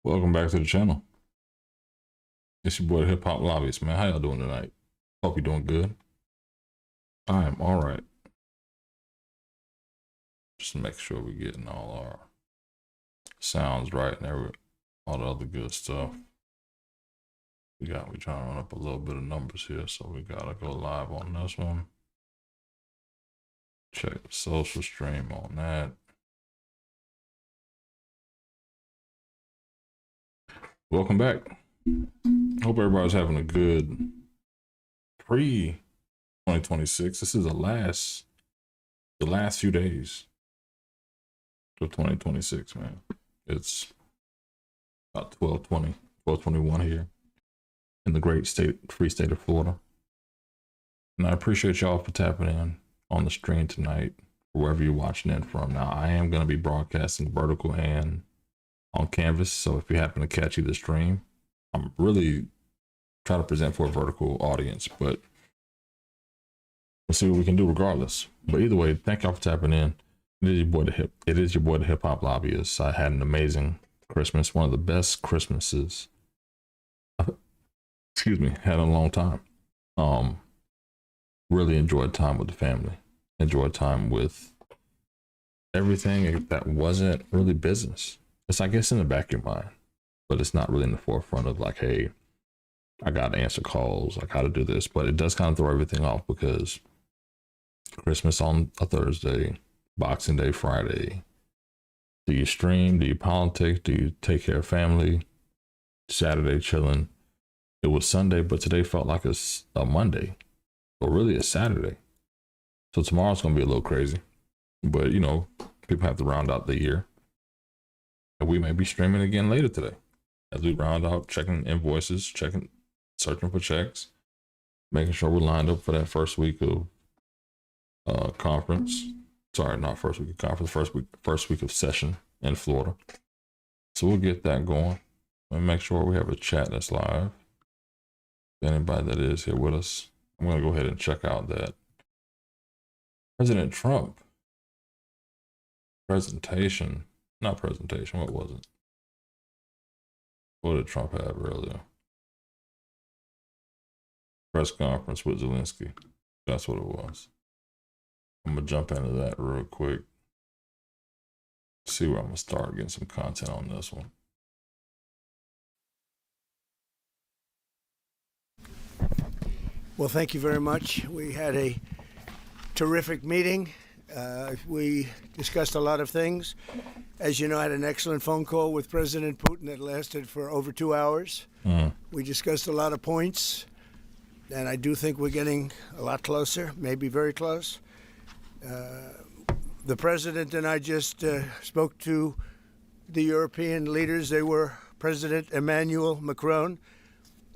Welcome back to the channel. It's your boy, the Hip Hop Lobbyist, man. How y'all doing tonight? Hope you're doing good. I am all right. Just make sure we're getting all our sounds right and all the other good stuff. We're trying to run up a little bit of numbers here, so we gotta go live on this one. Check the social stream on that. Welcome back. Hope everybody's having a good pre-2026. This is the last few days of 2026, man. It's about 12:21 here in the great free state of Florida. And I appreciate y'all for tapping in on the stream tonight, wherever you're watching it from. Now, I am going to be broadcasting vertical and on canvas, so if you happen to catch either stream, I'm really trying to present for a vertical audience, but we'll see what we can do regardless. But either way, thank y'all for tapping in. It is your boy, the Hip Hop Lobbyist. I had an amazing Christmas, one of the best Christmases had in a long time. Really enjoyed time with the family. Enjoyed time with everything that wasn't really business. It's, I guess, in the back of your mind, but it's not really in the forefront of like, hey, I got to answer calls, I got to do this. But it does kind of throw everything off because Christmas on a Thursday, Boxing Day Friday. Do you stream? Do you politic? Do you take care of family? Saturday chilling. It was Sunday, but today felt like a Monday, or really a Saturday. So tomorrow's going to be a little crazy, but you know, people have to round out the year. And we may be streaming again later today as we round out checking invoices, searching for checks, making sure we're lined up for that first week of conference. Sorry, not first week of conference, first week of session in Florida. So we'll get that going and make sure we have a chat that's live. Anybody that is here with us, I'm going to go ahead and check out that President Trump not presentation, what was it? What did Trump have earlier? Press conference with Zelensky. That's what it was. I'm going to jump into that real quick. See where I'm going to start getting some content on this one. Well, thank you very much. We had a terrific meeting. We discussed a lot of things. As you know, I had an excellent phone call with President Putin that lasted for over 2 hours. We discussed a lot of points, and I do think we're getting a lot closer, maybe very close. The president and I just spoke to the European leaders. They were President Emmanuel Macron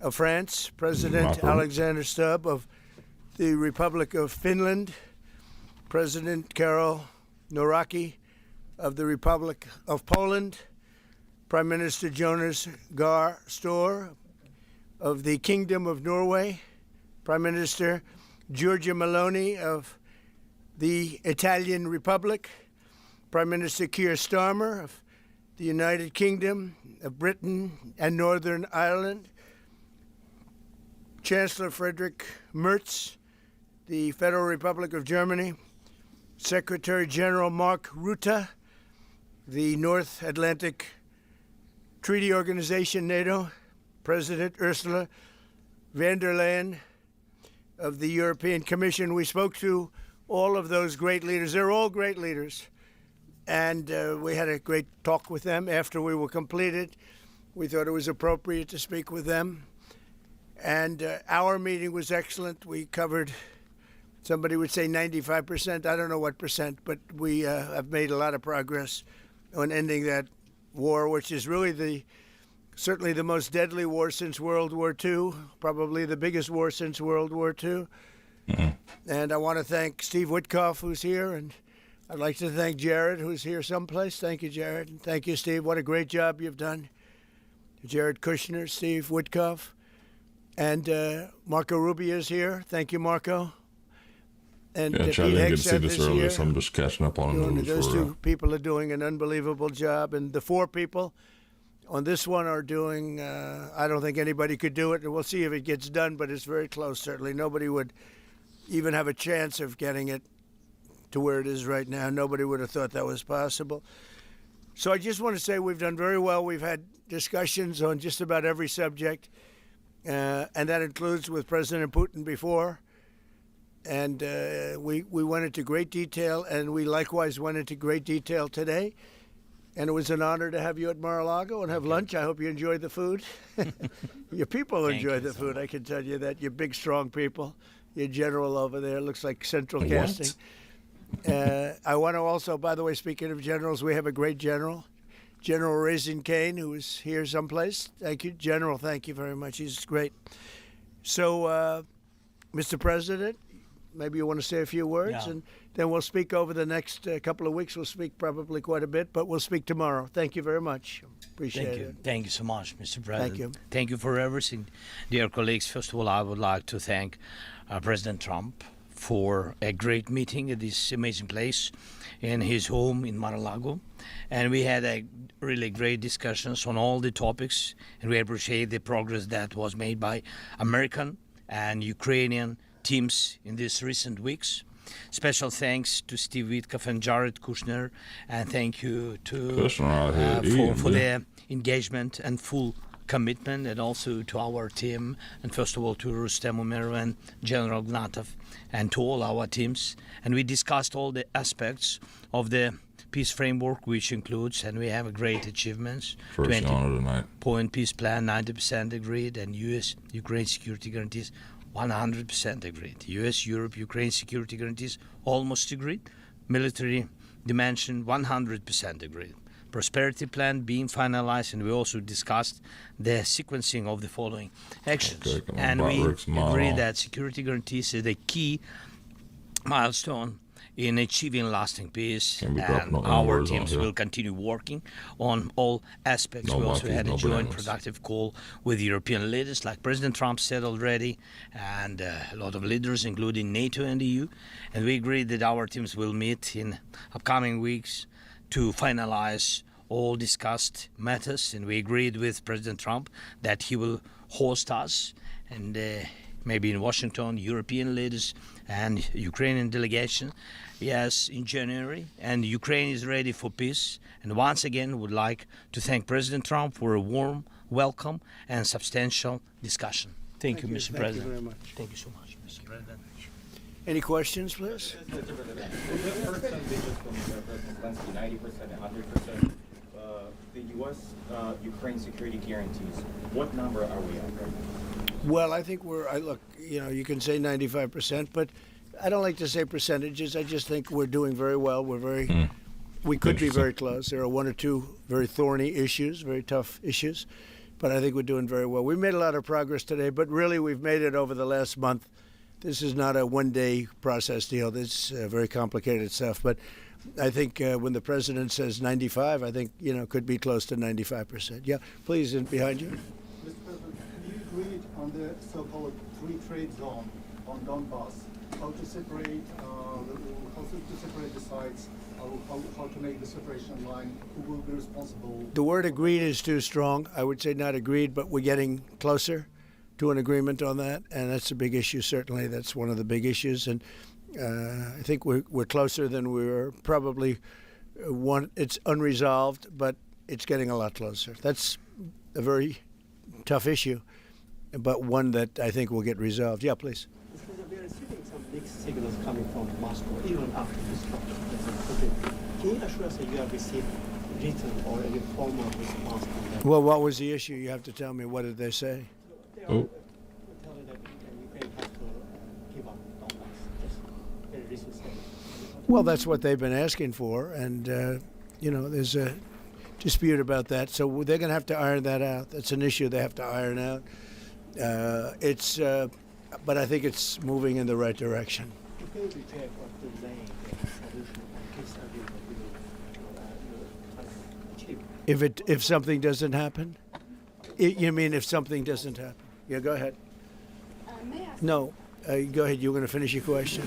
of France, President Alexander Stubb of the Republic of Finland, President Karol Nawrocki of the Republic of Poland, Prime Minister Jonas Gahr Store of the Kingdom of Norway, Prime Minister Giorgia Meloni of the Italian Republic, Prime Minister Keir Starmer of the United Kingdom of Britain and Northern Ireland, Chancellor Friedrich Merz, the Federal Republic of Germany, Secretary General Mark Rutte, the North Atlantic Treaty Organization, NATO, President Ursula von der Leyen of the European Commission. We spoke to all of those great leaders. They're all great leaders. And we had a great talk with them after we were completed. We thought it was appropriate to speak with them. And our meeting was excellent. We covered, somebody would say 95%. I don't know what percent, but we have made a lot of progress on ending that war, which is really certainly the most deadly war since World War II, probably the biggest war since World War II. And I want to thank Steve Witkoff, who's here, and I'd like to thank Jared, who's here someplace. Thank you, Jared. And thank you, Steve. What a great job you've done. Jared Kushner, Steve Witkoff. And Marco Rubio is here. Thank you, Marco. And yeah, I didn't get to see this earlier, so I'm just catching up on the news. Those two people are doing an unbelievable job. And the four people on this one are doing, I don't think anybody could do it, and we'll see if it gets done, but it's very close, certainly. Nobody would even have a chance of getting it to where it is right now. Nobody would have thought that was possible. So I just want to say we've done very well. We've had discussions on just about every subject, and that includes with President Putin before. And we went into great detail, and we likewise went into great detail today. And it was an honor to have you at Mar-a-Lago and have lunch. I hope you enjoyed the food. Your people enjoyed the food, I can tell you that. You're big, strong people. Your general over there looks like central casting. I want to also, by the way, speaking of generals, we have a great general, General Reagan Kane, who is here someplace. Thank you. General, thank you very much. He's great. So, Mr. President, maybe you want to say a few words, and then we'll speak over the next couple of weeks. We'll speak probably quite a bit, but we'll speak tomorrow. Thank you very much. Appreciate it. Thank you so much, Mr. President. Thank you. Thank you for everything. Dear colleagues, first of all, I would like to thank President Trump for a great meeting at this amazing place in his home in Mar-a-Lago. And we had a really great discussions on all the topics, and we appreciate the progress that was made by American and Ukrainian teams in these recent weeks. Special thanks to Steve Witkoff and Jared Kushner, and thank you to for their engagement and full commitment, and also to our team, and first of all to Rustem Umerov and General Gnatov, and to all our teams. And we discussed all the aspects of the peace framework, which includes, and we have a great achievements, 20-point peace plan, 90% agreed, and U.S.-Ukraine security guarantees 100% agreed. U.S.-Europe-Ukraine security guarantees almost agreed. Military dimension 100% agreed. Prosperity plan being finalized, and we also discussed the sequencing of the following actions. And we agree that security guarantees is a key milestone in achieving lasting peace, and our teams will continue working on all aspects. We also had a joint productive call with European leaders, like President Trump said already, and a lot of leaders, including NATO and the EU. And we agreed that our teams will meet in upcoming weeks to finalize all discussed matters. And we agreed with President Trump that he will host us, and maybe in Washington, European leaders and Ukrainian delegation, yes, in January. And Ukraine is ready for peace. And once again, would like to thank President Trump for a warm welcome and substantial discussion. Thank you, Mr. President. Thank you very much. Thank you so much, Mr. President. Any questions, please? The first ambitions from President Zelensky, 90%, 100%. The U.S.-Ukraine security guarantees, what number are we at right now? Well, I think look, you can say 95%, but I don't like to say percentages. I just think we're doing very well. We could be very close. There are one or two very thorny issues, very tough issues, but I think we're doing very well. We made a lot of progress today, but really we've made it over the last month. This is not a one-day process deal. This is very complicated stuff, but I think when the president says 95, I think, could be close to 95%. Yeah, please, behind you. Mr. President, have you agreed on the so-called free trade zone on Donbass? How to separate the sites? How to make the separation line? Who will be responsible? The word agreed is too strong. I would say not agreed, but we're getting closer to an agreement on that, and that's a big issue. Certainly, that's one of the big issues, and I think we're closer than we were probably. It's unresolved, but it's getting a lot closer. That's a very tough issue, but one that I think will get resolved. Yeah, please. We are receiving some mixed signals coming from Moscow, even after this talk. Can you assure us that you have received written or any formal response from them? Well, what was the issue? You have to tell me. What did they say? They are telling that Ukraine has to give up Donbass. Just very recent statement. Well, that's what they've been asking for, and there's a dispute about that. So they're going to have to iron that out. That's an issue they have to iron out. But I think it's moving in the right direction. Can you be prepared for delaying the solution on peace agreement If something doesn't happen, you mean if something doesn't happen? Yeah, go ahead. May I ask? No, go ahead. You were going to finish your question.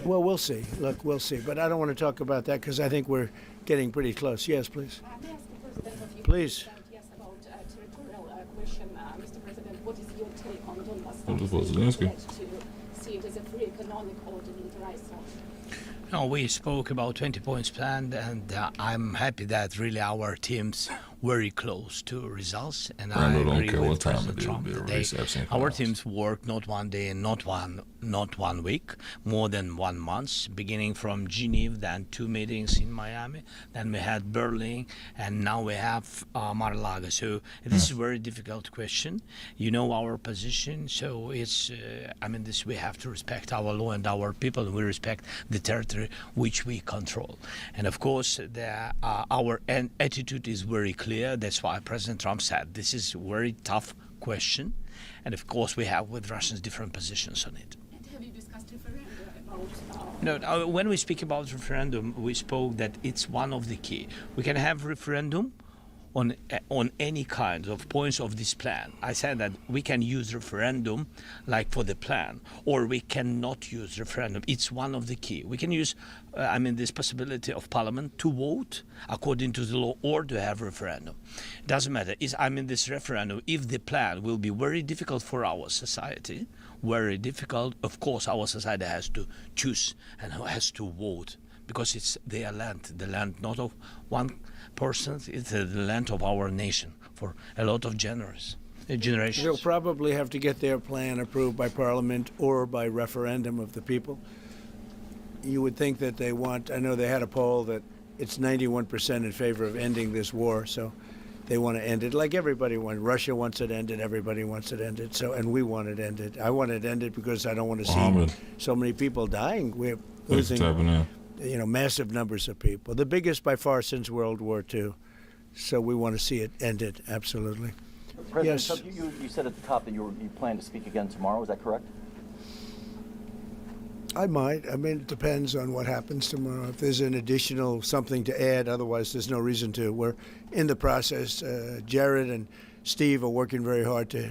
Well, we'll see. Look, we'll see. But I don't want to talk about that because I think we're getting pretty close. Yes, please. May I ask a Please. Yes, about territorial question, Mr. President. What is your take on Donbas? Well, this was Zelensky. To see it as a free economic or demilitarized zone? No, we spoke about 20 points plan, and I'm happy that really our teams very close to results. And I Randall don't agree care with what time President it is, Trump it'll that be Epstein our files. teams work not one day and not one week, more than 1 month, beginning from Geneva, then 2 meetings in Miami, then we had Berlin, and now we have Mar-a-Lago. So this is a very difficult question. You know our position, so it's this we have to respect our law and our people, and we respect the territory which we control. And of course, our attitude is very clear. That's why President Trump said this is a very tough question, and of course we have with Russians different positions on it. And have you discussed referendum about? No, when we speak about referendum, we spoke that it's one of the key. We can have referendum on any kind of points of this plan. I said that we can use referendum like for the plan, or we cannot use referendum. It's one of the key. We can use, this possibility of Parliament to vote according to the law or to have referendum. It doesn't matter. This referendum, if the plan will be very difficult for our society, very difficult, of course our society has to choose and has to vote, because it's their land, the land not of one person, it's the land of our nation for a lot of generations. They'll probably have to get their plan approved by Parliament or by referendum of the people. You would think that they want, I know they had a poll that it's 91% in favor of ending this war, so they want to end it like everybody wants. Russia wants it ended, everybody wants it ended, and we want it ended. I want it ended because I don't want to see so many people dying. We're losing massive numbers of people, the biggest by far since World War II. So we want to see it ended, absolutely. President Yes. Trump, you said at the top that you plan to speak again tomorrow. Is that correct? I might. It depends on what happens tomorrow. If there's an additional something to add, otherwise there's no reason to. We're in the process. Jared and Steve are working very hard to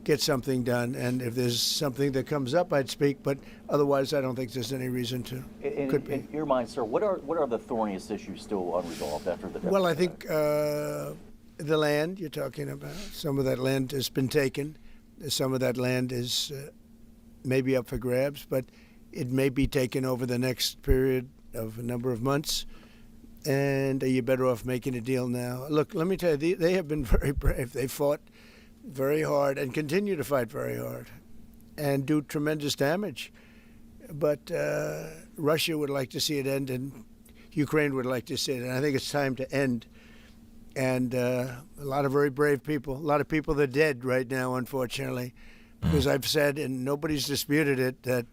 get something done, and if there's something that comes up, I'd speak, but otherwise I don't think there's any reason to. In your mind, sir, what are the thorniest issues still unresolved after the? Well, I think the land you're talking about, some of that land has been taken. Some of that land is maybe up for grabs, but it may be taken over the next period of a number of months. And are you better off making a deal now? Look, let me tell you, they have been very brave. They fought very hard and continue to fight very hard and do tremendous damage. But Russia would like to see it end, and Ukraine would like to see it. And I think it's time to end. And a lot of very brave people, a lot of people that are dead right now, unfortunately, because I've said, and nobody's disputed it, that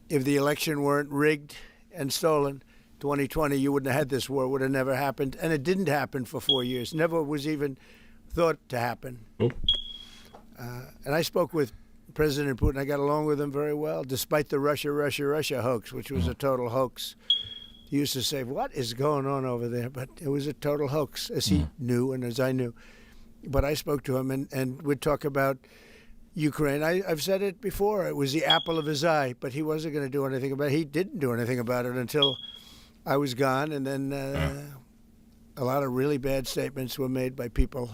if the election weren't rigged and stolen, 2020, you wouldn't have had this war. It would have never happened. And it didn't happen for 4 years. Never was even thought to happen. And I spoke with President Putin. I got along with him very well, despite the Russia hoax, which was a total hoax. He used to say, what is going on over there? But it was a total hoax, as he knew and as I knew. But I spoke to him, and we'd talk about Ukraine. I've said it before. It was the apple of his eye, but he wasn't going to do anything about it. He didn't do anything about it until I was gone, and then a lot of really bad statements were made by people,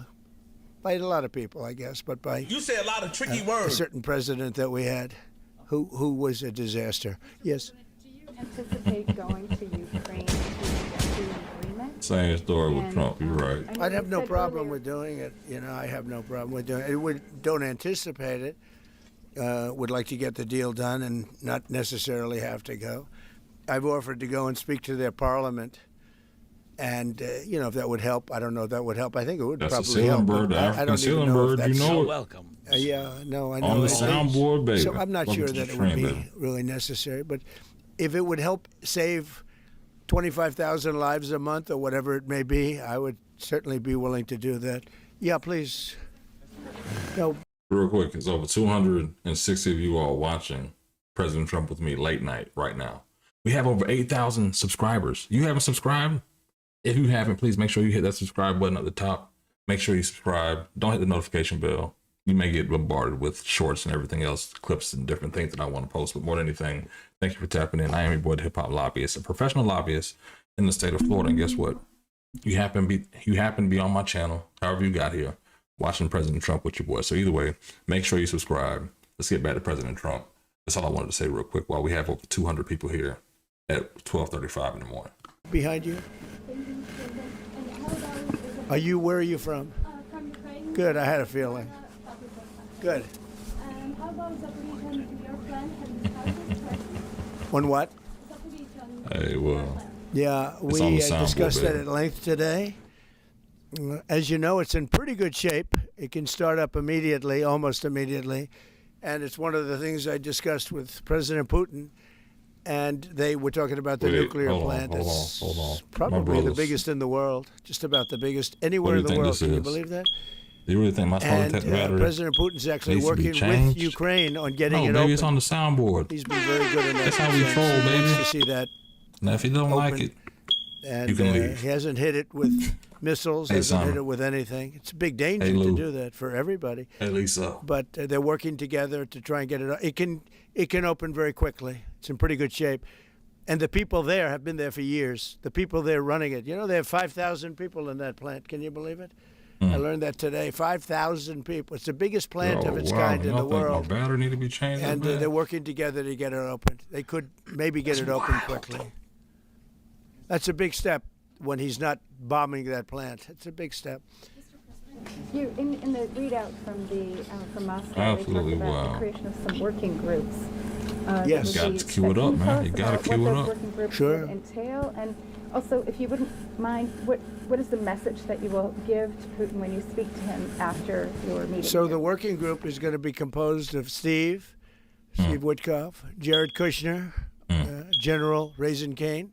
by a lot of people, I guess, but by you say a lot of tricky a words. certain president that we had, who was a disaster. Yes. Do you anticipate going to Ukraine to get to an agreement? Same story with Trump. You're right. I'd have no problem with doing it. I have no problem with doing it. Don't anticipate it. Would like to get the deal done and not necessarily have to go. I've offered to go and speak to their parliament, and if that would help. I don't know if that would help. I think it would That's probably a help. ceiling bird, the I African don't even ceiling know if bird. You that's- know it. Welcome. Yeah, no, I know. On the it. soundboard, baby. So I'm not Welcome sure to that the it would train, be baby. really necessary, but if it would help save 25,000 lives a month or whatever it may be, I would certainly be willing to do that. Yeah, please. No. Real quick, it's over 260 of you all watching President Trump with me late night right now. We have over 8,000 subscribers. You haven't subscribed? If you haven't, please make sure you hit that subscribe button at the top. Make sure you subscribe. Don't hit the notification bell. You may get bombarded with shorts and everything else, clips and different things that I want to post. But more than anything, thank you for tapping in. I am your boy, the hip hop lobbyist, a professional lobbyist in the state of Florida. And guess what? you happen to be on my channel, however you got here, watching President Trump with your boy. So either way, make sure you subscribe. Let's get back to President Trump. That's all I wanted to say real quick while we have over 200 people here at 12:35 in the morning. Behind you. Where are you from? From Ukraine. Good, I had a feeling. Good. How about Zaporizhzhia nuclear plant? Have you discussed it? On what? Zaporizhzhia Hey, well, Yeah, It's on we the soundboard, discussed that baby. at length today. As you know, it's in pretty good shape. It can start up immediately, almost immediately. And it's one of the things I discussed with President Putin. And they were talking about the Wait, nuclear hold on, plant. hold It's on, hold on. My probably the brothers. biggest in the world, just about the biggest anywhere What in do the you think world. this Can you is? believe that? you really think my And phone battery? President Putin's actually needs to be working with changed? Ukraine on getting No, it baby, open. it's on the soundboard. He's been very good in that. That's how we sense. fold, He wants baby. to see that. Now, if you don't like Open. it, And You can leave. he hasn't hit it with missiles, Hey, hasn't hit son. it with anything. It's a big danger Hey, to Lou. do that for everybody. at least so. But they're working together to try and get it. It can open very quickly. It's in pretty good shape. And the people there have been there for years. The people there running it. You know, they have 5,000 people in that plant. Can you believe it? I learned that today. 5,000 people. It's the biggest plant of its kind in the world. My battery need to be changed. And that bad? they're working together to get it open. They could maybe get it open quickly. That's a big step when he's not bombing that plant. It's a big step. You, in the readout from Moscow, Absolutely, they talked about wow. the creation of some working groups. that Yes. would Got be to queue it set. up, Can you man. tell You us gotta about queue what it those up. working groups Sure. would entail, and also, if you wouldn't mind, what is the message that you will give to Putin when you speak to him after your meeting? So here? the working group is going to be composed of Steve Witkoff, Jared Kushner, General Raisin Kane,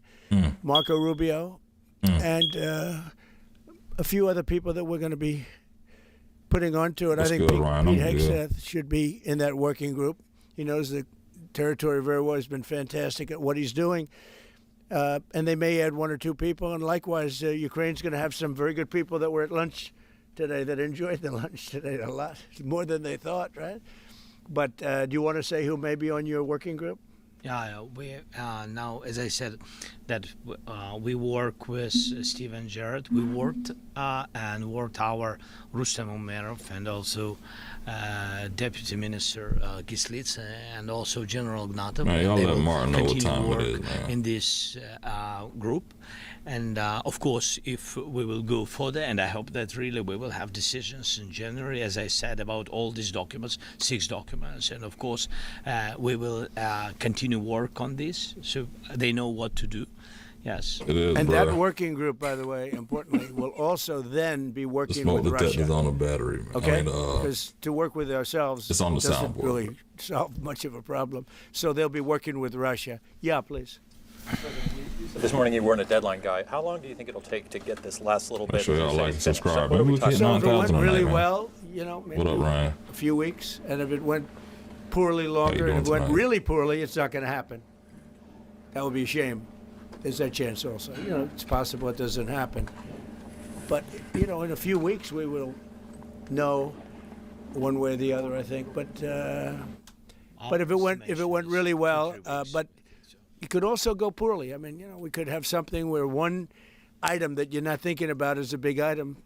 Marco Rubio, and a few other people that we're going to be putting onto it. That's I think good, Ryan. Pete I'm good. Hegseth should be in that working group. He knows the territory very well. He's been fantastic at what he's doing. And they may add one or two people. And likewise, Ukraine's going to have some very good people that were at lunch today that enjoyed the lunch today a lot, more than they thought, right? But do you want to say who may be on your working group? Yeah, we now, as I said, that we work with Steve and Jared. We worked worked our Rustem Umerov and also Deputy Minister Gislitz and also General Gnatov. Man, y'all They let will Martin know what continue time it work is, man. in this group. And of course, if we will go further, and I hope that really we will have decisions in January, as I said, about all these documents, 6 documents, and of course, we will continue work on this, so they know what to do. Yes. It is, And bro. that working group, by the way, importantly, will also then be The working smoke with detector's Russia. on the battery, man. Okay, I mean, because to work with ourselves It's on the doesn't soundboard. really solve much of a problem. So they'll be working with Russia. Yeah, please. This morning you weren't a dedeadline guy. How long do you think it'll take to get this last little bit? Make sure y'all say, like and finished? subscribe. What are Maybe we we talking can So get if it went 9,000 on really that, man. well, you know, maybe What up, Ryan? a few weeks, and if it went poorly longer, doing and if it went tonight? really poorly, it's not going to happen. That would be a shame. There's that chance also. You know, it's possible it doesn't happen. But, you know, in a few weeks, we will know one way or the other, I think. But if it went really well, but it could also go poorly. I mean, you know, we could have something where one item that you're not thinking about is a big item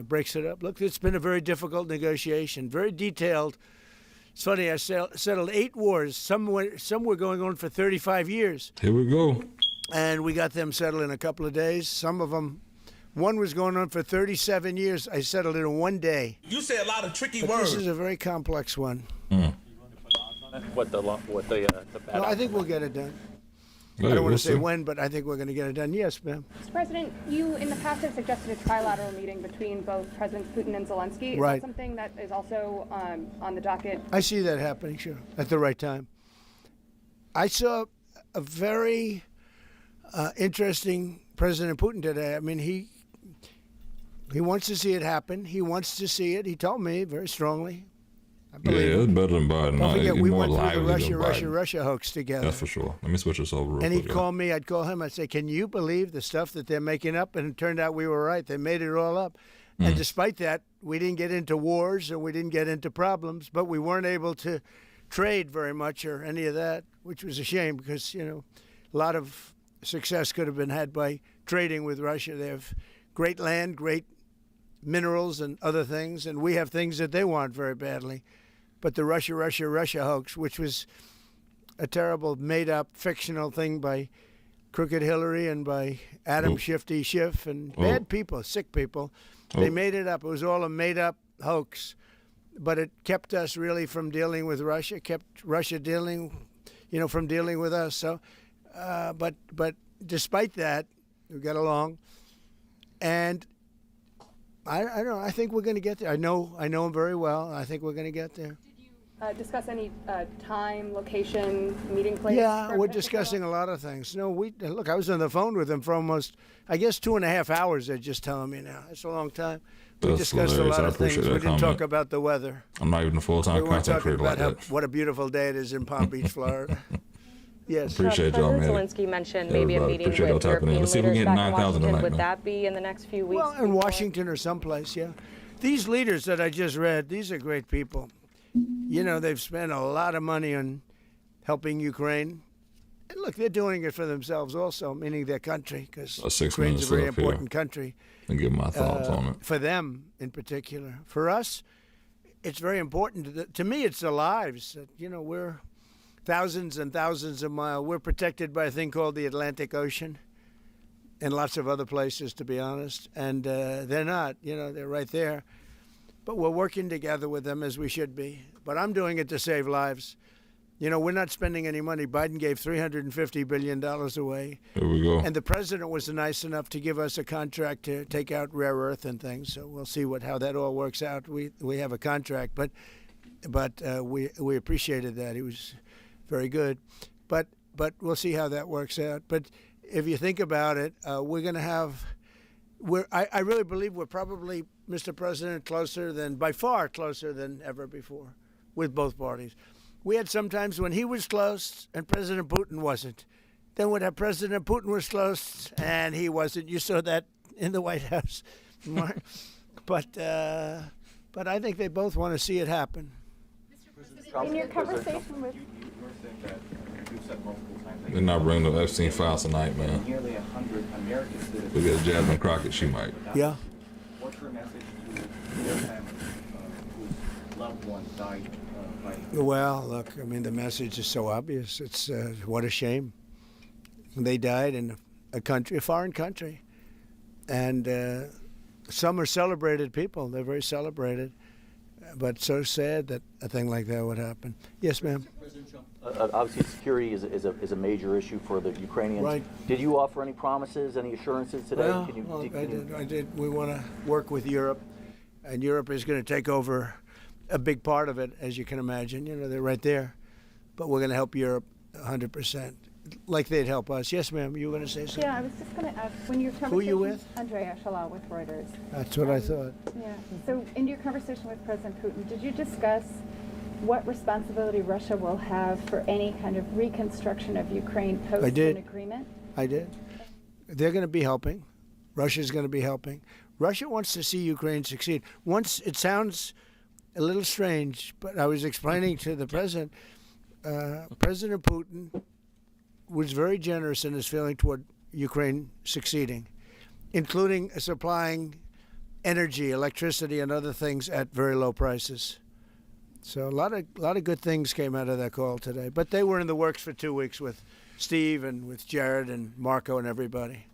breaks it up. Look, it's been a very difficult negotiation, very detailed. It's funny, I settled 8 wars. Some were going on for 35 years, Here we go. and we got them settled in a couple of days. Some of them, one was going on for 37 years. I settled it in 1 day. You say a lot of tricky But words. this is a very complex one. What the bad No, I think we'll get it done. Hey, I don't want we'll to say see. when, but I think we're going to get it done. Yes, ma'am. Mr. President, you in the past have suggested a trilateral meeting between both Presidents Putin and Zelensky. Is Right. that something that is also on the docket? I see that happening, sure, at the right time. I saw a very interesting President Putin today. I mean, he wants to see it happen. He wants to see it. He told me very strongly. I Yeah, believe it's better than Biden. Don't forget, He's we more went through lively the than Biden. Russia hoax together. That's for sure. Let me switch this over real And quick. he'd call me, I'd call him, I'd say, can you believe the stuff that they're making up? And it turned out we were right. They made it all up. And despite that, we didn't get into wars and we didn't get into problems, but we weren't able to trade very much or any of that, which was a shame because, you know, a lot of success could have been had by trading with Russia. They have great land, great minerals and other things, and we have things that they want very badly. But the Russia hoax, which was a terrible, made-up, fictional thing by Crooked Hillary and by Adam Shifty Schiff and bad people, sick people, they made it up. It was all a made-up hoax. But it kept us really from dealing with Russia, kept Russia dealing, from dealing with us. So, but despite that, we got along, and I don't know. I think we're going to get there. I know him very well. I think we're going to get there. Discuss any time, location, meeting place? Yeah, we're discussing a lot of things. No, look, I was on the phone with him for almost, I guess, 2.5 hours. They're just telling me now. It's a long time. We discussed a lot of things. We didn't talk about the weather. I'm not even a full-time content creator like that. What a beautiful day it is in Palm Beach, Florida. Yes. Appreciate y'all, man. President Zelensky mentioned maybe a meeting with European leaders back in Washington. Would that be in the next few weeks? Well, in Washington or someplace, yeah. These leaders that I just read, these are great people. They've spent a lot of money on helping Ukraine. And look, they're doing it for themselves also, meaning their country, because Ukraine's a very important country. And give my thoughts on it. For them in particular. For us, it's very important. To me, it's the lives. We're thousands and thousands of miles. We're protected by a thing called the Atlantic Ocean and lots of other places, to be honest. And they're not. They're right there. But we're working together with them as we should be. But I'm doing it to save lives. We're not spending any money. Biden gave $350 billion away. Here we go. And the president was nice enough to give us a contract to take out rare earth and things. So we'll see how that all works out. We have a contract, but we appreciated that. He was very good. But we'll see how that works out. But if you think about it, we're going to have. I really believe we're probably, Mr. President, by far closer than ever before with both parties. We had some times when he was close and President Putin wasn't. Then we'd have President Putin was close and he wasn't. You saw that in the White House. But I think they both want to see it happen. In your conversation with... You're saying that you've said multiple times that They're not bringing the Epstein files tonight, man. nearly 100 American citizens. We got Jasmine Crockett, she might. Yeah. What's your message to their families whose loved ones died fighting? Well, look, the message is so obvious. It's what a shame. They died in a foreign country. And some are celebrated people. They're very celebrated. But so sad that a thing like that would happen. Yes, ma'am. Obviously, security is a major issue for the Ukrainians. Right. Did you offer any promises, any assurances today? Well, I did. We want to work with Europe, and Europe is going to take over a big part of it, as you can imagine. They're right there. But we're going to help Europe 100%, like they'd help us. Yes, ma'am, you were going to say something? Yeah, I was just going to ask, when your conversation... Who are you with? Andrea Shala with Reuters. That's what I thought. Yeah. So in your conversation with President Putin, did you discuss what responsibility Russia will have for any kind of reconstruction of Ukraine post an agreement? I did. They're going to be helping. Russia's going to be helping. Russia wants to see Ukraine succeed. Once, it sounds a little strange, but I was explaining to the president, President Putin was very generous in his feeling toward Ukraine succeeding, including supplying energy, electricity, and other things at very low prices. So a lot of good things came out of that call today. But they were in the works for 2 weeks with Steve and with Jared and Marco and everybody.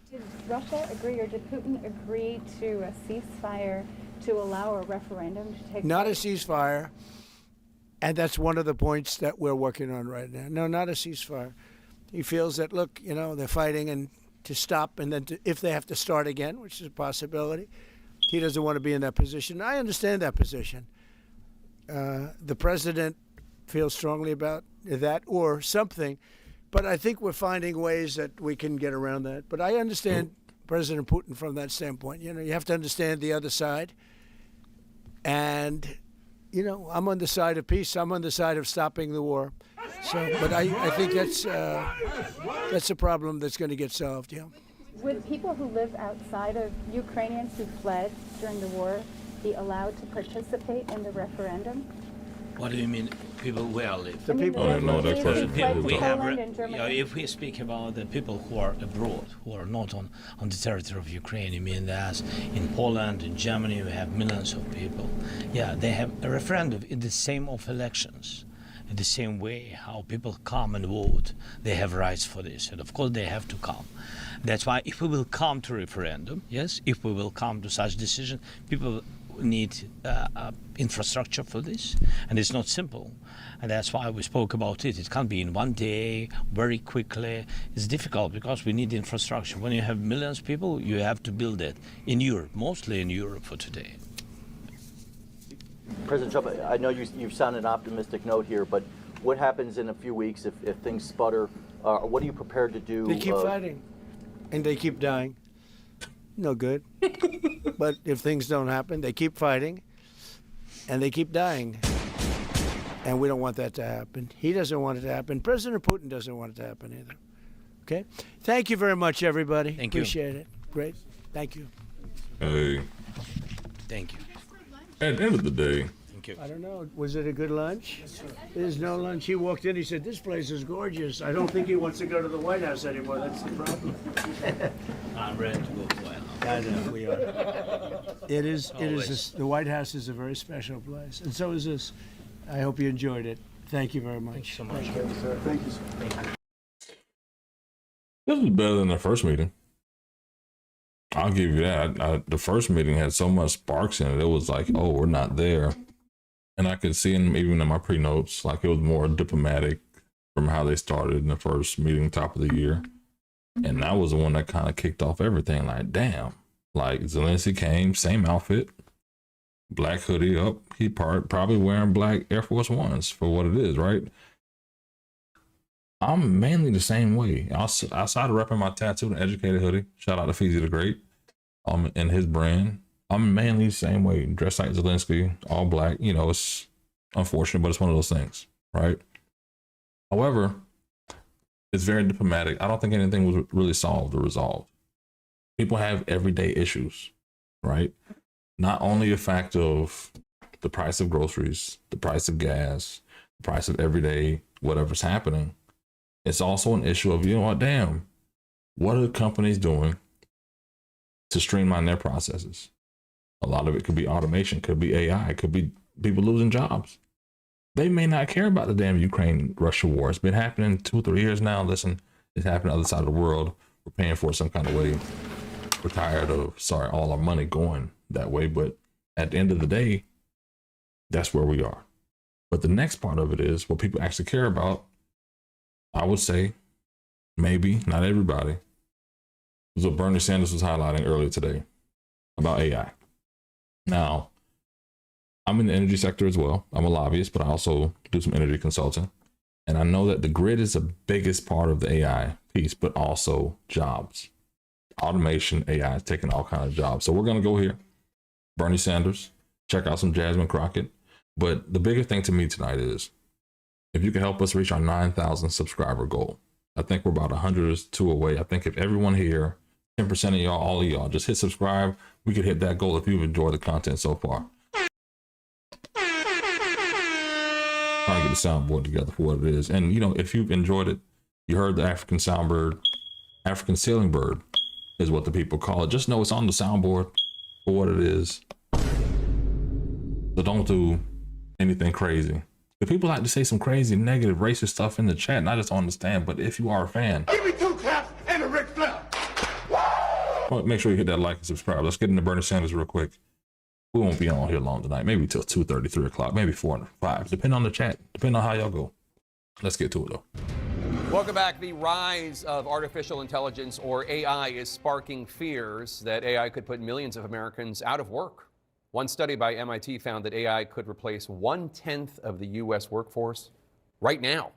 Did Russia agree, or did Putin agree to a ceasefire to allow a referendum to take place? Not a ceasefire, and that's one of the points that we're working on right now. No, not a ceasefire. He feels that, look, they're fighting and to stop, and then if they have to start again, which is a possibility, he doesn't want to be in that position. I understand that position. The president feels strongly about that or something, but I think we're finding ways that we can get around that. But I understand President Putin from that standpoint. You have to understand the other side. And, I'm on the side of peace. I'm on the side of stopping the war. So, but I think that's a problem that's going to get solved, yeah. Would people who live outside of Ukrainians who fled during the war be allowed to participate in the referendum? What do you mean, people where live? The people. I don't know what that person We have, Poland and Germany. if we speak about the people who are abroad, who are not on the territory of Ukraine, you mean that in Poland, in Germany, we have millions of people. Yeah, they have a referendum in the same of elections. In the same way how people come and vote, they have rights for this, and of course they have to come. That's why if we will come to referendum, yes, if we will come to such decision, people need infrastructure for this, and it's not simple. And that's why we spoke about it. It can't be in one day, very quickly. It's difficult because we need infrastructure. When you have millions of people, you have to build it in Europe, mostly in Europe for today. President Trump, I know you've sounded an optimistic note here, but what happens in a few weeks if things sputter? What are you prepared to do? They keep fighting, and they keep dying. No good. But if things don't happen, they keep fighting, and they keep dying. And we don't want that to happen. He doesn't want it to happen. President Putin doesn't want it to happen either. Okay? Thank you very much, everybody. Thank you. Appreciate it. Great. Thank you. Hey, Thank you. at the end of the day, Thank you. I don't know. Was it a good lunch? There's no lunch. He walked in. He said, "This place is gorgeous." I don't think he wants to go to the White House anymore. That's the problem. I'm ready to go to White House. I know we are. It is. Always. The White House is a very special place, and so is this. I hope you enjoyed it. Thank you very much. Thank you so much. Thank you, sir. Thank you, sir. this was better than the first meeting. I'll give you that. The first meeting had so much sparks in it. It was like, oh, we're not there. And I could see even in my pre-notes, like it was more diplomatic from how they started in the first meeting, top of the year. And that was the one that kind of kicked off everything. Like, damn. Like Zelensky came, same outfit, black hoodie up. He probably wearing black Air Force Ones for what it is, right? I'm mainly the same way. Outside of repping my tattooed and educated hoodie, shout out to Fizzy the Great, and his brand, I'm mainly the same way. Dressed like Zelensky, all black. You know, it's unfortunate, but it's one of those things, right? However, it's very diplomatic. I don't think anything was really solved or resolved. People have everyday issues, right? Not only a fact of the price of groceries, the price of gas, the price of everyday whatever's happening. It's also an issue of, you know what, damn, what are the companies doing to streamline their processes? A lot of it could be automation, could be AI, could be people losing jobs. They may not care about the damn Ukraine-Russia war. It's been happening 2-3 years now. Listen, it's happening on the other side of the world. We're paying for it some kind of way. We're tired of, all our money going that way. But at the end of the day, that's where we are. But the next part of it is what people actually care about. I would say, maybe, not everybody, was what Bernie Sanders was highlighting earlier today about AI. Now, I'm in the energy sector as well. I'm a lobbyist, but I also do some energy consulting. And I know that the grid is the biggest part of the AI piece, but also jobs. Automation, AI is taking all kinds of jobs. So we're going to go here. Bernie Sanders, check out some Jasmine Crockett. But the bigger thing to me tonight is, if you can help us reach our 9,000 subscriber goal. I think we're about 102 away. I think if everyone here, 10% of y'all, all of y'all, just hit subscribe, we could hit that goal if you've enjoyed the content so far. Trying to get the soundboard together for what it is. And, you know, if you've enjoyed it, you heard the African soundbird, African sailing bird is what the people call it. Just know it's on the soundboard for what it is. So don't do anything crazy. The people like to say some crazy, negative, racist stuff in the chat, and I just don't understand. But if you are a fan, give me 2 claps and a Ric Flair. Well, make sure you hit that like and subscribe. Let's get into Bernie Sanders real quick. We won't be on here long tonight. Maybe till 2:30, 3 o'clock, maybe 4 and 5. Depending on the chat, depending on how y'all go. Let's get to it though. Welcome back. The rise of artificial intelligence, or AI, is sparking fears that AI could put millions of Americans out of work. One study by MIT found that AI could replace 1/10 of the U.S. workforce right now.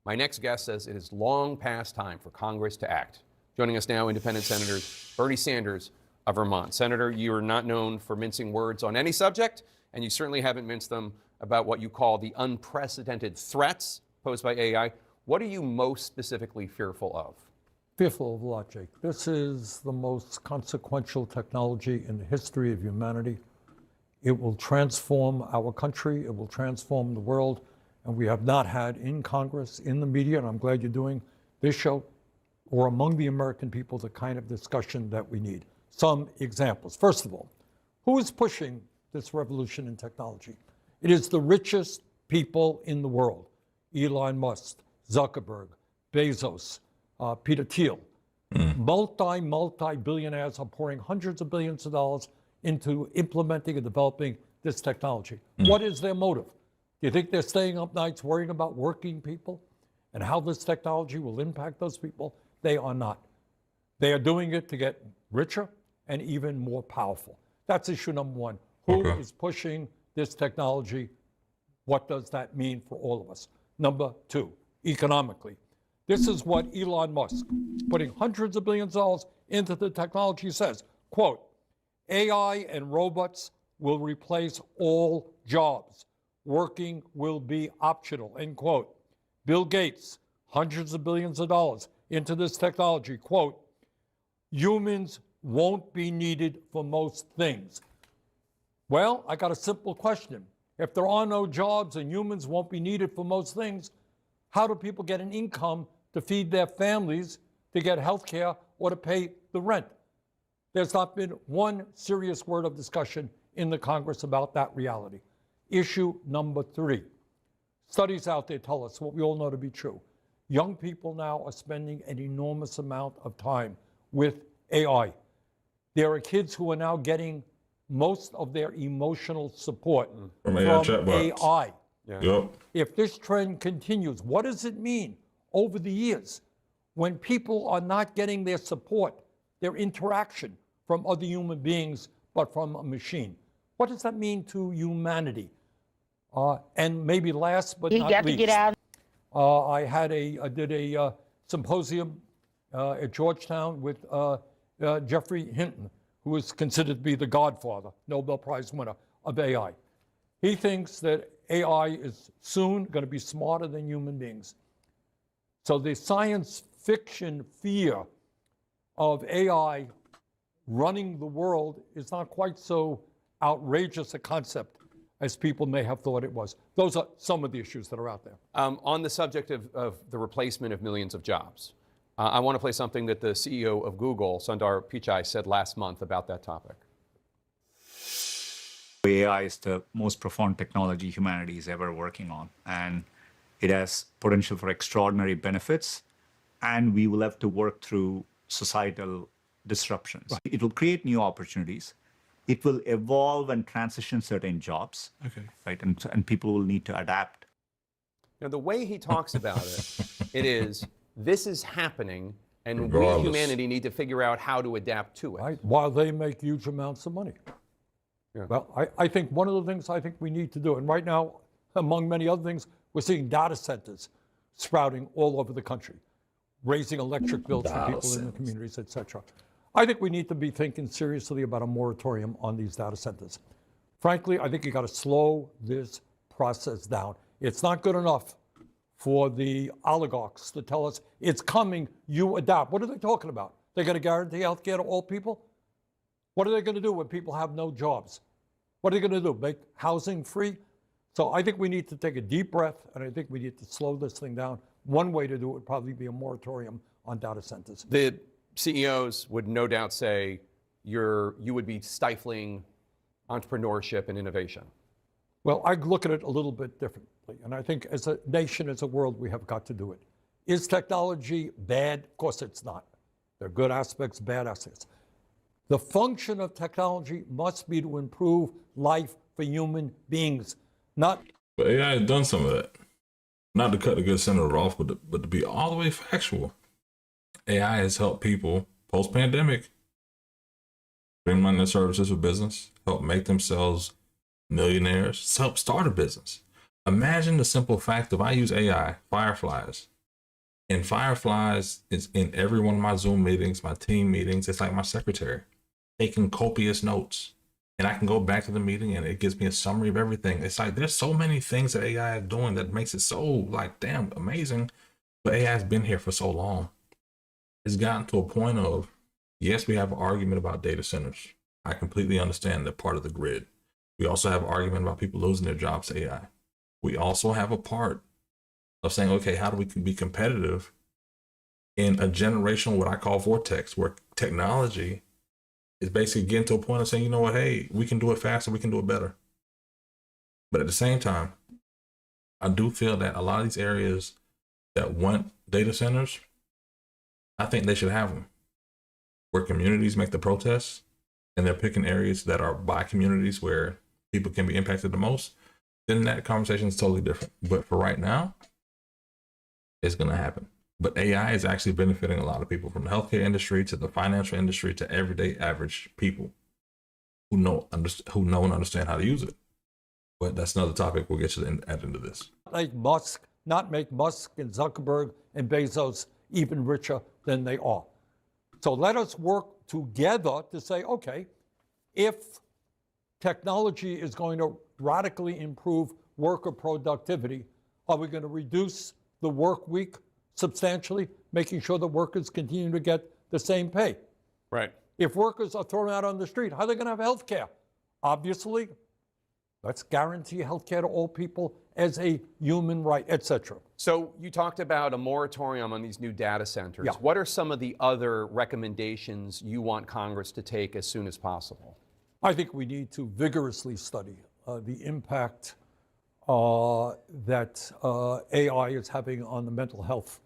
My next guest says it is long past time for Congress to act. Joining us now, Independent Senator Bernie Sanders of Vermont. Senator, you are not known for mincing words on any subject, and you certainly haven't minced them about what you call the unprecedented threats posed by AI. What are you most specifically fearful of? Fearful of what, Jake? This is the most consequential technology in the history of humanity. It will transform our country. It will transform the world. And we have not had in Congress, in the media, and I'm glad you're doing this show, or among the American people, the kind of discussion that we need. Some examples. First of all, who is pushing this revolution in technology? It is the richest people in the world. Elon Musk, Zuckerberg, Bezos, Peter Thiel. Multi-billionaires are pouring hundreds of billions of dollars into implementing and developing this technology. What is their motive? Do you think they're staying up nights worrying about working people and how this technology will impact those people? They are not. They are doing it to get richer and even more powerful. That's issue number one. Who is pushing this technology? What does that mean for all of us? Number two, economically. This is what Elon Musk, putting hundreds of billions of dollars into the technology, says, quote, AI and robots will replace all jobs. Working will be optional, end quote. Bill Gates, hundreds of billions of dollars into this technology, quote, humans won't be needed for most things. Well, I got a simple question. If there are no jobs and humans won't be needed for most things, how do people get an income to feed their families, to get health care, or to pay the rent? There's not been one serious word of discussion in the Congress about that reality. Issue number three. Studies out there tell us what we all know to be true. Young people now are spending an enormous amount of time with AI. There are kids who are now getting most of their emotional support from AI. Yeah. If this trend continues, what does it mean over the years when people are not getting their support, their interaction from other human beings, but from a machine? What does that mean to humanity? And maybe last but not least, I did a symposium at Georgetown with Jeffrey Hinton, who is considered to be the godfather, Nobel Prize winner of AI. He thinks that AI is soon going to be smarter than human beings. So the science fiction fear of AI running the world is not quite so outrageous a concept as people may have thought it was. Those are some of the issues that are out there. On the subject of the replacement of millions of jobs, I want to play something that the CEO of Google, Sundar Pichai, said last month about that topic. AI is the most profound technology humanity is ever working on, and it has potential for extraordinary benefits, and we will have to work through societal disruptions. Right. It will create new opportunities. It will evolve and transition certain jobs, right? And people will need to adapt. Now, the way he talks about it is, this is happening, and we, humanity, need to figure out how to adapt to it. Right, while they make huge amounts of money. Yeah. Well, I think one of the things I think we need to do, and right now, among many other things, we're seeing data centers sprouting all over the country, raising electric bills for people in the communities, et cetera. I think we need to be thinking seriously about a moratorium on these data centers. Frankly, I think you got to slow this process down. It's not good enough for the oligarchs to tell us it's coming, you adapt. What are they talking about? They're going to guarantee health care to all people? What are they going to do when people have no jobs? What are they going to do, make housing free? So I think we need to take a deep breath, and I think we need to slow this thing down. One way to do it would probably be a moratorium on data centers. The CEOs would no doubt say you would be stifling entrepreneurship and innovation. Well, I look at it a little bit differently, and I think as a nation, as a world, we have got to do it. Is technology bad? Of course it's not. There are good aspects, bad aspects. The function of technology must be to improve life for human beings, not... But AI has done some of that. Not to cut the good senator off, but to be all the way factual. AI has helped people post-pandemic bring money and services for business, help make themselves millionaires, help start a business. Imagine the simple fact of I use AI, Fireflies, and Fireflies is in every one of my Zoom meetings, my team meetings. It's like my secretary, taking copious notes. And I can go back to the meeting and it gives me a summary of everything. It's like there's so many things that AI is doing that makes it so like damn amazing. But AI has been here for so long. It's gotten to a point of, yes, we have an argument about data centers. I completely understand they're part of the grid. We also have an argument about people losing their jobs to AI. We also have a part of saying, okay, how do we be competitive in a generational, what I call vortex, where technology is basically getting to a point of saying, you know what, hey, we can do it faster, we can do it better. But at the same time, I do feel that a lot of these areas that want data centers, I think they should have them. Where communities make the protests, and they're picking areas that are by communities where people can be impacted the most, then that conversation is totally different. But for right now, it's going to happen. But AI is actually benefiting a lot of people, from the healthcare industry to the financial industry to everyday average people who know and understand how to use it. But that's another topic. We'll get to at the end of this. Not make Musk and Zuckerberg and Bezos even richer than they are. So let us work together to say, okay, if technology is going to radically improve worker productivity, are we going to reduce the work week substantially, making sure that workers continue to get the same pay? Right. If workers are thrown out on the street, how are they going to have health care? Obviously, let's guarantee health care to all people as a human right, etc. So you talked about a moratorium on these new data centers. Yeah. What are some of the other recommendations you want Congress to take as soon as possible? I think we need to vigorously study the impact that AI is having on the mental health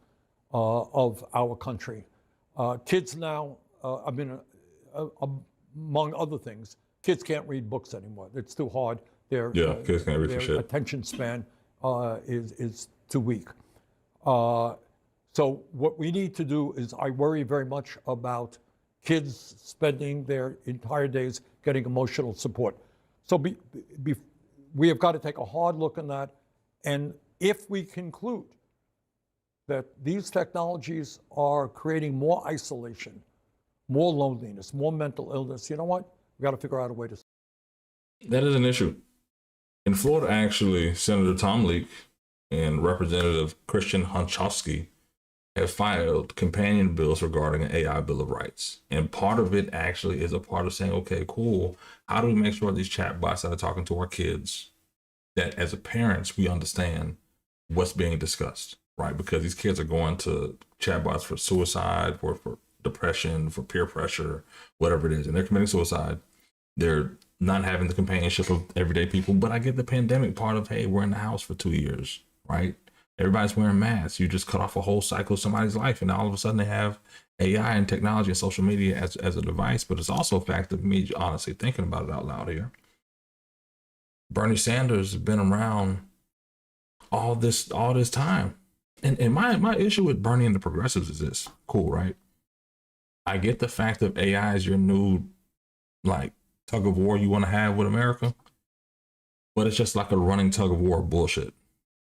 of our country. Kids now, among other things, kids can't read books anymore. It's too hard. Kids can't read for their shit. attention span is too weak. So what we need to do is, I worry very much about kids spending their entire days getting emotional support. So we have got to take a hard look at that. And if we conclude that these technologies are creating more isolation, more loneliness, more mental illness, you know what? We've got to figure out a way to. That is an issue. In Florida, actually, Senator Tom Leak and Representative Christian Hunchowski have filed companion bills regarding an AI Bill of Rights. And part of it actually is a part of saying, okay, cool, how do we make sure these chatbots that are talking to our kids, that as a parents, we understand what's being discussed, right? Because these kids are going to chatbots for suicide, for depression, for peer pressure, whatever it is, and they're committing suicide. They're not having the companionship of everyday people. But I get the pandemic part of, hey, we're in the house for 2 years, right? Everybody's wearing masks. You just cut off a whole cycle of somebody's life, and all of a sudden they have AI and technology and social media as a device. But it's also a fact of me honestly thinking about it out loud here. Bernie Sanders has been around all this time. And my issue with Bernie and the progressives is this. Cool, right? I get the fact that AI is your new, like, tug of war you want to have with America, but it's just like a running tug of war bullshit,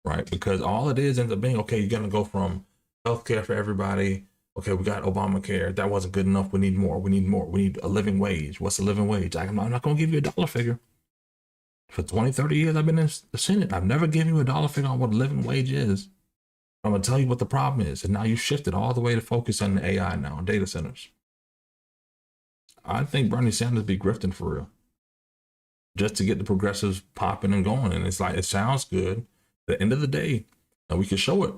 right? Because all it is ends up being, okay, you're going to go from healthcare for everybody. Okay, we got Obamacare. That wasn't good enough. We need more. We need more. We need a living wage. What's a living wage? I'm not going to give you a dollar figure. For 20, 30 years, I've been in the Senate. I've never given you a dollar figure on what a living wage is. I'm going to tell you what the problem is. And now you shifted all the way to focus on the AI now, data centers. I think Bernie Sanders be grifting for real, just to get the progressives popping and going. And it's like, it sounds good. At the end of the day, and we can show it.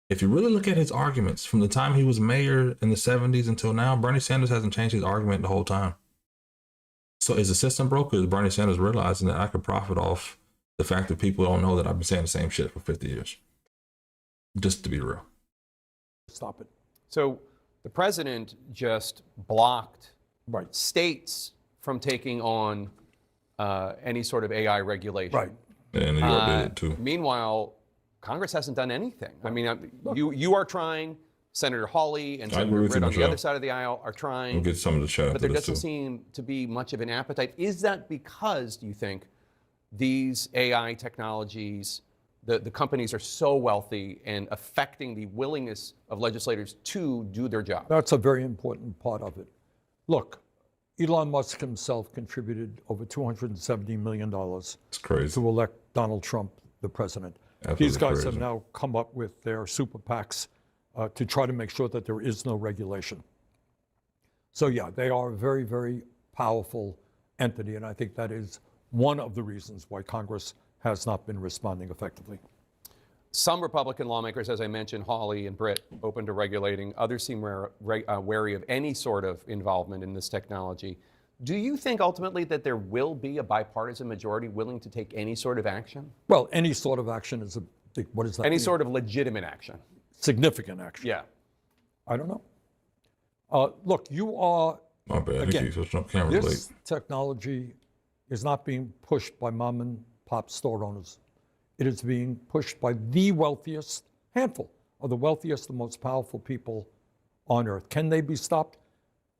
If you really look at his arguments from the time he was mayor in the 70s until now, Bernie Sanders hasn't changed his argument the whole time. So is the system broke? Or is Bernie Sanders realizing that I could profit off the fact that people don't know that I've been saying the same shit for 50 years? Just to be real. Stop it. So the president just blocked right. states from taking on any sort of AI regulation. Right. And New York did it too. Meanwhile, Congress hasn't done anything. I mean, you are trying. Senator Hawley and Senator Britt on the other side of the aisle are trying. We'll get some of the chat. But there doesn't seem to be much of an appetite. Is that because, do you think, these AI technologies, the companies are so wealthy and affecting the willingness of legislators to do their job? That's a very important part of it. Look, Elon Musk himself contributed over $270 million to elect Donald Trump the president. Absolutely These guys crazy. have now come up with their super PACs to try to make sure that there is no regulation. So yeah, they are a very, very powerful entity, and I think that is one of the reasons why Congress has not been responding effectively. Some Republican lawmakers, as I mentioned, Hawley and Britt, open to regulating. Others seem wary of any sort of involvement in this technology. Do you think ultimately that there will be a bipartisan majority willing to take any sort of action? Well, any sort of action is what does that mean? Any sort of legitimate action. Significant action. Yeah. I don't know. Look, you are, My bad. again, Camera this late. technology is not being pushed by mom and pop store owners. It is being pushed by the wealthiest handful of the wealthiest and most powerful people on earth. Can they be stopped?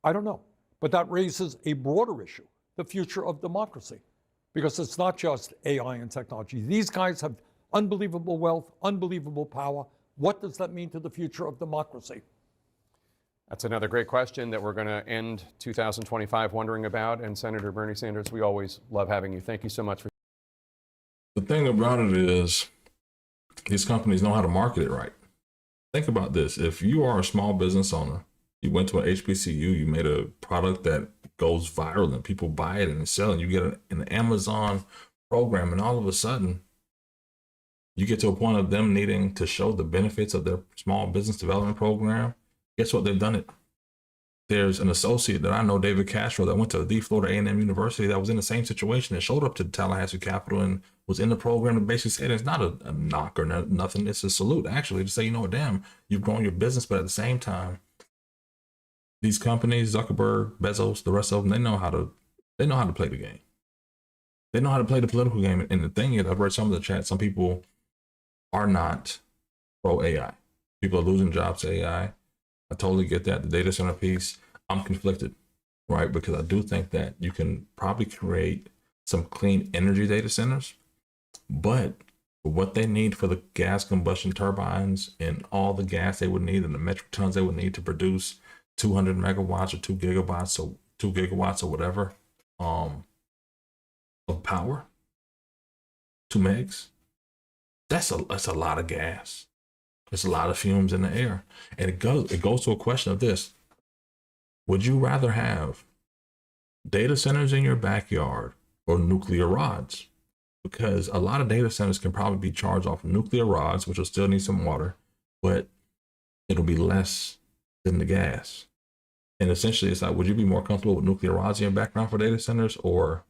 I don't know. But that raises a broader issue, the future of democracy, because it's not just AI and technology. These guys have unbelievable wealth, unbelievable power. What does that mean to the future of democracy? That's another great question that we're going to end 2025 wondering about. And Senator Bernie Sanders, we always love having you. Thank you so much for. The thing about it is, these companies know how to market it right. Think about this. If you are a small business owner, you went to an HBCU, you made a product that goes viral and people buy it and sell it, you get an Amazon program, and all of a sudden, you get to a point of them needing to show the benefits of their small business development program. Guess what? They've done it. There's an associate that I know, David Castro, that went to the Florida A&M University that was in the same situation and showed up to the Tallahassee Capitol and was in the program and basically said it's not a knock or nothing. It's a salute, actually, to say, you know what, damn, you've grown your business, but at the same time, these companies, Zuckerberg, Bezos, the rest of them, they know how to play the game. They know how to play the political game. And the thing is, I've read some of the chat, some people are not pro AI. People are losing jobs to AI. I totally get that. The data center piece, I'm conflicted, right? Because I do think that you can probably create some clean energy data centers, but what they need for the gas combustion turbines and all the gas they would need and the metric tons they would need to produce 200 megawatts or 2 gigawatts or whatever of power, 2 megs, that's a lot of gas. There's a lot of fumes in the air. And it goes to a question of this. Would you rather have data centers in your backyard or nuclear rods? Because a lot of data centers can probably be charged off of nuclear rods, which will still need some water, but it'll be less than the gas. And essentially, it's like, would you be more comfortable with nuclear rods in your background for data centers or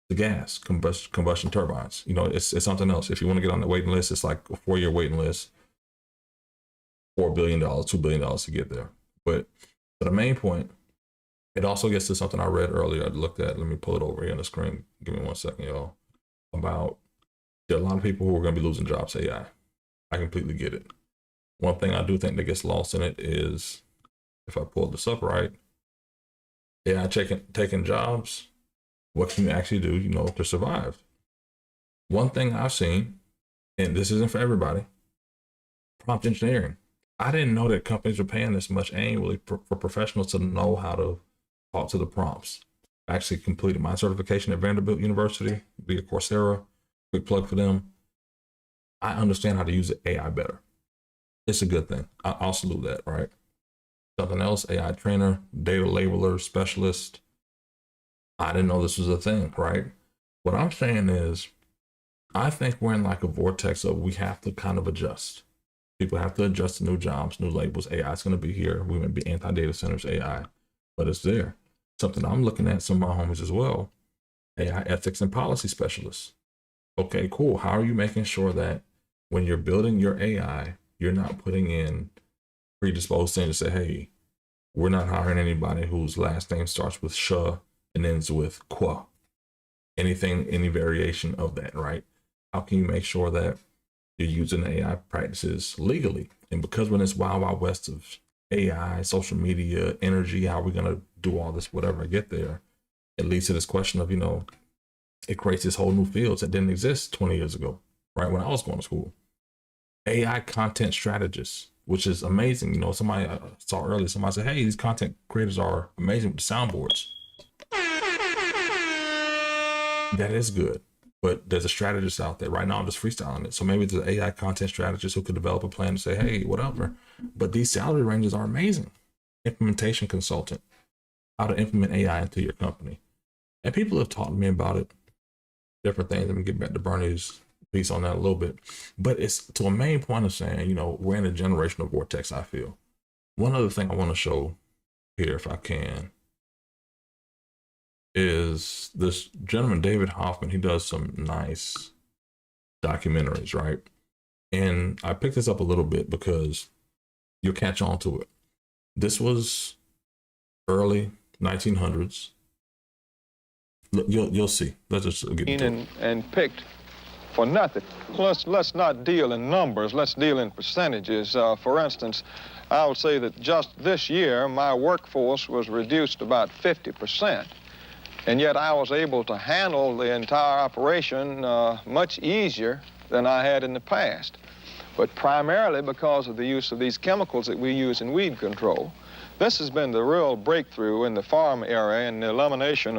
the gas combustion turbines? You know, it's something else. If you want to get on the waiting list, it's like a 4-year waiting list. $4 billion, $2 billion to get there. But the main point, it also gets to something I read earlier. I looked at, let me pull it over here on the screen. Give me 1 second, y'all. About there are a lot of people who are going to be losing jobs to AI. I completely get it. One thing I do think that gets lost in it is, if I pull this up right, AI taking jobs, what can you actually do, you know, to survive? One thing I've seen, and this isn't for everybody, prompt engineering. I didn't know that companies were paying this much annually for professionals to know how to talk to the prompts. I actually completed my certification at Vanderbilt University via Coursera. Quick plug for them. I understand how to use AI better. It's a good thing. I'll salute that, right? Something else, AI trainer, data labeler, specialist. I didn't know this was a thing, right? What I'm saying is, I think we're in like a vortex of we have to kind of adjust. People have to adjust to new jobs, new labels. AI is going to be here. We're going to be anti-data centers, AI, but it's there. Something I'm looking at, some of my homies as well, AI ethics and policy specialists. Okay, cool. How are you making sure that when you're building your AI, you're not putting in predisposed things to say, hey, we're not hiring anybody whose last name starts with sh and ends with qua. Anything, any variation of that, right? How can you make sure that you're using AI practices legally? And because we're in this wild, wild west of AI, social media, energy, how are we going to do all this, whatever I get there? It leads to this question of, you know, it creates this whole new fields that didn't exist 20 years ago, right? When I was going to school. AI content strategists, which is amazing. You know, somebody I saw earlier, somebody said, hey, these content creators are amazing with the soundboards. That is good. But there's a strategist out there. Right now, I'm just freestyling it. So maybe there's an AI content strategist who could develop a plan to say, hey, whatever. But these salary ranges are amazing. Implementation consultant, how to implement AI into your company. And people have taught me about it. different things. Let me get back to Bernie's piece on that a little bit. But it's to a main point of saying, you know, we're in a generational vortex, I feel. One other thing I want to show here, if I can, is this gentleman, David Hoffman. He does some nice documentaries, right? And I picked this up a little bit because you'll catch on to it. This was early 1900s. You'll see. Let's just get into it. And picked for nothing. Let's not deal in numbers. Let's deal in percentages. For instance, I would say that just this year, my workforce was reduced about 50%. And yet I was able to handle the entire operation much easier than I had in the past. But primarily because of the use of these chemicals that we use in weed control. This has been the real breakthrough in the farm area, and the elimination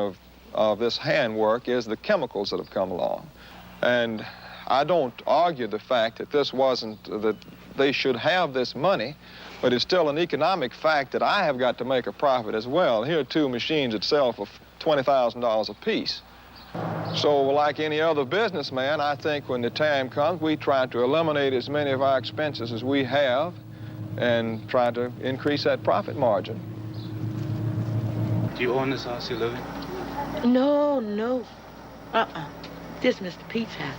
of this handwork is the chemicals that have come along. And I don't argue the fact that this wasn't, that they should have this money, but it's still an economic fact that I have got to make a profit as well. Here are two machines that sell for $20,000 a piece. So like any other businessman, I think when the time comes, we try to eliminate as many of our expenses as we have and try to increase that profit margin. Do you own this house you live in? No. This is Mr. Pete's house.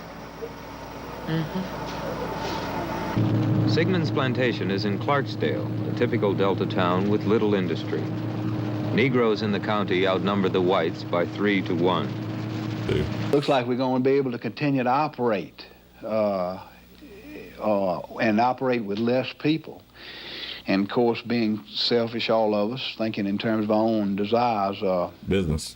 Sigmund's plantation is in Clarksdale, a typical Delta town with little industry. Negroes in the county outnumber the whites by 3 to 1. Looks like we're going to be able to continue to operate and operate with less people. And of course, being selfish, all of us, thinking in terms of our own desires. Business.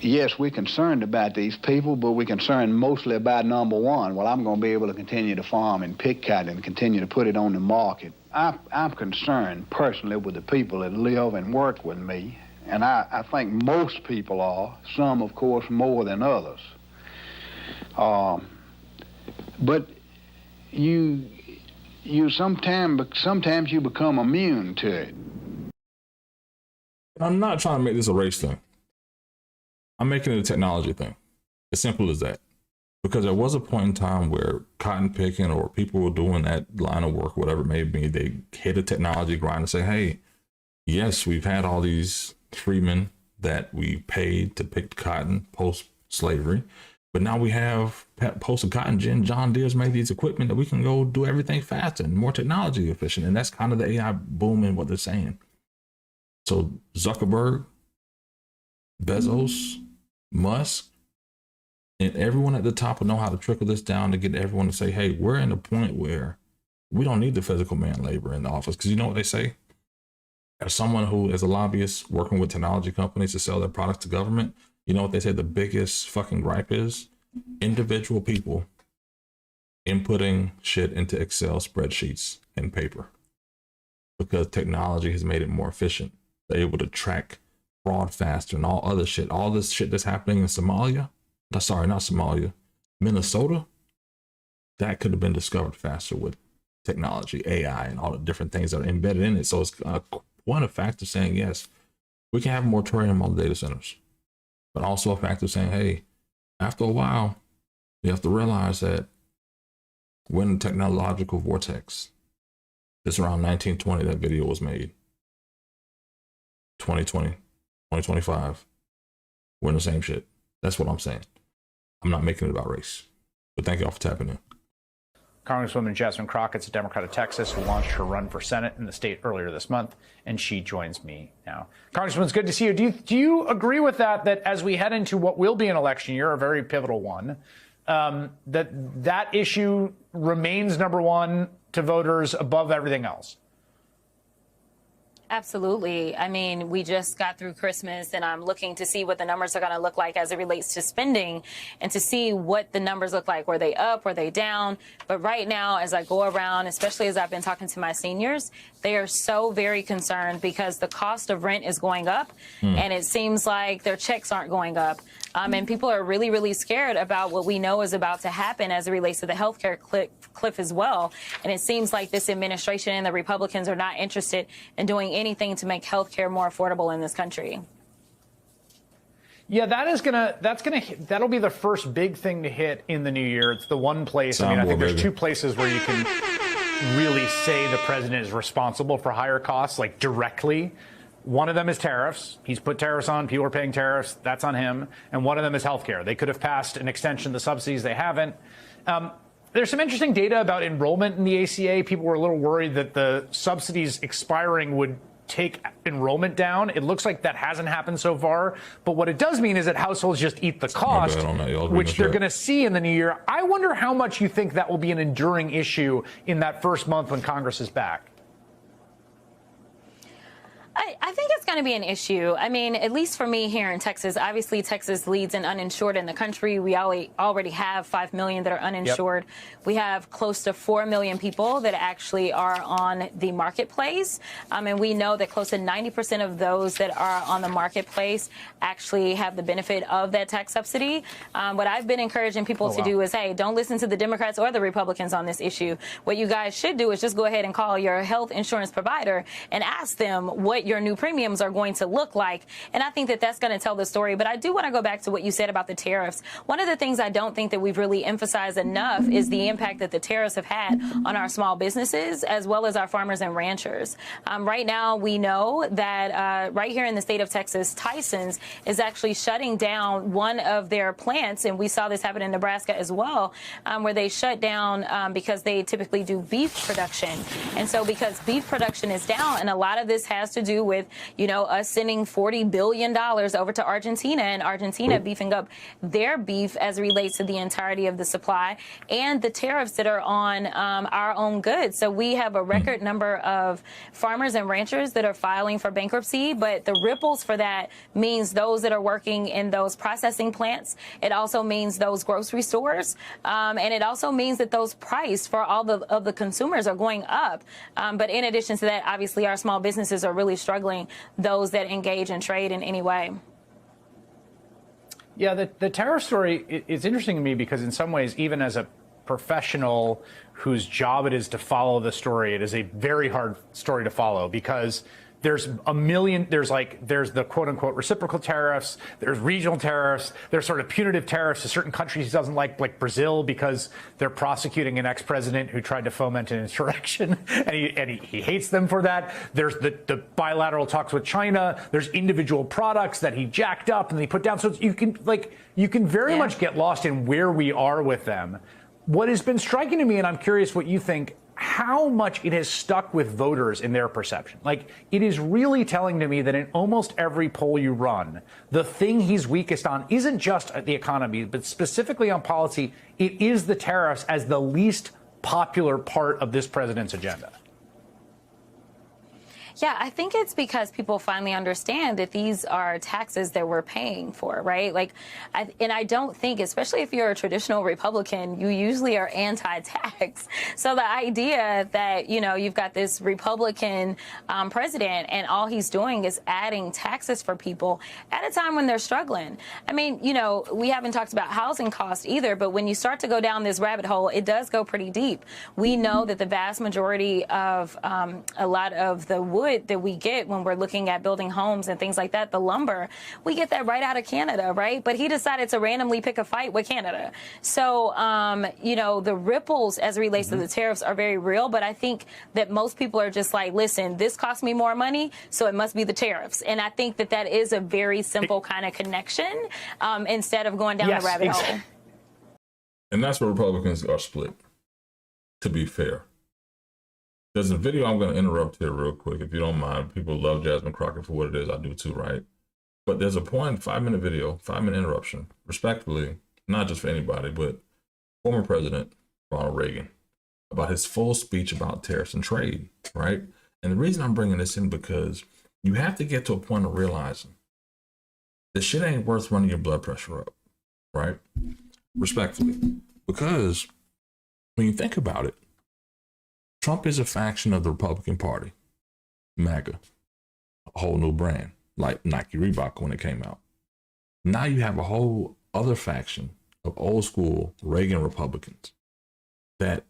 Yes, we're concerned about these people, but we're concerned mostly about number one. Well, I'm going to be able to continue to farm and pick cotton and continue to put it on the market. I'm concerned personally with the people that live and work with me, and I think most people are, some, of course, more than others. But you sometimes you become immune to it. I'm not trying to make this a race thing. I'm making it a technology thing. As simple as that. Because there was a point in time where cotton picking or people were doing that line of work, whatever it may be, they hit a technology grind and say, hey, yes, we've had all these freemen that we paid to pick cotton post-slavery, but now we have post-cotton gin. John Deere's made these equipment that we can go do everything faster and more technology efficient. And that's kind of the AI boom in what they're saying. So Zuckerberg, Bezos, Musk, and everyone at the top will know how to trickle this down to get everyone to say, hey, we're in a point where we don't need the physical man labor in the office. Because you know what they say? As someone who is a lobbyist working with technology companies to sell their products to government, you know what they say the biggest fucking gripe is? Individual people inputting shit into Excel spreadsheets and paper. Because technology has made it more efficient. They're able to track fraud faster and all other shit. All this shit that's happening in Somalia, sorry, not Somalia, Minnesota, that could have been discovered faster with technology, AI, and all the different things that are embedded in it. So it's one, a factor saying, yes, we can have a moratorium on the data centers, but also a factor saying, hey, after a while, you have to realize that we're in a technological vortex. It's around 1920 that video was made. 2020, 2025, we're in the same shit. That's what I'm saying. I'm not making it about race. But thank you all for tapping in. Congresswoman Jasmine Crockett, a Democrat of Texas, who launched her run for Senate in the state earlier this month, and she joins me now. Congresswoman, it's good to see you. Do you agree with that as we head into what will be an election year, a very pivotal one, that issue remains number one to voters above everything else? Absolutely. I mean, we just got through Christmas, and I'm looking to see what the numbers are going to look like as it relates to spending and to see what the numbers look like. Were they up? Were they down? But right now, as I go around, especially as I've been talking to my seniors, they are so very concerned because the cost of rent is going up, and it seems like their checks aren't going up. And people are really, really scared about what we know is about to happen as it relates to the healthcare cliff as well. And it seems like this administration and the Republicans are not interested in doing anything to make healthcare more affordable in this country. Yeah, that'll be the first big thing to hit in the new year. It's the one place. I mean, I think there's two places where you can really say the president is responsible for higher costs, like directly. One of them is tariffs. He's put tariffs on. People are paying tariffs. That's on him. And one of them is healthcare. They could have passed an extension of the subsidies. They haven't. There's some interesting data about enrollment in the ACA. People were a little worried that the subsidies expiring would take enrollment down. It looks like that hasn't happened so far. But what it does mean is that households just eat the cost, which they're going to see in the new year. I wonder how much you think that will be an enduring issue in that first month when Congress is back. I think it's going to be an issue. I mean, at least for me here in Texas, obviously Texas leads in uninsured in the country. We already have 5 million that are uninsured. Yep. We have close to 4 million people that actually are on the marketplace. And we know that close to 90% of those that are on the marketplace actually have the benefit of that tax subsidy. What I've been encouraging people to do is, hey, don't listen to the Democrats or the Republicans on this issue. What you guys should do is just go ahead and call your health insurance provider and ask them what your new premiums are going to look like. And I think that that's going to tell the story. But I do want to go back to what you said about the tariffs. One of the things I don't think that we've really emphasized enough is the impact that the tariffs have had on our small businesses as well as our farmers and ranchers. Right now, we know that right here in the state of Texas, Tyson's is actually shutting down one of their plants. And we saw this happen in Nebraska as well, where they shut down because they typically do beef production. And so because beef production is down, and a lot of this has to do with, you know, us sending $40 billion over to Argentina and Argentina beefing up their beef as it relates to the entirety of the supply and the tariffs that are on our own goods. So we have a record number of farmers and ranchers that are filing for bankruptcy, but the ripples for that means those that are working in those processing plants. It also means those grocery stores. And it also means that those prices for all of the consumers are going up. But in addition to that, obviously, our small businesses are really struggling, those that engage in trade in any way. Yeah, the tariff story is interesting to me because in some ways, even as a professional whose job it is to follow the story, it is a very hard story to follow because there's the quote unquote reciprocal tariffs, there's regional tariffs, there's sort of punitive tariffs to certain countries he doesn't like Brazil because they're prosecuting an ex-president who tried to foment an insurrection and he hates them for that. There's the bilateral talks with China, there's individual products that he jacked up and he put down. So you can very much get lost in where we are with them. What has been striking to me, and I'm curious what you think, how much it has stuck with voters in their perception. Like, it is really telling to me that in almost every poll you run, the thing he's weakest on isn't just the economy, but specifically on policy. It is the tariffs as the least popular part of this president's agenda. Yeah, I think it's because people finally understand that these are taxes that we're paying for, right? Like, I don't think, especially if you're a traditional Republican, you usually are anti-tax. So the idea that, you know, you've got this Republican president and all he's doing is adding taxes for people at a time when they're struggling. I mean, you know, we haven't talked about housing costs either, but when you start to go down this rabbit hole, it does go pretty deep. We know that the vast majority of a lot of the wood that we get when we're looking at building homes and things like that, the lumber, we get that right out of Canada, right? But he decided to randomly pick a fight with Canada. So, you know, the ripples as it relates to the tariffs are very real, but I think that most people are just like, listen, this costs me more money, so it must be the tariffs. And I think that that is a very simple kind of connection instead of going down the rabbit hole. And that's where Republicans are split, to be fair. There's a video I'm going to interrupt here real quick, if you don't mind. People love Jasmine Crockett for what it is. I do too, right? But there's a point, 5-minute video, 5-minute interruption, respectfully, not just for anybody, but former President Ronald Reagan, about his full speech about tariffs and trade, right? And the reason I'm bringing this in because you have to get to a point of realizing this shit ain't worth running your blood pressure up, right? Respectfully. Because when you think about it, Trump is a faction of the Republican Party, MAGA, a whole new brand, like Nike Reebok when it came out. Now you have a whole other faction of old school Reagan Republicans that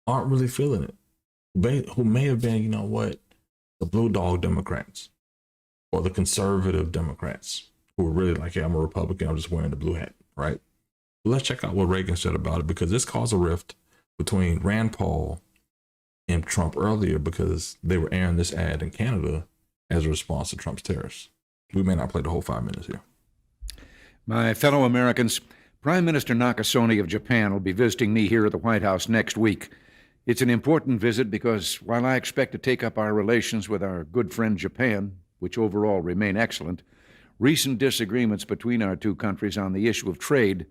aren't really feeling it, who may have been, you know what, the Blue Dog Democrats or the conservative Democrats who are really like, hey, I'm a Republican, I'm just wearing the blue hat, right? But let's check out what Reagan said about it, because this caused a rift between Rand Paul and Trump earlier, because they were airing this ad in Canada as a response to Trump's tariffs. We may not play the whole 5 minutes here. My fellow Americans, Prime Minister Nakasone of Japan will be visiting me here at the White House next week. It's an important visit because while I expect to take up our relations with our good friend Japan, which overall remain excellent, recent disagreements between our two countries on the issue of trade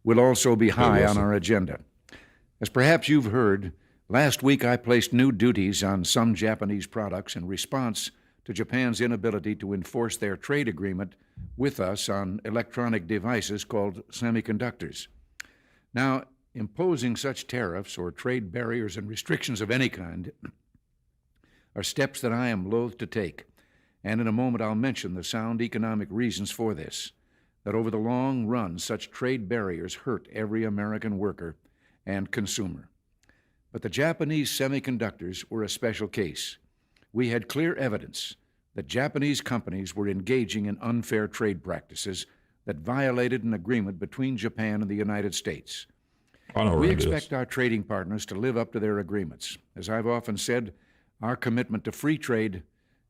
will also be high on our agenda. As perhaps you've heard, last week I placed new duties on some Japanese products in response to Japan's inability to enforce their trade agreement with us on electronic devices called semiconductors. Now, imposing such tariffs or trade barriers and restrictions of any kind are steps that I am loath to take, and in a moment I'll mention the sound economic reasons for this, that over the long run such trade barriers hurt every American worker and consumer. But the Japanese semiconductors were a special case. We had clear evidence that Japanese companies were engaging in unfair trade practices that violated an agreement between Japan and the United States. We expect our trading partners to live up to their agreements. As I've often said, our commitment to free trade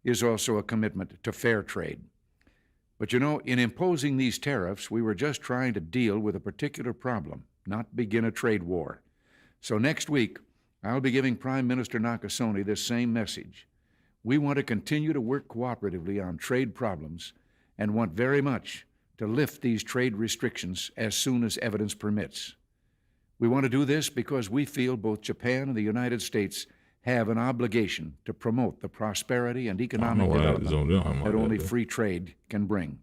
is also a commitment to fair trade. But you know, in imposing these tariffs, we were just trying to deal with a particular problem, not begin a trade war. So next week, I'll be giving Prime Minister Nakasone this same message. We want to continue to work cooperatively on trade problems and want very much to lift these trade restrictions as soon as evidence permits. We want to do this because we feel both Japan and the United States have an obligation to promote the prosperity and economic development that only free trade can bring.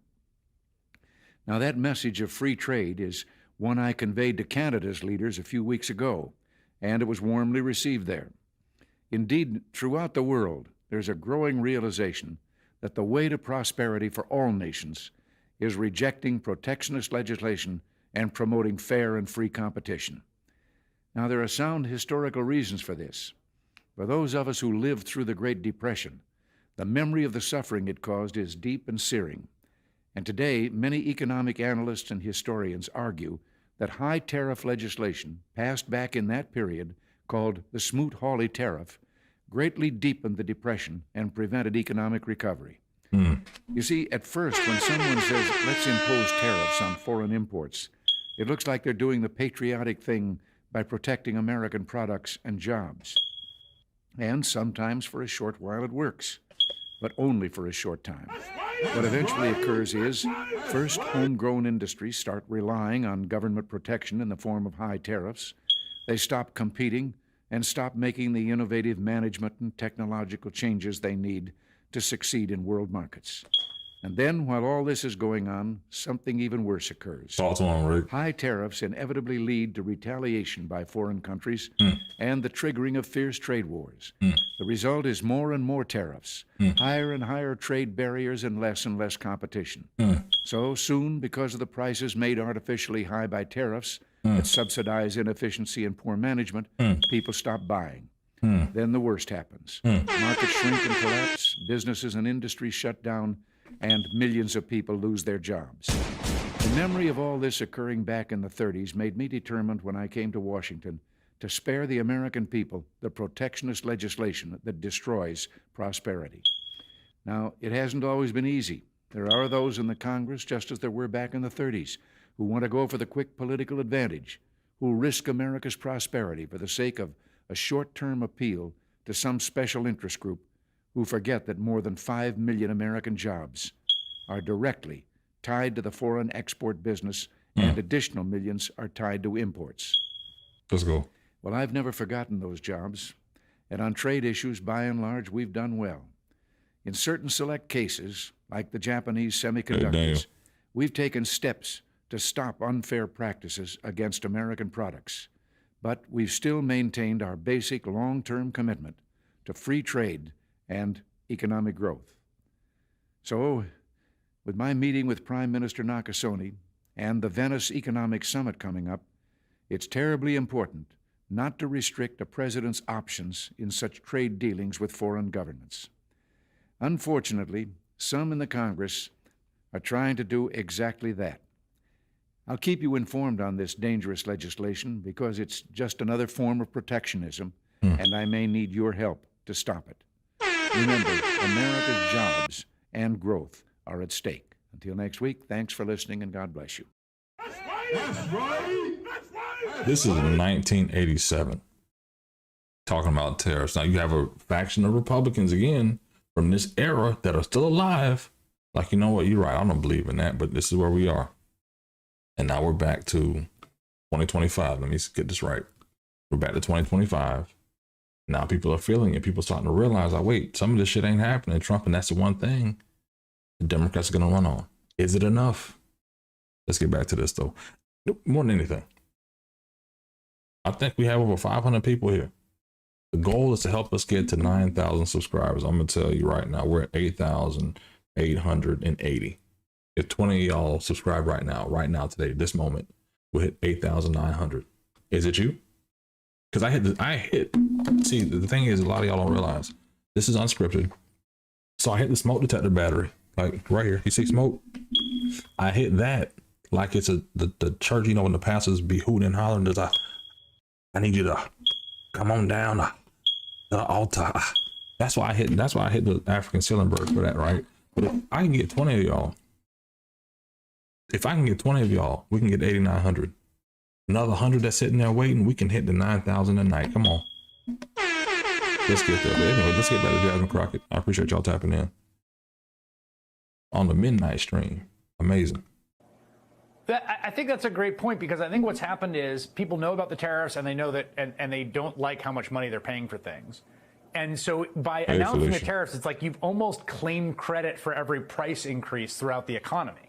Now, that message of free trade is one I conveyed to Canada's leaders a few weeks ago, and it was warmly received there. Indeed, throughout the world, there's a growing realization that the way to prosperity for all nations is rejecting protectionist legislation and promoting fair and free competition. Now, there are sound historical reasons for this. For those of us who lived through the Great Depression, the memory of the suffering it caused is deep and searing. And today, many economic analysts and historians argue that high tariff legislation passed back in that period, called the Smoot-Hawley Tariff, greatly deepened the Depression and prevented economic recovery. You see, at first, when someone says, let's impose tariffs on foreign imports, it looks like they're doing the patriotic thing by protecting American products and jobs. And sometimes for a short while it works, but only for a short time. What eventually occurs is, first, homegrown industries start relying on government protection in the form of high tariffs. They stop competing and stop making the innovative management and technological changes they need to succeed in world markets. And then, while all this is going on, something even worse occurs. High tariffs inevitably lead to retaliation by foreign countries and the triggering of fierce trade wars. The result is more and more tariffs, higher and higher trade barriers, and less competition. So soon, because of the prices made artificially high by tariffs that subsidize inefficiency and poor management, people stop buying. Then the worst happens. Markets shrink and collapse, businesses and industries shut down, and millions of people lose their jobs. The memory of all this occurring back in the 30s made me determined when I came to Washington to spare the American people the protectionist legislation that destroys prosperity. Now, it hasn't always been easy. There are those in the Congress, just as there were back in the 30s, who want to go for the quick political advantage, who risk America's prosperity for the sake of a short-term appeal to some special interest group, who forget that more than 5 million American jobs are directly tied to the foreign export business, and additional millions are tied to imports. Let's go. Well, I've never forgotten those jobs, and on trade issues, by and large, we've done well. In certain select cases, like the Japanese semiconductors, we've taken steps to stop unfair practices against American products, but we've still maintained our basic long-term commitment to free trade and economic growth. So, with my meeting with Prime Minister Nakasone and the Venice Economic Summit coming up, it's terribly important not to restrict a president's options in such trade dealings with foreign governments. Unfortunately, some in the Congress are trying to do exactly that. I'll keep you informed on this dangerous legislation because it's just another form of protectionism, and I may need your help to stop it. Remember, America's jobs and growth are at stake. Until next week, thanks for listening and God bless you. This is 1987. Talking about tariffs. Now you have a faction of Republicans again from this era that are still alive. Like, you know what, you're right, I don't believe in that, but this is where we are. And now we're back to 2025. Let me get this right. We're back to 2025. Now people are feeling it. People are starting to realize, like, wait, some of this shit ain't happening. Trump, and that's the one thing the Democrats are going to run on. Is it enough? Let's get back to this, though. More than anything, I think we have over 500 people here. The goal is to help us get to 9,000 subscribers. I'm going to tell you right now, we're at 8,880. If 20 of y'all subscribe right now, today, this moment, we'll hit 8,900. Is it you? Because I hit, see, the thing is, a lot of y'all don't realize, this is unscripted. So I hit the smoke detector battery, like right here. You see smoke? I hit that like it's the church, you know, when the pastors be hooting and hollering, there's I need you to come on down the altar. That's why I hit the African ceiling bird for that, right? But if I can get 20 of y'all, we can get 8,900. Another 100 that's sitting there waiting, we can hit the 9,000 a night. Come on. Let's get there. But anyway, let's get back to Jasmine Crockett. I appreciate y'all tapping in on the midnight stream. Amazing. I think that's a great point, because I think what's happened is people know about the tariffs and they know that, and they don't like how much money they're paying for things. And so by announcing the tariffs, it's like you've almost claimed credit for every price increase throughout the economy.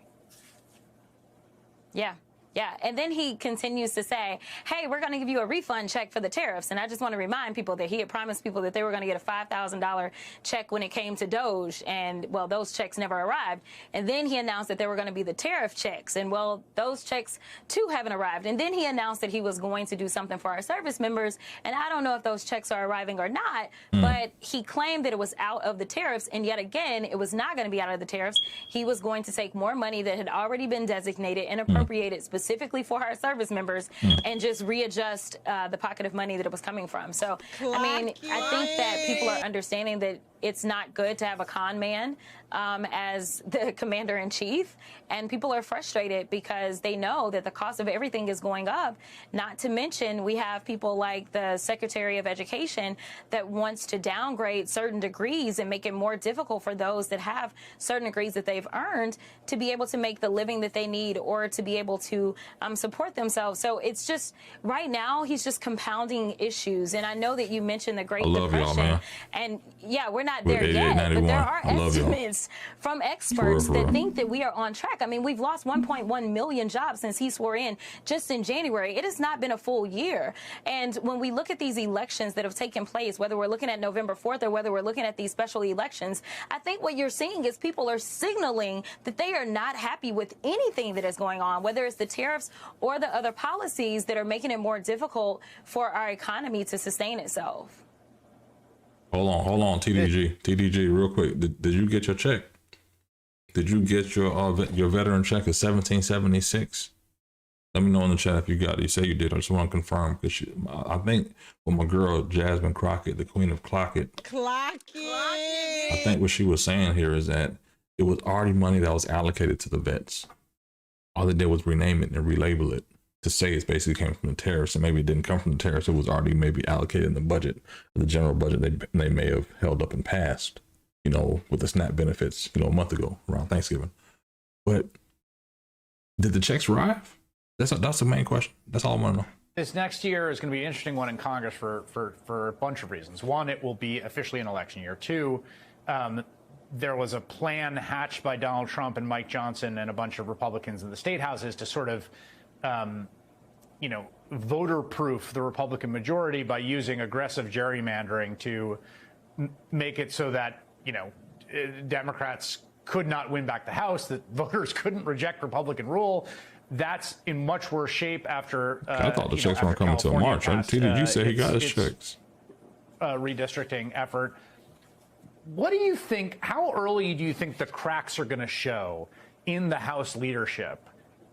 Yeah. Yeah, and then he continues to say, hey, we're going to give you a refund check for the tariffs. And I just want to remind people that he had promised people that they were going to get a $5,000 check when it came to Doge. And, well, those checks never arrived. And then he announced that there were going to be the tariff checks. And, well, those checks, too, haven't arrived. And then he announced that he was going to do something for our service members. And I don't know if those checks are arriving or not, but he claimed that it was out of the tariffs. And yet again, it was not going to be out of the tariffs. He was going to take more money that had already been designated and appropriated specifically for our service members and just readjust the pocket of money that it was coming from. So, I mean, I think that people are understanding that it's not good to have a con man as the commander-in-chief, and people are frustrated because they know that the cost of everything is going up. Not to mention, we have people like the Secretary of Education that wants to downgrade certain degrees and make it more difficult for those that have certain degrees that they've earned to be able to make the living that they need or to be able to support themselves. So it's just, right now, he's just compounding issues. And I know that you mentioned the Great Depression. And yeah, we're not there yet, but there are estimates from experts that think that we are on track. I mean, we've lost 1.1 million jobs since he swore in just in January. It has not been a full year. And when we look at these elections that have taken place, whether we're looking at November 4th or whether we're looking at these special elections, I think what you're seeing is people are signaling that they are not happy with anything that is going on, whether it's the tariffs or the other policies that are making it more difficult for our economy to sustain itself. Hold on, TDG, real quick. Did you get your check? Did you get your veteran check of $17.76? Let me know in the chat if you got it. You say you did. I just want to confirm, because I think with my girl Jasmine Crockett, the Queen of Clockett. I think what she was saying here is that it was already money that was allocated to the vets. All they did was rename it and relabel it to say it's basically came from the tariffs, and maybe it didn't come from the tariffs. It was already maybe allocated in the budget, the general budget they may have held up and passed, you know, with the SNAP benefits, you know, a month ago around Thanksgiving. But did the checks arrive? That's the main question. That's all I want to know. This next year is going to be an interesting one in Congress for a bunch of reasons. One, it will be officially an election year. Two, there was a plan hatched by Donald Trump and Mike Johnson and a bunch of Republicans in the state houses to sort of voter-proof the Republican majority by using aggressive gerrymandering to make it so that, Democrats could not win back the House, that voters couldn't reject Republican rule. That's in much worse shape after. I thought the checks weren't coming until March. TDG said he got his checks. Redistricting effort. What do you think? How early do you think the cracks are going to show in the House leadership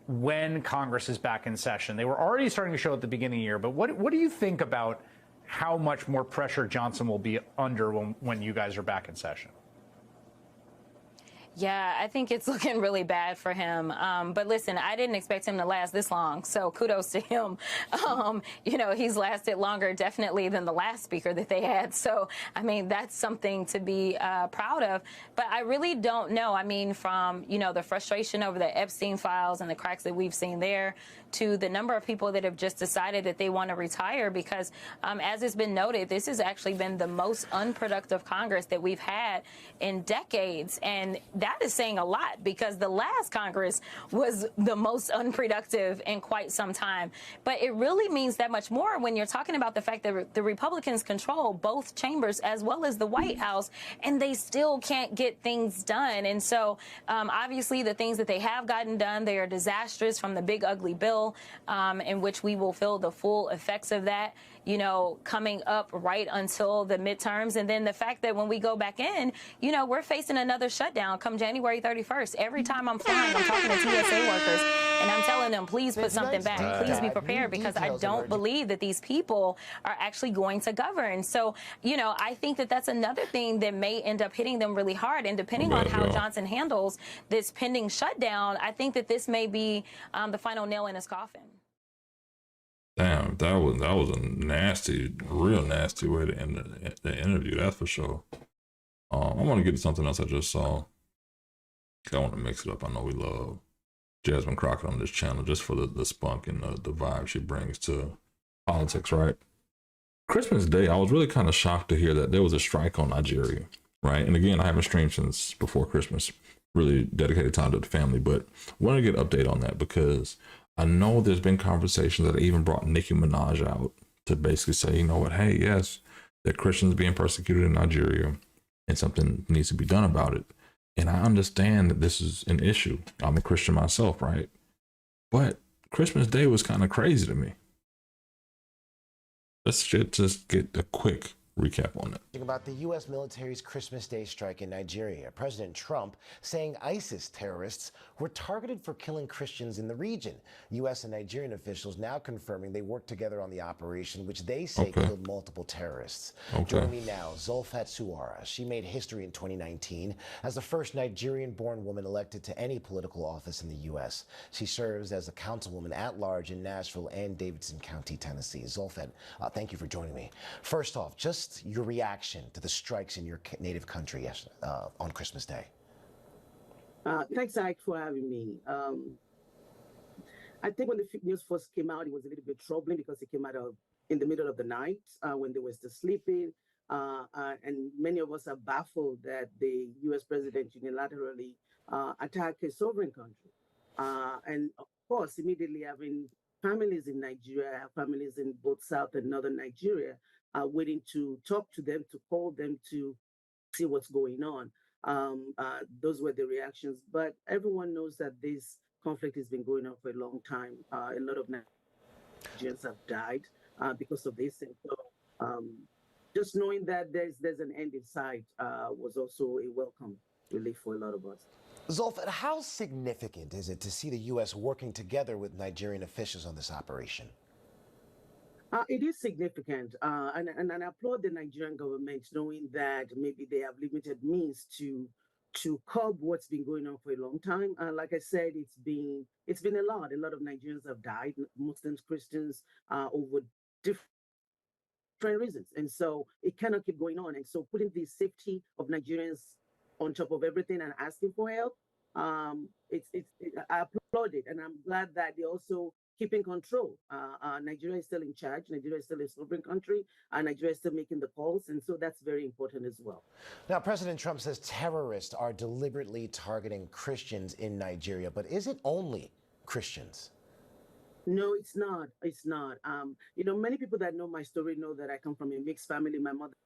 when Congress is back in session? They were already starting to show at the beginning of the year, but what do you think about how much more pressure Johnson will be under when you guys are back in session? Yeah, I think it's looking really bad for him. But listen, I didn't expect him to last this long, so kudos to him. You know, he's lasted longer definitely than the last speaker that they had. So, I mean, that's something to be proud of. But I really don't know. I mean, from, you know, the frustration over the Epstein files and the cracks that we've seen there to the number of people that have just decided that they want to retire because, as has been noted, this has actually been the most unproductive Congress that we've had in decades. And that is saying a lot because the last Congress was the most unproductive in quite some time. But it really means that much more when you're talking about the fact that the Republicans control both chambers as well as the White House, and they still can't get things done. And so, obviously, the things that they have gotten done, they are disastrous, from the big ugly bill, in which we will feel the full effects of that, you know, coming up right until the midterms. And then the fact that when we go back in, you know, we're facing another shutdown come January 31st. Every time I'm flying, I'm talking to TSA workers and I'm telling them, please put something back. Please be prepared, because I don't believe that these people are actually going to govern. So, you know, I think that that's another thing that may end up hitting them really hard. And depending on how Johnson handles this pending shutdown, I think that this may be the final nail in his coffin. Damn, that was a nasty, real nasty way to end the interview. That's for sure. I want to get to something else I just saw. I want to mix it up. I know we love Jasmine Crockett on this channel just for the spunk and the vibe she brings to politics, right? Christmas Day, I was really kind of shocked to hear that there was a strike on Nigeria, right? And again, I haven't streamed since before Christmas, really dedicated time to the family, but want to get an update on that because I know there's been conversations that even brought Nicki Minaj out to basically say, you know what, hey, yes, that Christians being persecuted in Nigeria and something needs to be done about it. And I understand that this is an issue. I'm a Christian myself, right? But Christmas Day was kind of crazy to me. Let's just get a quick recap on it. About the U.S. military's Christmas Day strike in Nigeria. President Trump saying ISIS terrorists were targeted for killing Christians in the region. U.S. and Nigerian officials now confirming they worked together on the operation, which they say killed multiple terrorists. Joining me now, Zulfat Suara. She made history in 2019 as the first Nigerian-born woman elected to any political office in the U.S. She serves as a councilwoman at large in Nashville and Davidson County, Tennessee. Zulfat, thank you for joining me. First off, just your reaction to the strikes in your native country on Christmas Day. Thanks, Ike, for having me. I think when the news first came out, it was a little bit troubling because it came out in the middle of the night when they were still sleeping. And many of us are baffled that the U.S. president unilaterally attacked a sovereign country. And of course, immediately having families in Nigeria, I have families in both South and Northern Nigeria, waiting to talk to them, to call them, to see what's going on. Those were the reactions. But everyone knows that this conflict has been going on for a long time. A lot of Nigerians have died because of this. And so just knowing that there's an end in sight was also a welcome relief for a lot of us. Zulfat, how significant is it to see the U.S. working together with Nigerian officials on this operation? It is significant, and I applaud the Nigerian government knowing that maybe they have limited means to curb what's been going on for a long time. Like I said, it's been a lot. A lot of Nigerians have died, Muslims, Christians, over different reasons, and so it cannot keep going on. And so putting the safety of Nigerians on top of everything and asking for help, I applaud it, and I'm glad that they also keeping control. Nigeria is still in charge. Nigeria is still a sovereign country. Nigeria is still making the calls. And so that's very important as well. Now, President Trump says terrorists are deliberately targeting Christians in Nigeria. But is it only Christians? No, it's not. It's not. You know, many people that know my story know that I come from a mixed family. My mother's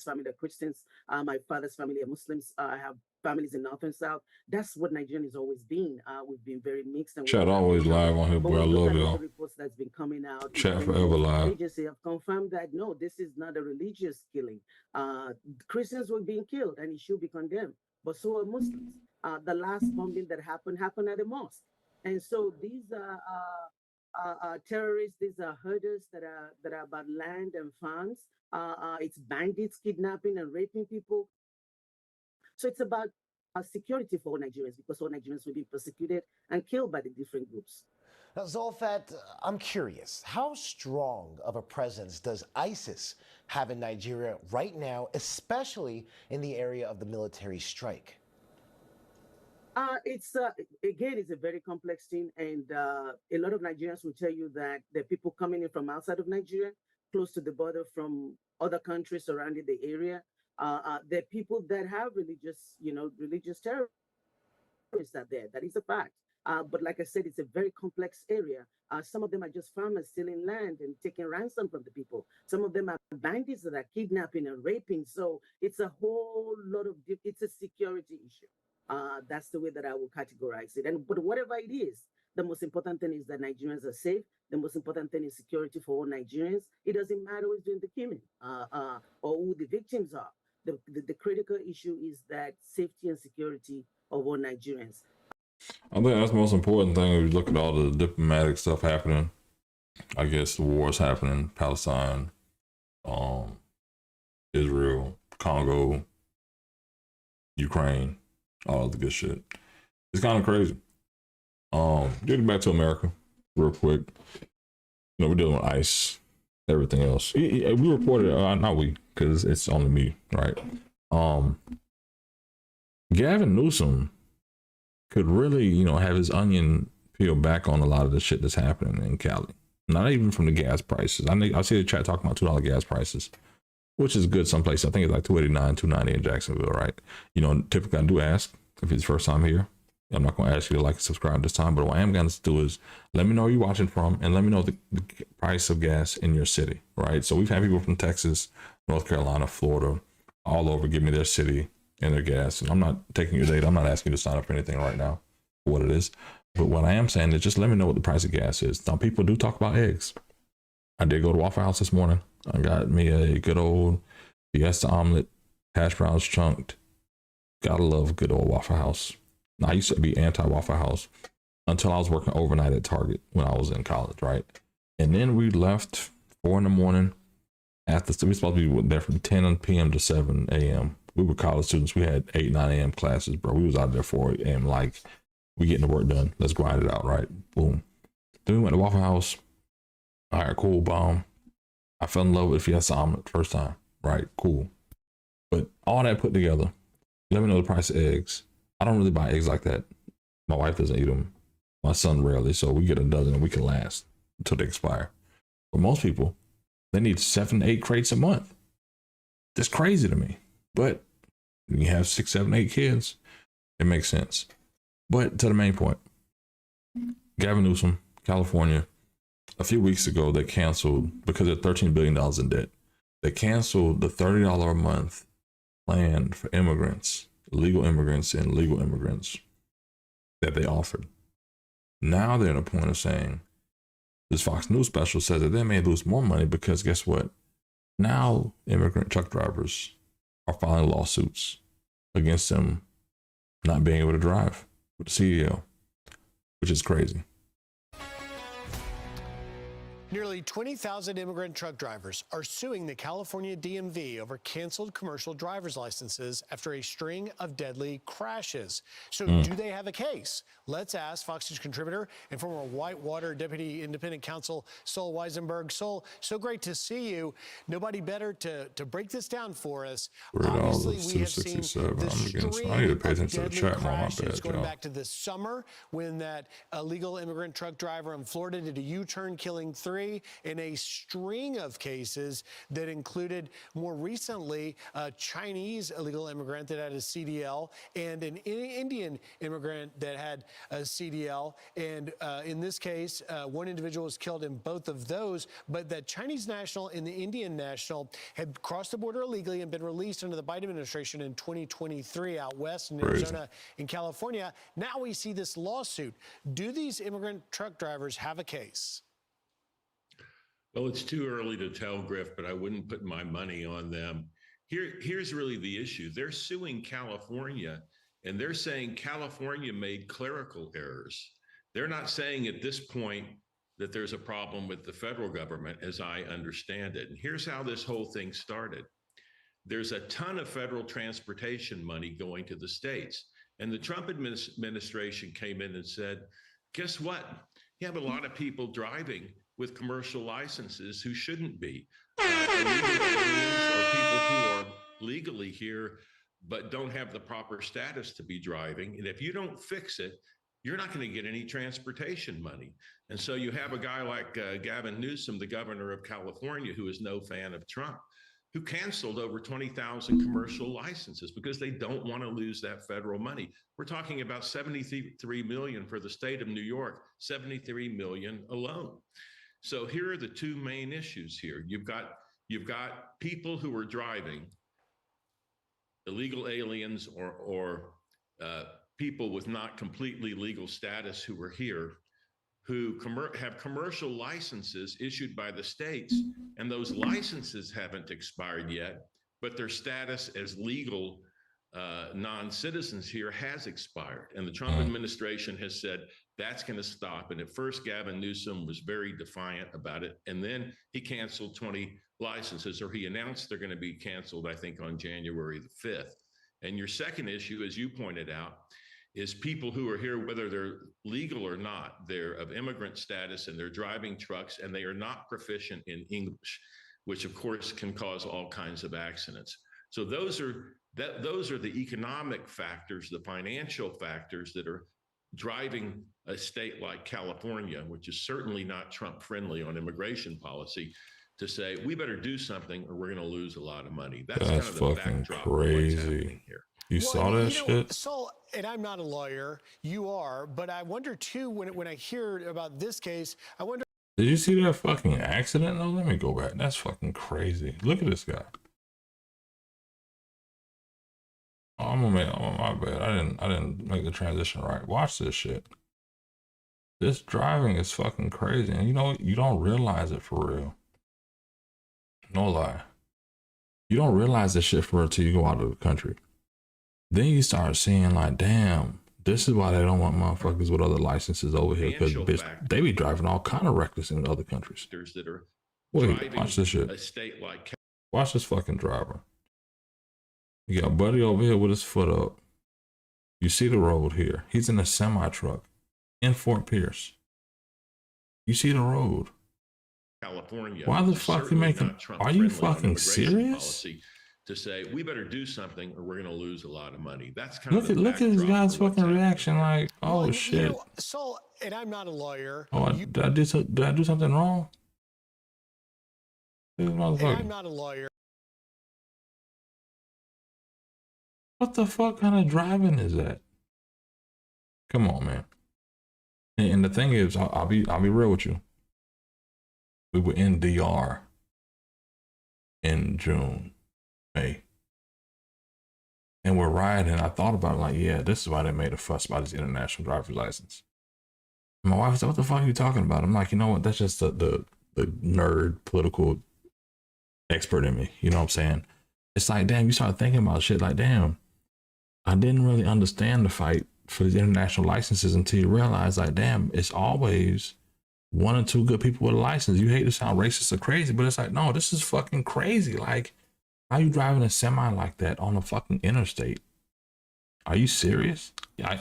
family are Christians. My father's family are Muslims. I have families in North and South. That's what Nigeria has always been. We've been very mixed. And Chat always live on here, bro. I love y'all. The reports that's been coming out. Chat forever live. Agency have confirmed that no, this is not a religious killing. Christians were being killed, and it should be condemned. But so are Muslims. The last bombing that happened at a mosque. And so these terrorists, these are herders that are about land and funds. It's bandits kidnapping and raping people. So it's about security for all Nigerians, because all Nigerians will be persecuted and killed by the different groups. Now, Zulfat, I'm curious, how strong of a presence does ISIS have in Nigeria right now, especially in the area of the military strike? It's a very complex thing, and a lot of Nigerians will tell you that there are people coming in from outside of Nigeria, close to the border from other countries surrounding the area. There are people that have religious terrorists out there. That is a fact. But like I said, it's a very complex area. Some of them are just farmers stealing land and taking ransom from the people. Some of them are bandits that are kidnapping and raping. So it's a whole lot of, it's a security issue. That's the way that I will categorize it. But whatever it is, the most important thing is that Nigerians are safe. The most important thing is security for all Nigerians. It doesn't matter who's doing the killing or who the victims are. The critical issue is that safety and security of all Nigerians. I think that's the most important thing. If you look at all the diplomatic stuff happening, I guess the wars happening, Palestine, Israel, Congo, Ukraine, all the good shit. It's kind of crazy. Getting back to America real quick. You know, we're dealing with ICE, everything else. We reported, not we, because it's only me, right? Gavin Newsom could really, have his onion peeled back on a lot of the shit that's happening in Cali. Not even from the gas prices. I see the chat talking about $2 gas prices, which is good someplace. I think it's like $2.89, $2.90 in Jacksonville, right? Typically I do ask if it's first time here. I'm not going to ask you to like and subscribe this time, but what I am going to do is let me know where you're watching from and let me know the price of gas in your city, right? So we've had people from Texas, North Carolina, Florida, all over give me their city and their gas. And I'm not taking your data. I'm not asking you to sign up for anything right now for what it is. But what I am saying is just let me know what the price of gas is. Now, people do talk about eggs. I did go to Waffle House this morning. I got me a good old Fiesta omelet, hash browns chunked. Gotta love good old Waffle House. Now, I used to be anti-Waffle House until I was working overnight at Target when I was in college, right? And then we left 4 in the morning. We were supposed to be there from 10 p.m. to 7 a.m. We were college students. We had 8, 9 a.m. classes, bro. We was out there 4 a.m. Like, we getting the work done. Let's grind it out, right? Boom. Then we went to Waffle House. All right, cool, bomb. I fell in love with Fiesta omelet first time, right? Cool. But all that put together, let me know the price of eggs. I don't really buy eggs like that. My wife doesn't eat them. My son rarely, so we get a dozen and we can last until they expire. But most people, they need 7 to 8 crates a month. That's crazy to me. But when you have 6, 7, 8 kids, it makes sense. But to the main point, Gavin Newsom, California, a few weeks ago, they canceled, because they're $13 billion in debt, they canceled the $30 a month plan for immigrants, illegal immigrants and legal immigrants that they offered. Now they're at a point of saying, this Fox News special says that they may lose more money because guess what? Now immigrant truck drivers are filing lawsuits against them not being able to drive with the CDL, which is crazy. Nearly 20,000 immigrant truck drivers are suing the California DMV over canceled commercial driver's licenses after a string of deadly crashes. So do they have a case? Let's ask Fox News contributor and former Whitewater Deputy Independent Counsel Sol Weisenberg. Sol, so great to see you. Nobody better to break this down for us. Obviously, we have seen the string I need to pay of attention to the deadly chat more. My crashes bad, going y'all. back to this summer when that illegal immigrant truck driver in Florida did a U-turn, killing 3. In a string of cases that included more recently a Chinese illegal immigrant that had a CDL and an Indian immigrant that had a CDL. And in this case, one individual was killed in both of those, but that Chinese national and the Indian national had crossed the border illegally and been released under the Biden administration in 2023 out west in Arizona and California. Now we see this lawsuit. Do these immigrant truck drivers have a case? Well, it's too early to tell, Griff, but I wouldn't put my money on them. Here's really the issue. They're suing California And they're saying California made clerical errors. They're not saying at this point that there's a problem with the federal government, as I understand it. And here's how this whole thing started. There's a ton of federal transportation money going to the states. And the Trump administration came in and said, guess what? You have a lot of people driving with commercial licenses who shouldn't be. Illegal aliens or people who are legally here but don't have the proper status to be driving. And if you don't fix it, you're not going to get any transportation money. And so you have a guy like Gavin Newsom, the governor of California, who is no fan of Trump, who canceled over 20,000 commercial licenses because they don't want to lose that federal money. We're talking about 73 million for the state of New York, 73 million alone. So here are the two main issues here. You've got people who are driving, illegal aliens or people with not completely legal status who are here, who have commercial licenses issued by the states, and those licenses haven't expired yet, but their status as legal non-citizens here has expired. And the Trump administration has said that's going to stop. And at first, Gavin Newsom was very defiant about it. And then he canceled 20 licenses, or he announced they're going to be canceled, I think, on January the 5th. And your second issue, as you pointed out, is people who are here, whether they're legal or not, they're of immigrant status and they're driving trucks and they are not proficient in English, which of course can cause all kinds of accidents. So those are the economic factors, the financial factors that are driving a state like California, which is certainly not Trump friendly on immigration policy, to say we better do something or we're going to lose a lot of money. That's kind of the backdrop of what's happening here. You saw that shit? Saul, and I'm not a lawyer, you are, but I wonder too, when I hear about this case, I wonder. Did you see that fucking accident? No, let me go back. That's fucking crazy. Look at this guy. Oh, my bad. I didn't make the transition right. Watch this shit. This driving is fucking crazy. And you know, you don't realize it for real. No lie. You don't realize this shit for real till you go out of the country. Then you start seeing like, damn, this is why they don't want motherfuckers with other licenses over here, because bitch, they be driving all kind of reckless in other countries. That are Wait, watch this shit. A state like Watch this fucking driver. You got Buddy over here with his foot up. You see the road here. He's in a semi truck in Fort Pierce. You see the road. California. Why the fuck you making? Are you fucking serious? To say we better do something or we're going to lose a lot of money. That's kind of look at this guy's fucking reaction. Like, oh well, shit. You know, Saul, and I'm not a lawyer. Oh, did I do something wrong? And I'm not a lawyer. What the fuck kind of driving is that? Come on, man. And the thing is, I'll be real with you. We were in DR in June, May. And we're riding. I thought about it like, yeah, this is why they made a fuss about this international driver's license. And my wife said, what the fuck are you talking about? I'm like, you know what? That's just the nerd political expert in me. You know what I'm saying? It's like, damn, you start thinking about shit like, damn, I didn't really understand the fight for these international licenses until you realize, like, damn, it's always one or two good people with a license. You hate to sound racist or crazy, but it's like, no, this is fucking crazy. Like, how you driving a semi like that on a fucking interstate? Are you serious?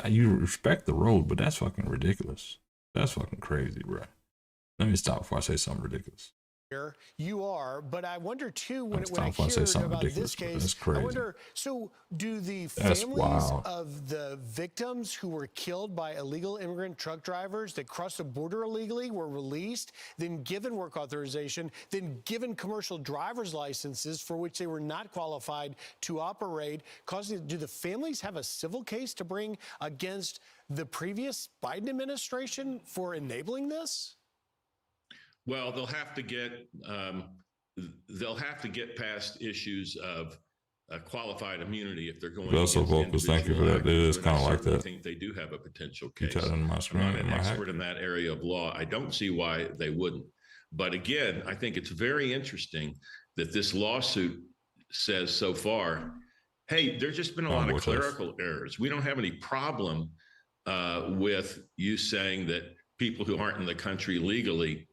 You respect the road, but that's fucking ridiculous. That's fucking crazy, bro. Let me stop before I say something ridiculous. You are, but I wonder too when I hear about this case, I wonder, so do the families of the victims who were killed by illegal immigrant truck drivers that crossed the border illegally were released, then given work authorization, then given commercial driver's licenses for which they were not qualified to operate, do the families have a civil case to bring against the previous Biden administration for enabling this? Well, they'll have to get past issues of qualified immunity if they're going. Also, vocals, thank you for that. It is kind of like that. I think they do have a potential case. I'm not an expert in that area of law. I don't see why they wouldn't. But again, I think it's very interesting that this lawsuit says so far hey, there's just been a lot of clerical errors. We don't have any problem with you saying that people who aren't in the country legally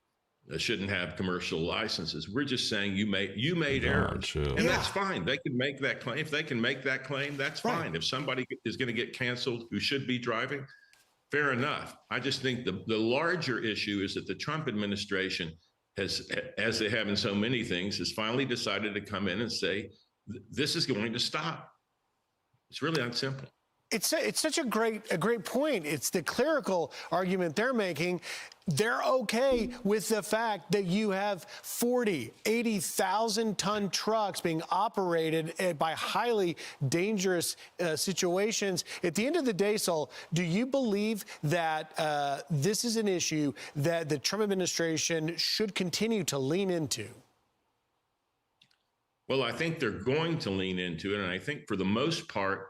shouldn't have commercial licenses. We're just saying you made errors, and that's fine. They can make that claim. If they can make that claim, that's fine. If somebody is going to get canceled who should be driving, fair enough. I just think the larger issue is that the Trump administration has, as they have in so many things, has finally decided to come in and say, this is going to stop. It's really that simple. It's such a great point. It's the clerical argument they're making. They're okay with the fact that you have 80,000 ton trucks being operated by highly dangerous situations. At the end of the day, Saul, do you believe that this is an issue that the Trump administration should continue to lean into? Well, I think they're going to lean into it, and I think for the most part,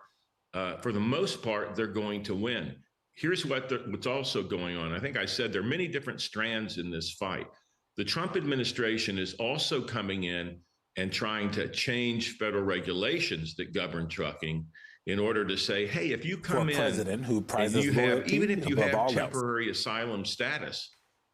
they're going to win. Here's what's also going on. I think I said there are many different strands in this fight. The Trump administration is also coming in and trying to change federal regulations that govern trucking in order to say, hey, if you come in president who and you have, even if you have temporary asylum status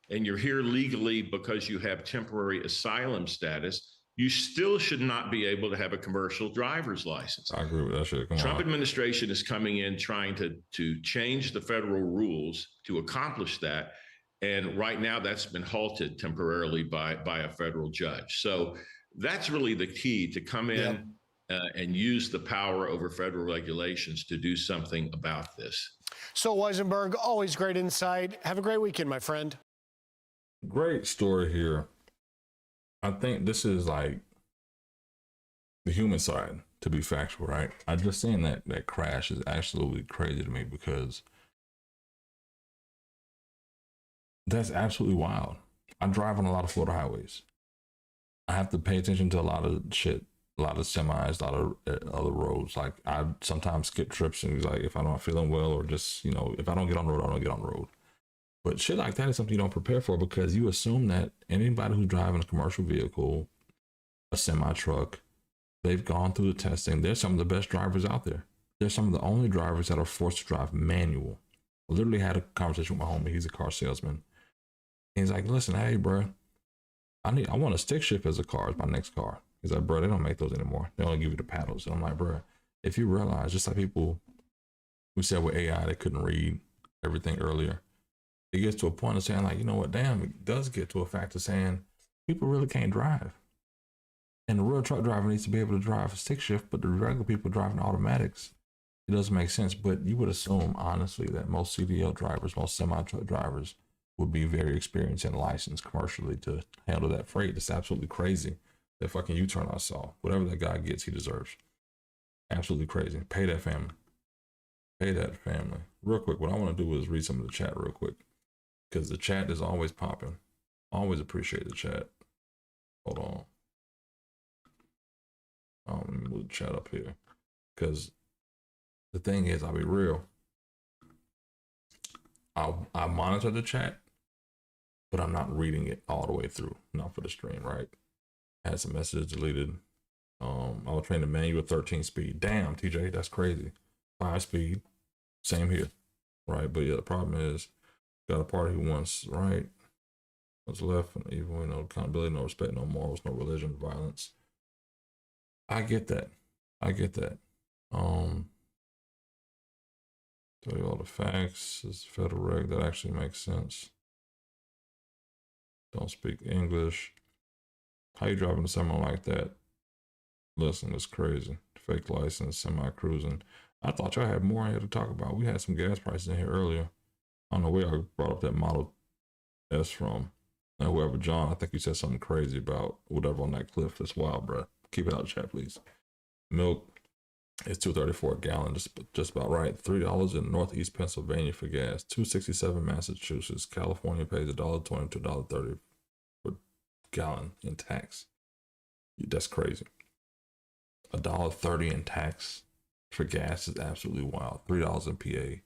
and you're here legally because you have temporary asylum status, you still should not be able to have a commercial driver's license. I agree with that shit. Trump administration is coming in trying to change the federal rules to accomplish that. And right now that's been halted temporarily by a federal judge. So that's really the key, to come in and use the power over federal regulations to do something about this. So Weisenberg, always great insight. Have a great weekend, my friend. Great story here. I think this is like the human side, to be factual, right? I just saying that crash is absolutely crazy to me, because that's absolutely wild. I drive on a lot of Florida highways. I have to pay attention to a lot of shit, a lot of semis, a lot of other roads. Like, I sometimes skip trips, and like if I'm not feeling well, or just, you know, if I don't get on the road, I don't get on the road. But shit like that is something you don't prepare for, because you assume that anybody who's driving a commercial vehicle, a semi truck, they've gone through the testing. They're some of the best drivers out there. They're some of the only drivers that are forced to drive manual. I literally had a conversation with my homie. He's a car salesman. And he's like, listen, hey, bro, I want a stick shift as a car, as my next car. He's like, bro, they don't make those anymore. They only give you the paddles. And I'm like, bro, if you realize, just like people who said with AI, they couldn't read everything earlier. It gets to a point of saying, like, you know what, damn, it does get to a fact of saying people really can't drive. And the real truck driver needs to be able to drive a stick shift, but the regular people driving automatics, it doesn't make sense. But you would assume, honestly, that most CDL drivers, most semi-truck drivers would be very experienced and licensed commercially to handle that freight. It's absolutely crazy. That fucking U-turn I saw. Whatever that guy gets, he deserves. Absolutely crazy. Pay that family. Pay that family. Real quick, what I want to do is read some of the chat real quick, because the chat is always popping. Always appreciate the chat. Hold on. Let me move the chat up here, because the thing is, I'll be real. I monitor the chat, but I'm not reading it all the way through. Not for the stream, right? I had some messages deleted. I was trained to manual 13 speed. Damn, TJ, that's crazy. 5 speed, same here, right? But yeah, the problem is, got a party who wants right, what's left, and even with no accountability, no respect, no morals, no religion, violence. I get that. Tell you all the facts. It's federal reg that actually makes sense. Don't speak English. How you driving a semi like that? Listen, it's crazy. Fake license, semi-cruising. I thought y'all had more here to talk about. We had some gas prices in here earlier. I don't know where I brought up that Model S from. And whoever, John, I think you said something crazy about whatever on that cliff. That's wild, bro. Keep it out of chat, please. Milk is $2.34 a gallon, just about right. $3 in Northeast Pennsylvania for gas. $2.67 Massachusetts. California pays $1.20 to $1.30 per gallon in tax. That's crazy. $1.30 in tax for gas is absolutely wild. $3 in PA.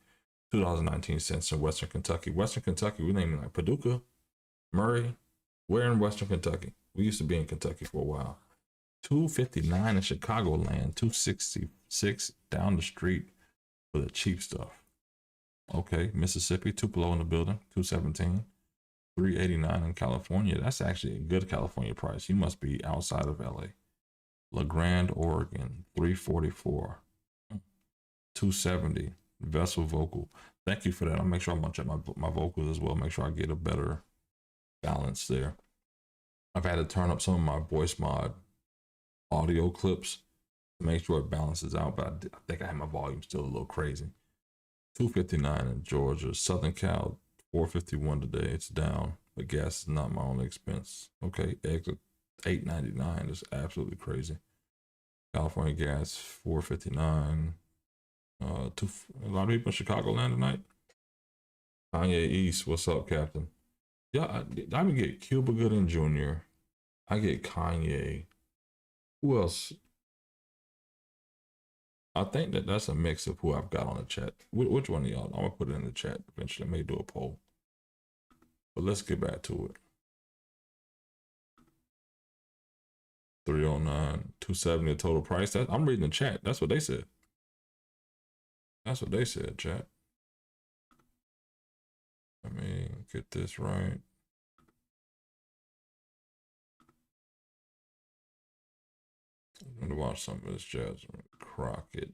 $2.19 in Western Kentucky. Western Kentucky, we naming like Paducah, Murray. Where in Western Kentucky? We used to be in Kentucky for a while. $259 in Chicagoland, $266 down the street for the cheap stuff. Okay, Mississippi, Tupelo in the building, $217. $389 in California. That's actually a good California price. You must be outside of LA. La Grande, Oregon, $344. $270. Vessel Vocal. Thank you for that. I'll make sure I'm gonna check my vocals as well. Make sure I get a better balance there. I've had to turn up some of my voice mod audio clips to make sure it balances out, but I think I have my volume still a little crazy. $259 in Georgia. Southern Cal, $451 today. It's down, but gas is not my only expense. Okay, eggs are $8.99. That's absolutely crazy. California gas, $4.59. A lot of people in Chicagoland tonight. Kanye East, what's up, Captain? Yeah, I would get Cuba Gooding Jr. I get Kanye. Who else? I think that's a mix of who I've got on the chat. Which one of y'all? I'm gonna put it in the chat eventually. I may do a poll. But let's get back to it. 309, 270 the total price. I'm reading the chat. That's what they said. That's what they said, chat. Let me get this right. I'm going to watch some of this Jasmine Crockett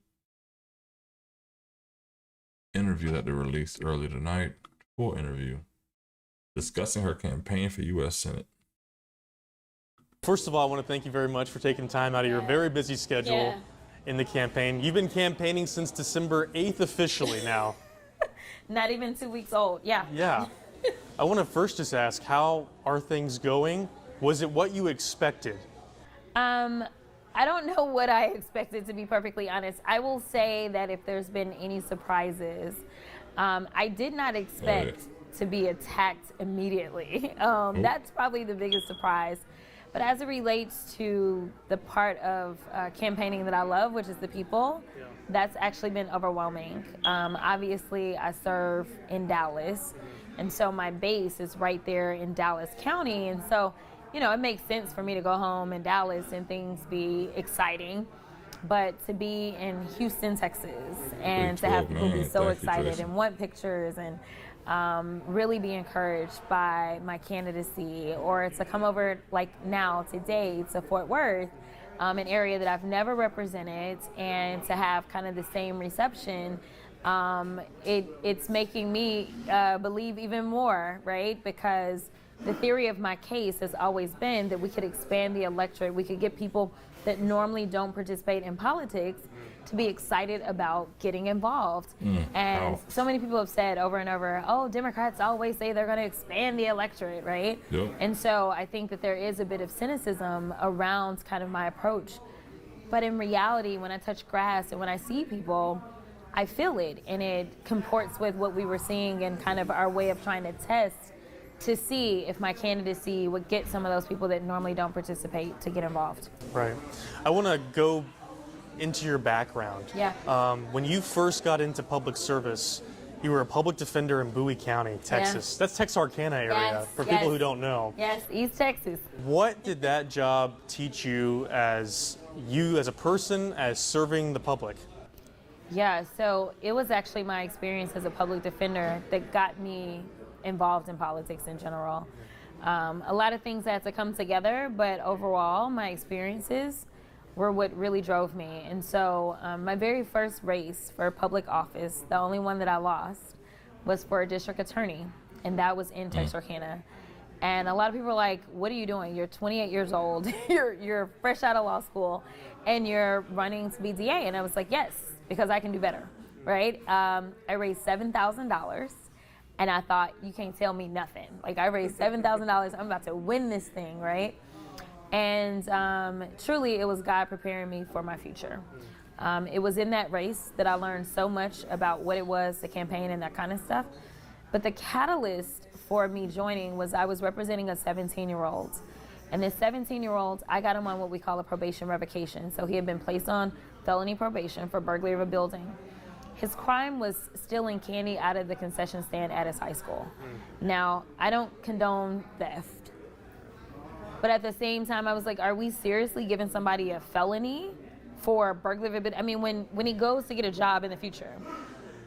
interview that they released earlier tonight. Full interview discussing her campaign for U.S. Senate. First of all, I want to thank you very much for taking time out of your very busy schedule in the campaign. You've been campaigning since December 8th officially now. Not even 2 weeks old, yeah. Yeah. I want to first just ask, how are things going? Was it what you expected? I don't know what I expected, to be perfectly honest. I will say that if there's been any surprises, I did not expect to be attacked immediately. That's probably the biggest surprise. But as it relates to the part of campaigning that I love, which is the people, that's actually been overwhelming. Obviously, I serve in Dallas, and so my base is right there in Dallas County, and so, you know, it makes sense for me to go home in Dallas and things be exciting. But to be in Houston, Texas, and to have people be so excited and want pictures and really be encouraged by my candidacy, or to come over like now today to Fort Worth, an area that I've never represented, and to have kind of the same reception, it's making me believe even more, right? Because the theory of my case has always been that we could expand the electorate, we could get people that normally don't participate in politics to be excited about getting involved. And so many people have said over and over, oh, Democrats always say they're going to expand the electorate, right? And so I think that there is a bit of cynicism around kind of my approach. But in reality, when I touch grass and when I see people, I feel it, and it comports with what we were seeing and kind of our way of trying to test to see if my candidacy would get some of those people that normally don't participate to get involved. Right. I want to go into your background. Yeah. When you first got into public service, you were a public defender in Bowie County, Texas. That's Texarkana area, for people who don't know. Yes, East Texas. What did that job teach you as a person, as serving the public? Yeah, so it was actually my experience as a public defender that got me involved in politics in general. A lot of things had to come together, but overall, my experiences were what really drove me. And so my very first race for public office, the only one that I lost, was for a district attorney, and that was in Texarkana. And a lot of people are like, what are you doing? You're 28 years old, you're fresh out of law school, and you're running to be DA. And I was like, yes, because I can do better, right? I raised $7,000. And I thought, you can't tell me nothing. Like, I raised $7,000, I'm about to win this thing, right? And truly, it was God preparing me for my future. It was in that race that I learned so much about what it was to campaign and that kind of stuff. But the catalyst for me joining was I was representing a 17-year-old. And this 17-year-old, I got him on what we call a probation revocation. So he had been placed on felony probation for burglary of a building. His crime was stealing candy out of the concession stand at his high school. Now, I don't condone theft, But at the same time, I was like, are we seriously giving somebody a felony for burglary? I mean, when he goes to get a job in the future,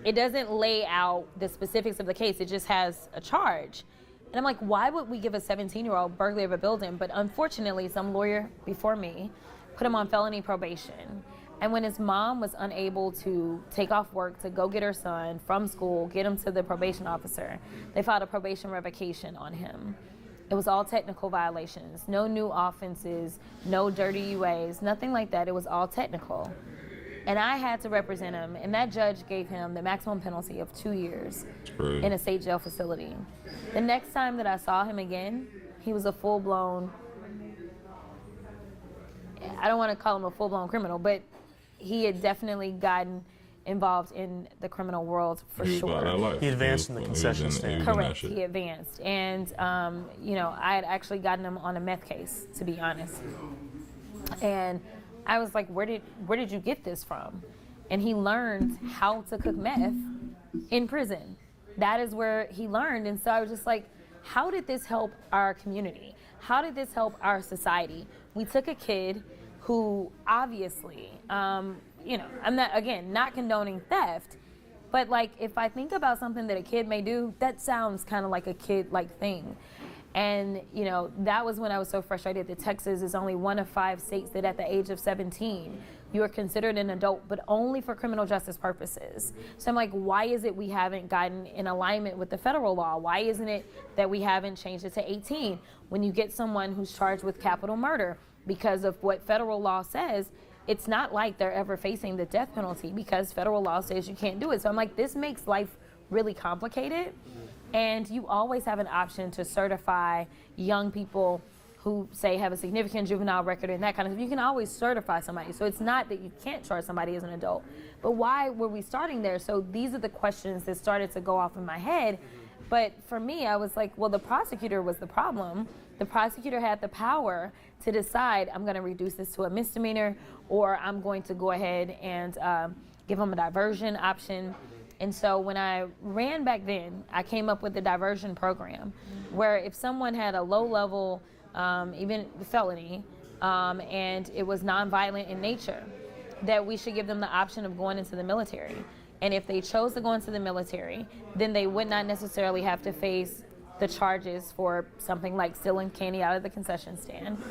it doesn't lay out the specifics of the case. It just has a charge. And I'm like, why would we give a 17-year-old burglary of a building? But unfortunately, some lawyer before me put him on felony probation. And when his mom was unable to take off work to go get her son from school, get him to the probation officer, they filed a probation revocation on him. It was all technical violations, no new offenses, no dirty UAs, nothing like that. It was all technical. And I had to represent him, and that judge gave him the maximum penalty of 2 years in a state jail facility. The next time that I saw him again, he was a full-blown, I don't want to call him a full-blown criminal, but he had definitely gotten involved in the criminal world for sure. He advanced in the concession stand. Correct, he advanced. And, you know, I had actually gotten him on a meth case, to be honest. And I was like, where did you get this from? And he learned how to cook meth in prison. That is where he learned. And so I was just like, how did this help our community? How did this help our society? We took a kid who obviously, you know, I'm not, again, not condoning theft, but like if I think about something that a kid may do, that sounds kind of like a kid-like thing. And, you know, that was when I was so frustrated that Texas is only one of 5 states that at the age of 17, you are considered an adult, but only for criminal justice purposes. So I'm like, why is it we haven't gotten in alignment with the federal law? Why isn't it that we haven't changed it to 18? When you get someone who's charged with capital murder, because of what federal law says, it's not like they're ever facing the death penalty because federal law says you can't do it. So I'm like, this makes life really complicated. And you always have an option to certify young people who say have a significant juvenile record and that kind of stuff. You can always certify somebody. So it's not that you can't charge somebody as an adult. But why were we starting there? So these are the questions that started to go off in my head. But for me, I was like, well, the prosecutor was the problem. The prosecutor had the power to decide, I'm going to reduce this to a misdemeanor, or I'm going to go ahead and give them a diversion option. And so when I ran back then, I came up with the diversion program, where if someone had a low-level, even felony, and it was nonviolent in nature, that we should give them the option of going into the military. And if they chose to go into the military, then they would not necessarily have to face the charges for something like stealing candy out of the concession stand.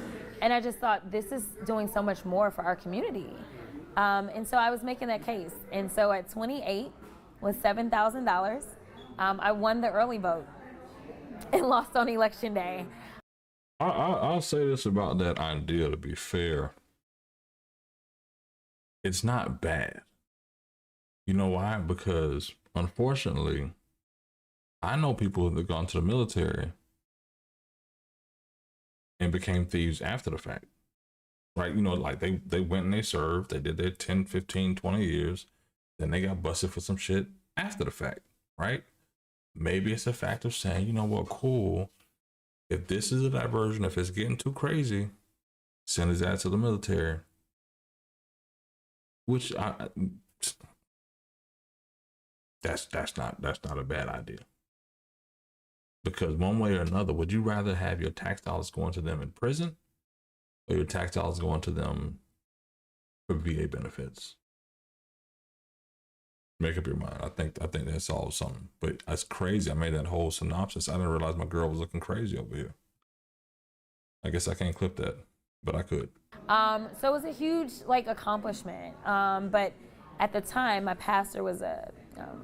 And I just thought, this is doing so much more for our community. And so I was making that case. And so at 28, with $7,000, I won the early vote and lost on election day. I'll say this about that idea, to be fair. It's not bad. You know why? Because unfortunately, I know people that have gone to the military and became thieves after the fact, right? You know, like they went and they served, they did their 10, 15, 20 years, then they got busted for some shit after the fact, right? Maybe it's a fact of saying, you know what, cool. If this is a diversion, if it's getting too crazy, send his ass to the military. Which that's not a bad idea. Because one way or another, would you rather have your tax dollars going to them in prison, or your tax dollars going to them for VA benefits? Make up your mind. I think that solves something. But that's crazy. I made that whole synopsis. I didn't realize my girl was looking crazy over here. I guess I can't clip that, but I could. So it was a huge accomplishment. But at the time, my pastor was a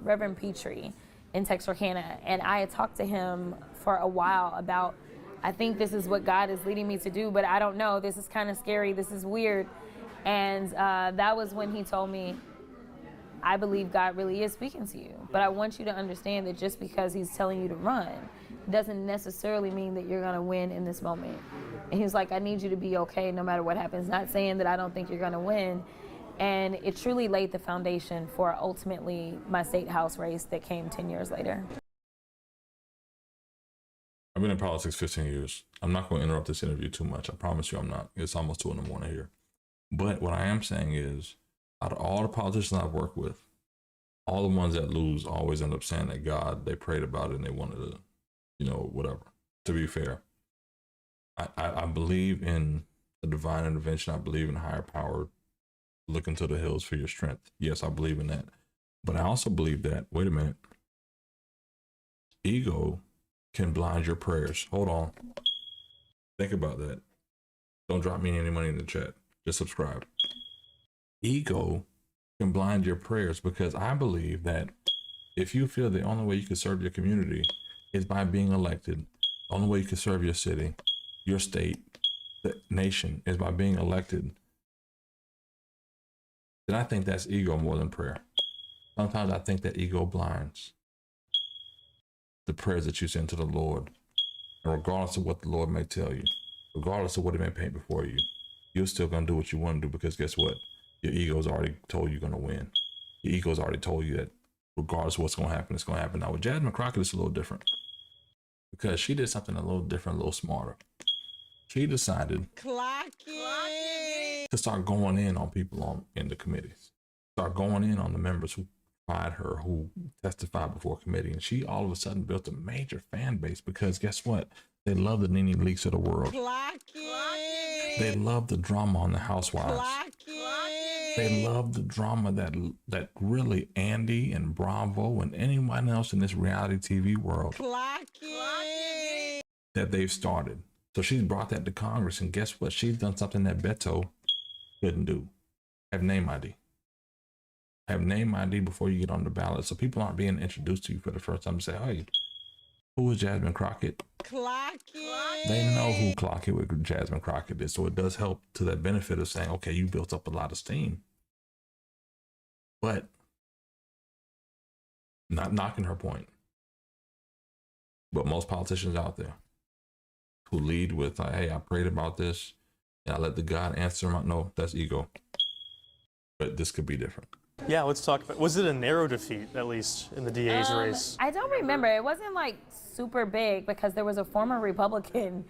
Reverend Petrie in Texarkana, and I had talked to him for a while about, I think this is what God is leading me to do, but I don't know. This is kind of scary. This is weird. And that was when he told me, I believe God really is speaking to you, but I want you to understand that just because he's telling you to run doesn't necessarily mean that you're going to win in this moment. And he's like, I need you to be okay no matter what happens. Not saying that I don't think you're going to win. And it truly laid the foundation for ultimately my state house race that came 10 years later. I've been in politics 15 years. I'm not going to interrupt this interview too much. I promise you I'm not. It's almost 2 a.m. here. But what I am saying is, out of all the politicians I've worked with, all the ones that lose always end up saying that God, they prayed about it and they wanted to, whatever. To be fair, I believe in the divine intervention. I believe in higher power. Look into the hills for your strength. Yes, I believe in that. But I also believe that, wait a minute, ego can blind your prayers. Hold on. Think about that. Don't drop me any money in the chat. Just subscribe. Ego can blind your prayers, because I believe that if you feel the only way you can serve your community is by being elected, the only way you can serve your city, your state, the nation is by being elected, then I think that's ego more than prayer. Sometimes I think that ego blinds the prayers that you send to the Lord. And regardless of what the Lord may tell you, regardless of what it may paint before you, you're still going to do what you want to do, because guess what? Your ego's already told you're going to win. Your ego's already told you that regardless of what's going to happen, it's going to happen. Now with Jasmine Crockett, it's a little different, because she did something a little different, a little smarter. She decided to start going in on people in the committees, start going in on the members who fired her, who testified before committee. And she all of a sudden built a major fan base, because guess what? They love the Nene Leakes of the world. They love the drama on the Housewives. They love the drama that really Andy and Bravo and anyone else in this reality TV world that they've started. So she's brought that to Congress, and guess what? She's done something that Beto couldn't do. Have name ID. Have name ID before you get on the ballot, so people aren't being introduced to you for the first time to say, hey, who is Jasmine Crockett? They know who Clockett with Jasmine Crockett is, so it does help to that benefit of saying, okay, you built up a lot of steam. But not knocking her point. But most politicians out there who lead with, hey, I prayed about this and I let the God answer my, no, that's ego. But this could be different. Yeah, let's talk about, was it a narrow defeat, at least, in the DA's race? I don't remember. It wasn't like super big, because there was a former Republican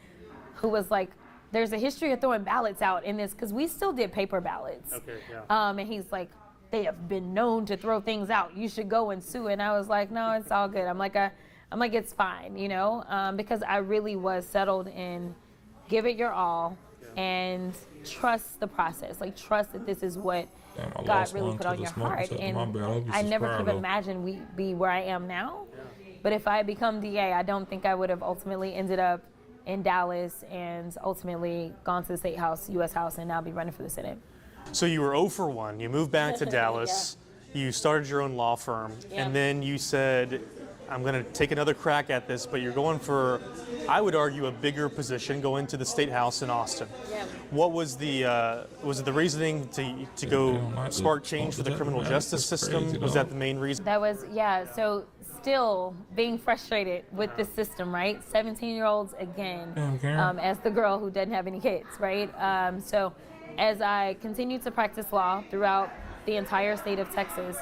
who was like, there's a history of throwing ballots out in this, because we still did paper ballots. Okay, yeah. And he's like, they have been known to throw things out. You should go and sue. And I was like, no, it's all good. I'm like, it's fine, you know, because I really was settled in give it your all and trust the process. Like, trust that this is what God really put on your heart. And I never could have imagined we'd be where I am now. But if I had become DA, I don't think I would have ultimately ended up in Dallas and ultimately gone to the State House, U.S. House, and now be running for the Senate. So you were 0 for 1. You moved back to Dallas. You started your own law firm. And then you said, I'm going to take another crack at this, but you're going for, I would argue, a bigger position, going to the State House in Austin. What was it the reasoning to go spark change for the criminal justice system? Was that the main reason? That was, so still being frustrated with the system, right? 17-year-olds again, as the girl who doesn't have any kids, right? So as I continued to practice law throughout the entire state of Texas,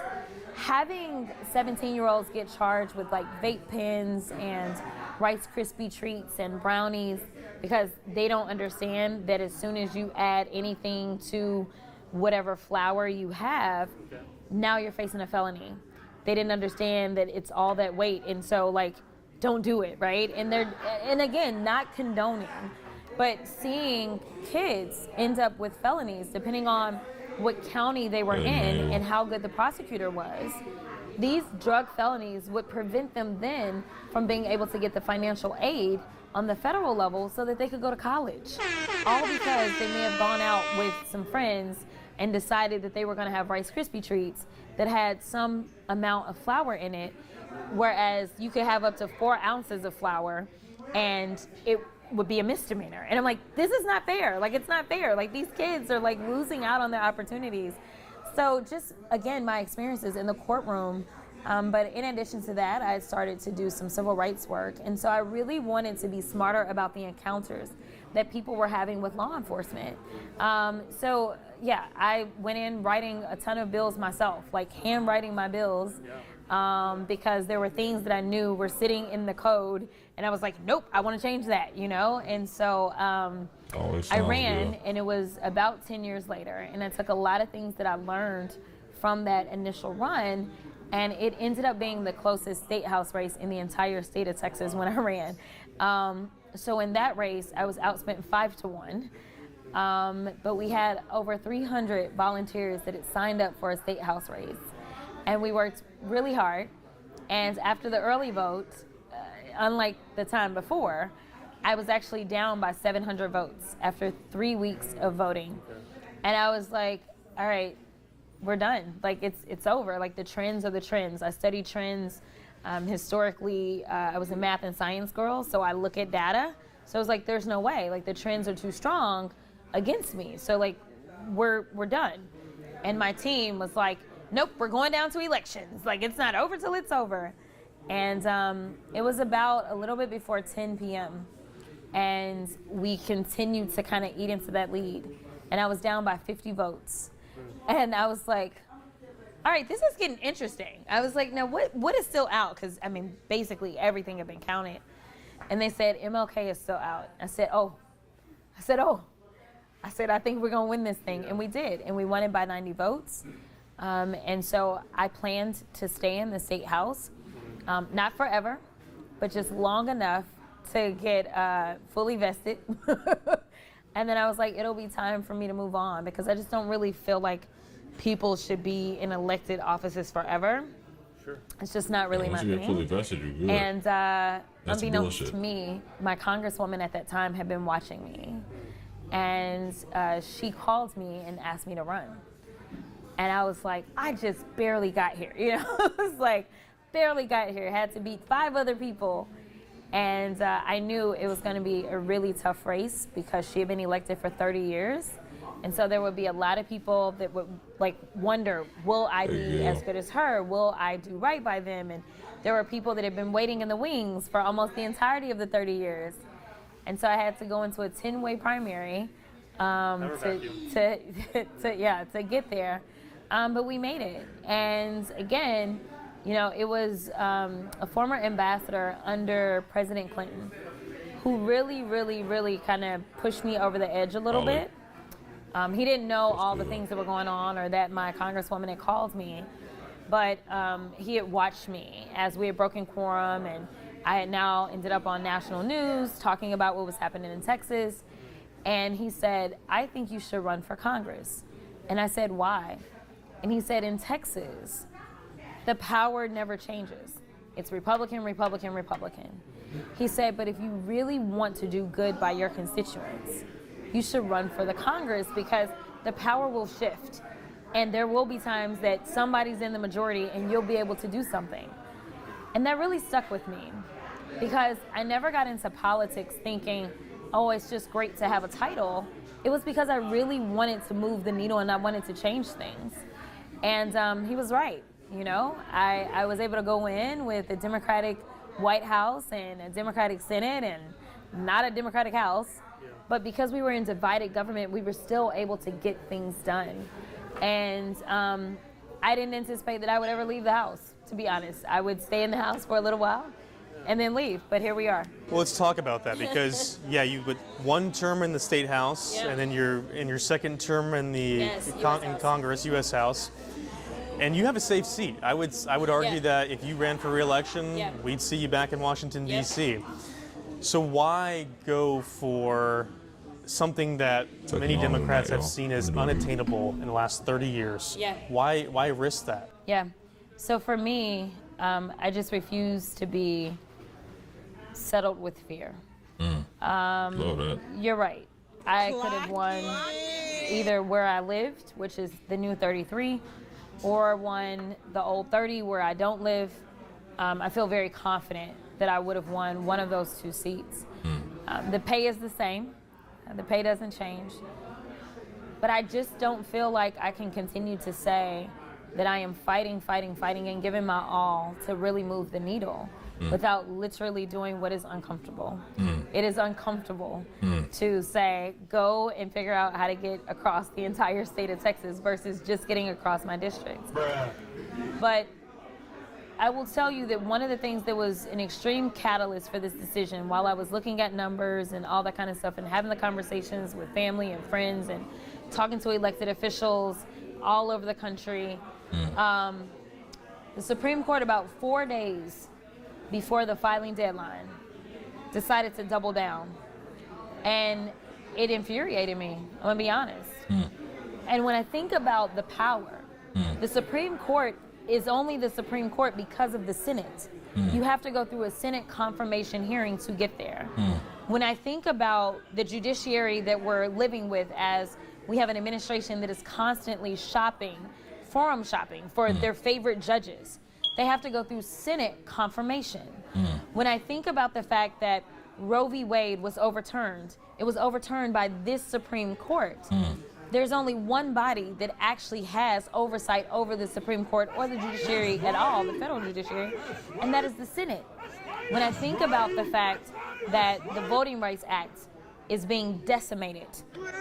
having 17-year-olds get charged with like vape pens and Rice Krispie treats and brownies, because they don't understand that as soon as you add anything to whatever flour you have, now you're facing a felony. They didn't understand that it's all that weight, and so like, don't do it, right? And again, not condoning, but seeing kids end up with felonies depending on what county they were in and how good the prosecutor was. These drug felonies would prevent them then from being able to get the financial aid on the federal level so that they could go to college. All because they may have gone out with some friends and decided that they were going to have Rice Krispie treats that had some amount of flour in it, whereas you could have up to 4 ounces of flour and it would be a misdemeanor. And I'm like, this is not fair. Like, it's not fair. Like, these kids are like losing out on their opportunities. So just, again, my experiences in the courtroom, but in addition to that, I started to do some civil rights work. And so I really wanted to be smarter about the encounters that people were having with law enforcement. So yeah, I went in writing a ton of bills myself, like handwriting my bills, because there were things that I knew were sitting in the code, and I was like, nope, I want to change that, you know? And so I ran, and it was about 10 years later, and I took a lot of things that I learned from that initial run, and it ended up being the closest state house race in the entire state of Texas when I ran. So in that race, I was outspent 5-1. But we had over 300 volunteers that had signed up for a state house race. And we worked really hard. And after the early vote, unlike the time before, I was actually down by 700 votes after 3 weeks of voting. And I was like, all right, we're done. Like, it's over. Like, the trends are the trends. I study trends. Historically, I was a math and science girl, so I look at data. So I was like, there's no way. Like, the trends are too strong against me. So, like, we're done. And my team was like, nope, we're going down to elections. Like, it's not over till it's over. And it was about a little bit before 10 p.m. And we continued to kind of eat into that lead. And I was down by 50 votes. And I was like, all right, this is getting interesting. I was like, now what is still out? Because, I mean, basically everything had been counted. And they said, MLK is still out. I said, oh. I said, I think we're going to win this thing. And we did. And we won it by 90 votes. And so I planned to stay in the state house, not forever, but just long enough to get fully vested. And then I was like, it'll be time for me to move on, because I just don't really feel like people should be in elected offices forever. Sure. It's just not really my thing. Once you get fully vested, you're good. And unbeknownst bullshit to me, my congresswoman at that time had been watching me. And she called me and asked me to run. And I was like, I just barely got here. You know, I was like, barely got here. Had to beat 5 other people. And I knew it was going to be a really tough race, because she had been elected for 30 years. And so there would be a lot of people that would like wonder, will I be as good as her? Will I do right by them? And there were people that had been waiting in the wings for almost the entirety of the 30 years. And so I had to go into a 10-way primary to get there. But we made it. And again, you know, it was a former ambassador under President Clinton who really, really, really kind of pushed me over the edge a little bit. He didn't know all the things that were going on, or that my congresswoman had called me, but he had watched me as we had broken quorum, and I had now ended up on national news talking about what was happening in Texas. And he said, I think you should run for Congress. And I said, why? And he said, in Texas, the power never changes. It's Republican, Republican, Republican. He said, but if you really want to do good by your constituents, you should run for the Congress, because the power will shift. And there will be times that somebody's in the majority and you'll be able to do something. And that really stuck with me, because I never got into politics thinking, oh, it's just great to have a title. It was because I really wanted to move the needle and I wanted to change things. And he was right. You know, I was able to go in with a Democratic White House and a Democratic Senate and not a Democratic House. But because we were in divided government, we were still able to get things done. And I didn't anticipate that I would ever leave the House, to be honest. I would stay in the House for a little while and then leave, but here we are. Well, let's talk about that, because you would one term in the State House, and then you're in your second term in the in Congress, U.S. House. And you have a safe seat. I would argue that if you ran for re-election, we'd see you back in Washington, D.C. So why go for something that many Democrats have seen as unattainable in the last 30 years? Why risk that? Yeah. So for me, I just refuse to be settled with fear. Love that. You're right. I could have won either where I lived, which is the new 33, or won the old 30 where I don't live. I feel very confident that I would have won one of those 2 seats. The pay is the same. The pay doesn't change. But I just don't feel like I can continue to say that I am fighting, and giving my all to really move the needle without literally doing what is uncomfortable. It is uncomfortable to say, go and figure out how to get across the entire state of Texas versus just getting across my district. But I will tell you that one of the things that was an extreme catalyst for this decision, while I was looking at numbers and all that kind of stuff and having the conversations with family and friends and talking to elected officials all over the country, the Supreme Court, about 4 days before the filing deadline, decided to double down. And it infuriated me, I'm gonna be honest. And when I think about the power, the Supreme Court is only the Supreme Court because of the Senate. You have to go through a Senate confirmation hearing to get there. When I think about the judiciary that we're living with, as we have an administration that is constantly forum shopping for their favorite judges, they have to go through Senate confirmation. When I think about the fact that Roe v. Wade was overturned, it was overturned by this Supreme Court. There's only one body that actually has oversight over the Supreme Court or the judiciary at all, the federal judiciary, and that is the Senate. When I think about the fact that the Voting Rights Act is being decimated,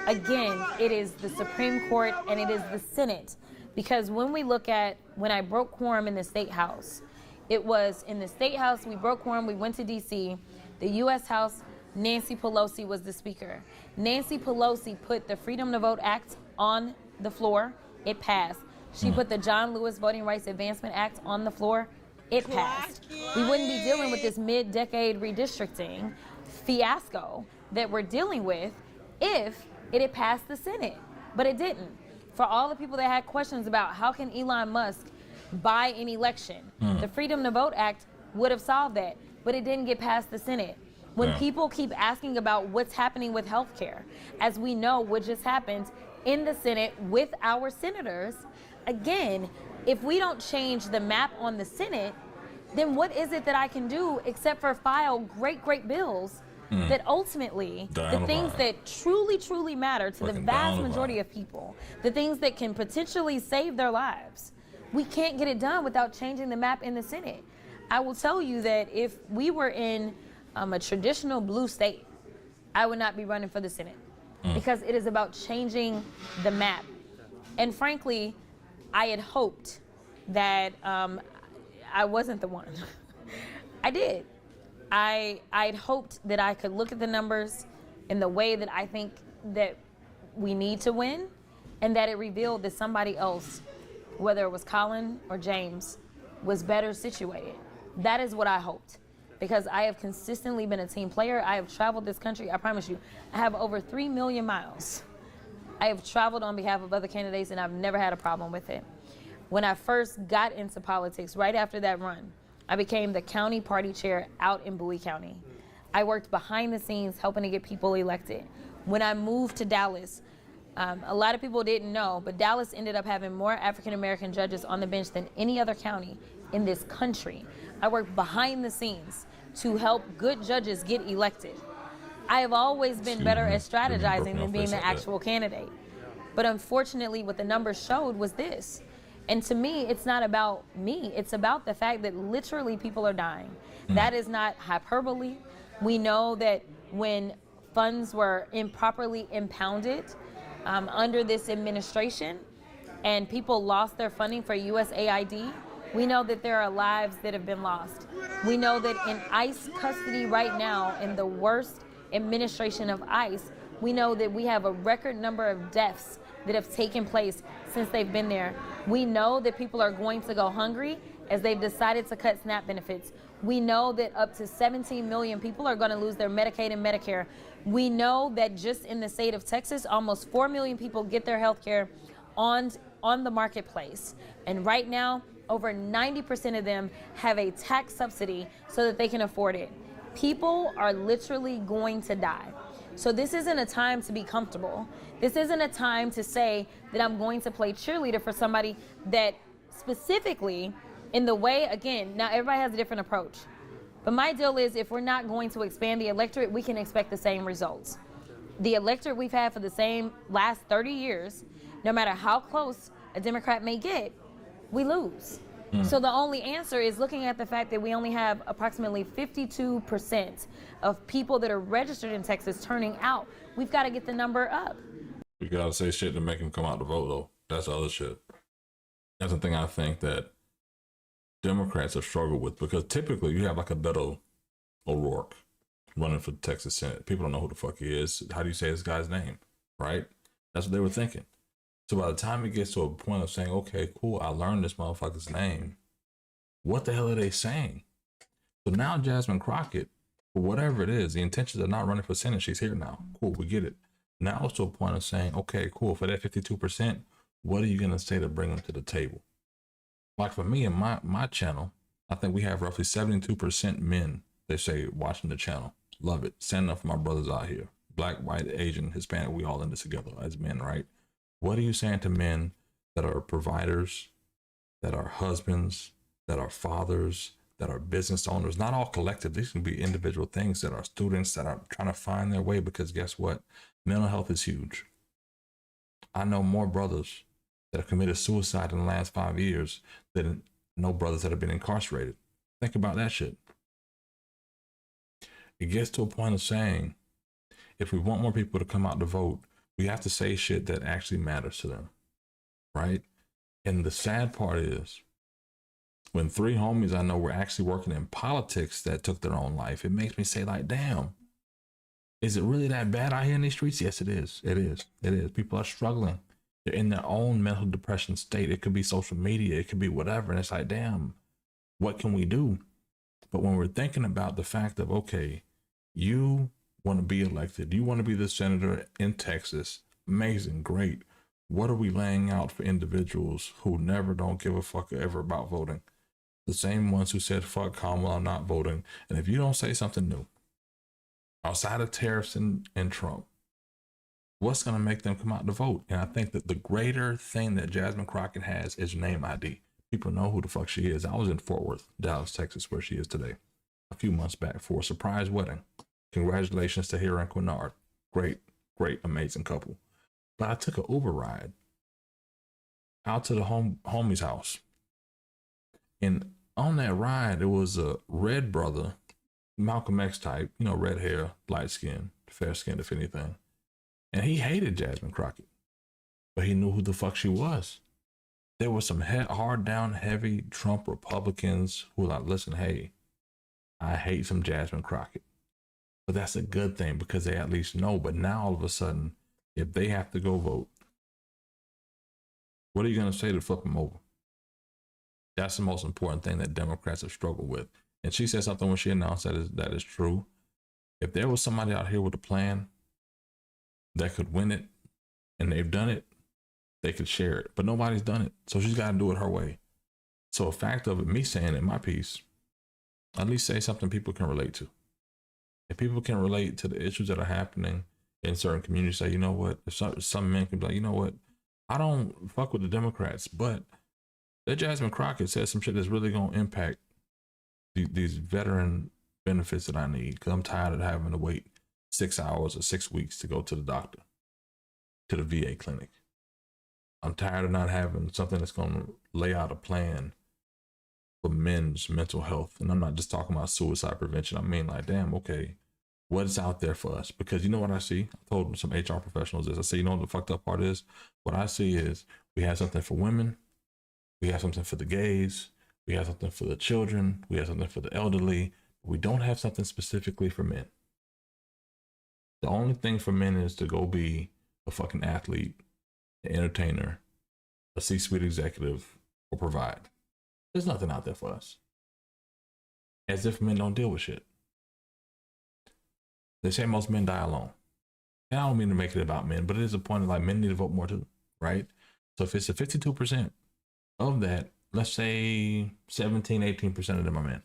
again, it is the Supreme Court and it is the Senate. Because when I broke quorum in the State House, it was in the State House, we broke quorum, we went to D.C., the U.S. House, Nancy Pelosi was the speaker. Nancy Pelosi put the Freedom to Vote Act on the floor. It passed. She put the John Lewis Voting Rights Advancement Act on the floor. It passed. We wouldn't be dealing with this mid-decade redistricting fiasco that we're dealing with if it had passed the Senate. But it didn't. For all the people that had questions about how can Elon Musk buy an election, the Freedom to Vote Act would have solved that, but it didn't get past the Senate. When people keep asking about what's happening with healthcare, as we know what just happened in the Senate with our senators, again, if we don't change the map on the Senate, then what is it that I can do except for file great bills that ultimately, the things that truly matter to the vast majority of people, the things that can potentially save their lives, we can't get it done without changing the map in the Senate. I will tell you that if we were in a traditional blue state, I would not be running for the Senate because it is about changing the map. And frankly, I had hoped that I wasn't the one. I did. I had hoped that I could look at the numbers in the way that I think that we need to win, and that it revealed that somebody else, whether it was Colin or James, was better situated. That is what I hoped. Because I have consistently been a team player. I have traveled this country, I promise you. I have over 3 million miles. I have traveled on behalf of other candidates and I've never had a problem with it. When I first got into politics, right after that run, I became the county party chair out in Bowie County. I worked behind the scenes helping to get people elected. When I moved to Dallas, a lot of people didn't know, but Dallas ended up having more African-American judges on the bench than any other county in this country. I work behind the scenes to help good judges get elected. I have always been better at strategizing than being the actual candidate. But unfortunately, what the numbers showed was this. And to me, it's not about me. It's about the fact that literally people are dying. That is not hyperbole. We know that when funds were improperly impounded under this administration and people lost their funding for USAID, we know that there are lives that have been lost. We know that in ICE custody right now, in the worst administration of ICE, we know that we have a record number of deaths that have taken place since they've been there. We know that people are going to go hungry as they've decided to cut SNAP benefits. We know that up to 17 million people are going to lose their Medicaid and Medicare. We know that just in the state of Texas, almost 4 million people get their health care on the marketplace. And right now, over 90% of them have a tax subsidy so that they can afford it. People are literally going to die. So this isn't a time to be comfortable. This isn't a time to say that I'm going to play cheerleader for somebody that specifically in the way, again, now everybody has a different approach. But my deal is if we're not going to expand the electorate, we can expect the same results. The electorate we've had for the same last 30 years, no matter how close a Democrat may get, we lose. So the only answer is looking at the fact that we only have approximately 52% of people that are registered in Texas turning out. We've got to get the number up. You gotta say shit to make them come out to vote, though. That's the other shit. That's the thing I think that Democrats have struggled with, because typically you have like a Beto O'Rourke running for the Texas Senate. People don't know who the fuck he is. How do you say this guy's name, right? That's what they were thinking. So by the time it gets to a point of saying, okay, cool, I learned this motherfucker's name, what the hell are they saying? So now Jasmine Crockett But whatever it is, the intentions of not running for Senate, she's here now. Cool, we get it. Now it's to a point of saying, okay, cool, for that 52%, what are you going to say to bring them to the table? Like for me and my channel, I think we have roughly 72% men, they say, watching the channel. Love it. Standing up for my brothers out here. Black, white, Asian, Hispanic, we all in this together as men, right? What are you saying to men that are providers, that are husbands, that are fathers, that are business owners? Not all collective. These can be individual things, that are students that are trying to find their way, because guess what? Mental health is huge. I know more brothers that have committed suicide in the last 5 years than no brothers that have been incarcerated. Think about that shit. It gets to a point of saying, if we want more people to come out to vote, we have to say shit that actually matters to them, right? And the sad part is, when 3 homies I know were actually working in politics that took their own life, it makes me say, like, damn, is it really that bad out here in these streets? Yes, it is. It is. It is. People are struggling. They're in their own mental depression state. It could be social media. It could be whatever. And it's like, damn, what can we do? But when we're thinking about the fact of, okay, you want to be elected, you want to be the senator in Texas, amazing, great. What are we laying out for individuals who never don't give a fuck ever about voting? The same ones who said, fuck Kamala, I'm not voting. And if you don't say something new, outside of tariffs and Trump, what's going to make them come out to vote? And I think that the greater thing that Jasmine Crockett has is name ID. People know who the fuck she is. I was in Fort Worth, Dallas, Texas, where she is today, a few months back for a surprise wedding. Congratulations to her and Quinard. Great, great, amazing couple. But I took an Uber ride out to the homie's house. And on that ride, there was a red brother, Malcolm X type, you know, red hair, light skin, fair skin, if anything. And he hated Jasmine Crockett, but he knew who the fuck she was. There were some hard down, heavy Trump Republicans who were like, listen, hey, I hate some Jasmine Crockett. But that's a good thing because they at least know. But now all of a sudden, if they have to go vote, what are you going to say to flip them over? That's the most important thing that Democrats have struggled with. And she said something when she announced that is true. If there was somebody out here with a plan that could win it, and they've done it, they could share it. But nobody's done it. So she's got to do it her way. So a fact of it, me saying in my piece, at least say something people can relate to. If people can relate to the issues that are happening in certain communities, say, you know what, if some men can be like, you know what, I don't fuck with the Democrats, but that Jasmine Crockett says some shit that's really going to impact these veteran benefits that I need, because I'm tired of having to wait 6 hours or 6 weeks to go to the doctor, to the VA clinic. I'm tired of not having something that's going to lay out a plan for men's mental health. And I'm not just talking about suicide prevention. I mean, like, damn, okay, what is out there for us? Because you know what I see? I told some HR professionals this. I say, you know what the fucked up part is? What I see is we have something for women. We have something for the gays. We have something for the children. We have something for the elderly. But we don't have something specifically for men. The only thing for men is to go be a fucking athlete, an entertainer, a C-suite executive, or provide. There's nothing out there for us. As if men don't deal with shit. They say most men die alone. And I don't mean to make it about men, but it is a point of like men need to vote more too, right? So if it's a 52% of that, let's say 17, 18% of them are men.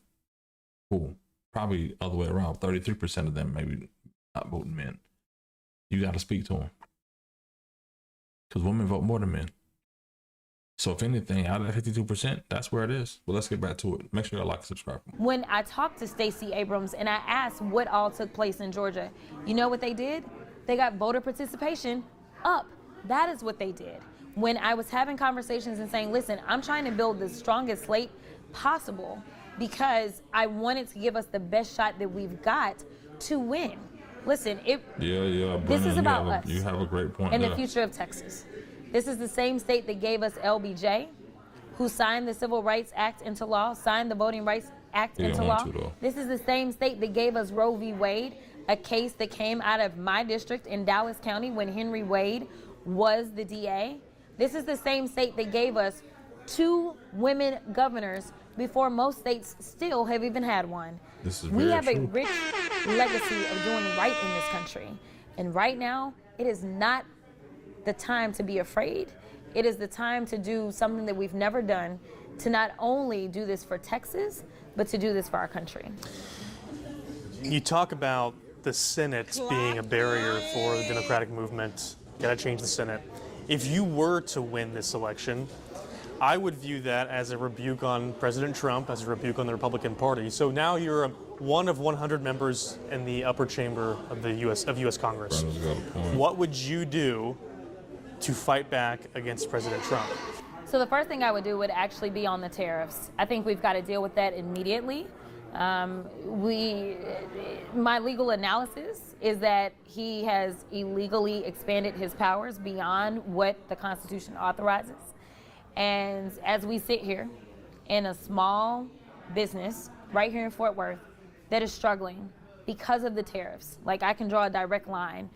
Cool. Probably other way around. 33% of them maybe not voting men. You got to speak to them. Because women vote more than men. So if anything, out of that 52%, that's where it is. But let's get back to it. Make sure you like and subscribe. When I talked to Stacey Abrams and I asked what all took place in Georgia, you know what they did? They got voter participation up. That is what they did. When I was having conversations and saying, listen, I'm trying to build the strongest slate possible because I wanted to give us the best shot that we've got to win. Listen, this is about us. You have a great point. And the future of Texas. This is the same state that gave us LBJ, who signed the Civil Rights Act into law, signed the Voting Rights Act into law. This is the same state that gave us Roe v. Wade, a case that came out of my district in Dallas County when Henry Wade was the DA. This is the same state that gave us 2 women governors before most states still have even had one. This is we have true. a rich legacy of doing right in this country. And right now, it is not the time to be afraid. It is the time to do something that we've never done, to not only do this for Texas, but to do this for our country. You talk about the Senate being a barrier for the Democratic movement. Got to change the Senate. If you were to win this election, I would view that as a rebuke on President Trump, as a rebuke on the Republican Party. So now you're one of 100 members in the upper chamber of the U.S. Congress. What would you do to fight back against President Trump? So the first thing I would do would actually be on the tariffs. I think we've got to deal with that immediately. My legal analysis is that he has illegally expanded his powers beyond what the Constitution authorizes. And as we sit here in a small business right here in Fort Worth that is struggling because of the tariffs, like I can draw a direct line.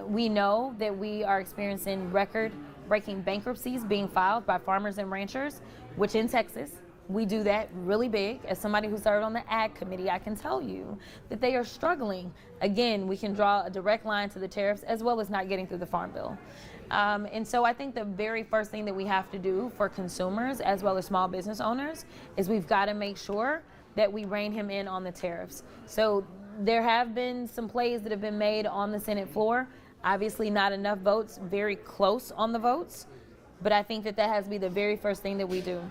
We know that we are experiencing record-breaking bankruptcies being filed by farmers and ranchers, which in Texas, we do that really big. As somebody who served on the Ag Committee, I can tell you that they are struggling. Again, we can draw a direct line to the tariffs as well as not getting through the Farm Bill. And so I think the very first thing that we have to do for consumers as well as small business owners is we've got to make sure that we rein him in on the tariffs. So there have been some plays that have been made on the Senate floor. Obviously not enough votes, very close on the votes, but I think that has to be the very first thing that we do.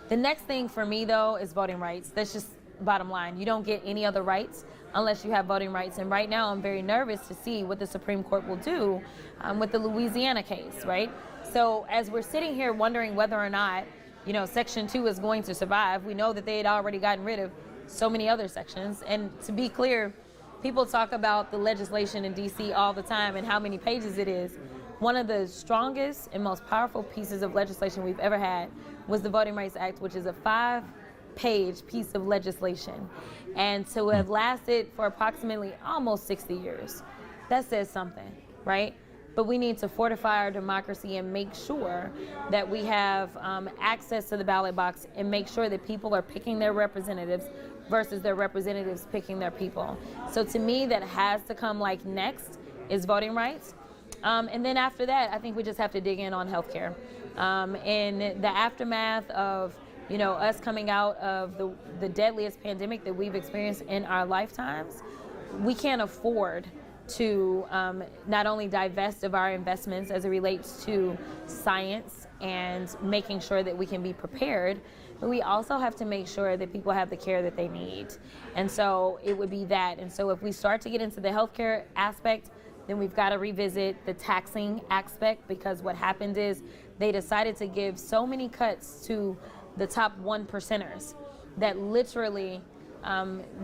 The next thing for me, though, is voting rights. That's just bottom line. You don't get any other rights unless you have voting rights. And right now, I'm very nervous to see what the Supreme Court will do with the Louisiana case, right? So as we're sitting here wondering whether or not, Section 2 is going to survive, we know that they had already gotten rid of so many other sections. And to be clear, people talk about the legislation in D.C. all the time and how many pages it is. One of the strongest and most powerful pieces of legislation we've ever had was the Voting Rights Act, which is a 5-page piece of legislation. And to have lasted for approximately almost 60 years, that says something, right? But we need to fortify our democracy and make sure that we have access to the ballot box and make sure that people are picking their representatives versus their representatives picking their people. So to me, that has to come next is voting rights. And then after that, I think we just have to dig in on healthcare. In the aftermath of, us coming out of the deadliest pandemic that we've experienced in our lifetimes, we can't afford to not only divest of our investments as it relates to science and making sure that we can be prepared, but we also have to make sure that people have the care that they need. And so it would be that. And so if we start to get into the healthcare aspect, then we've got to revisit the taxing aspect, because what happened is they decided to give so many cuts to the top 1%ers that literally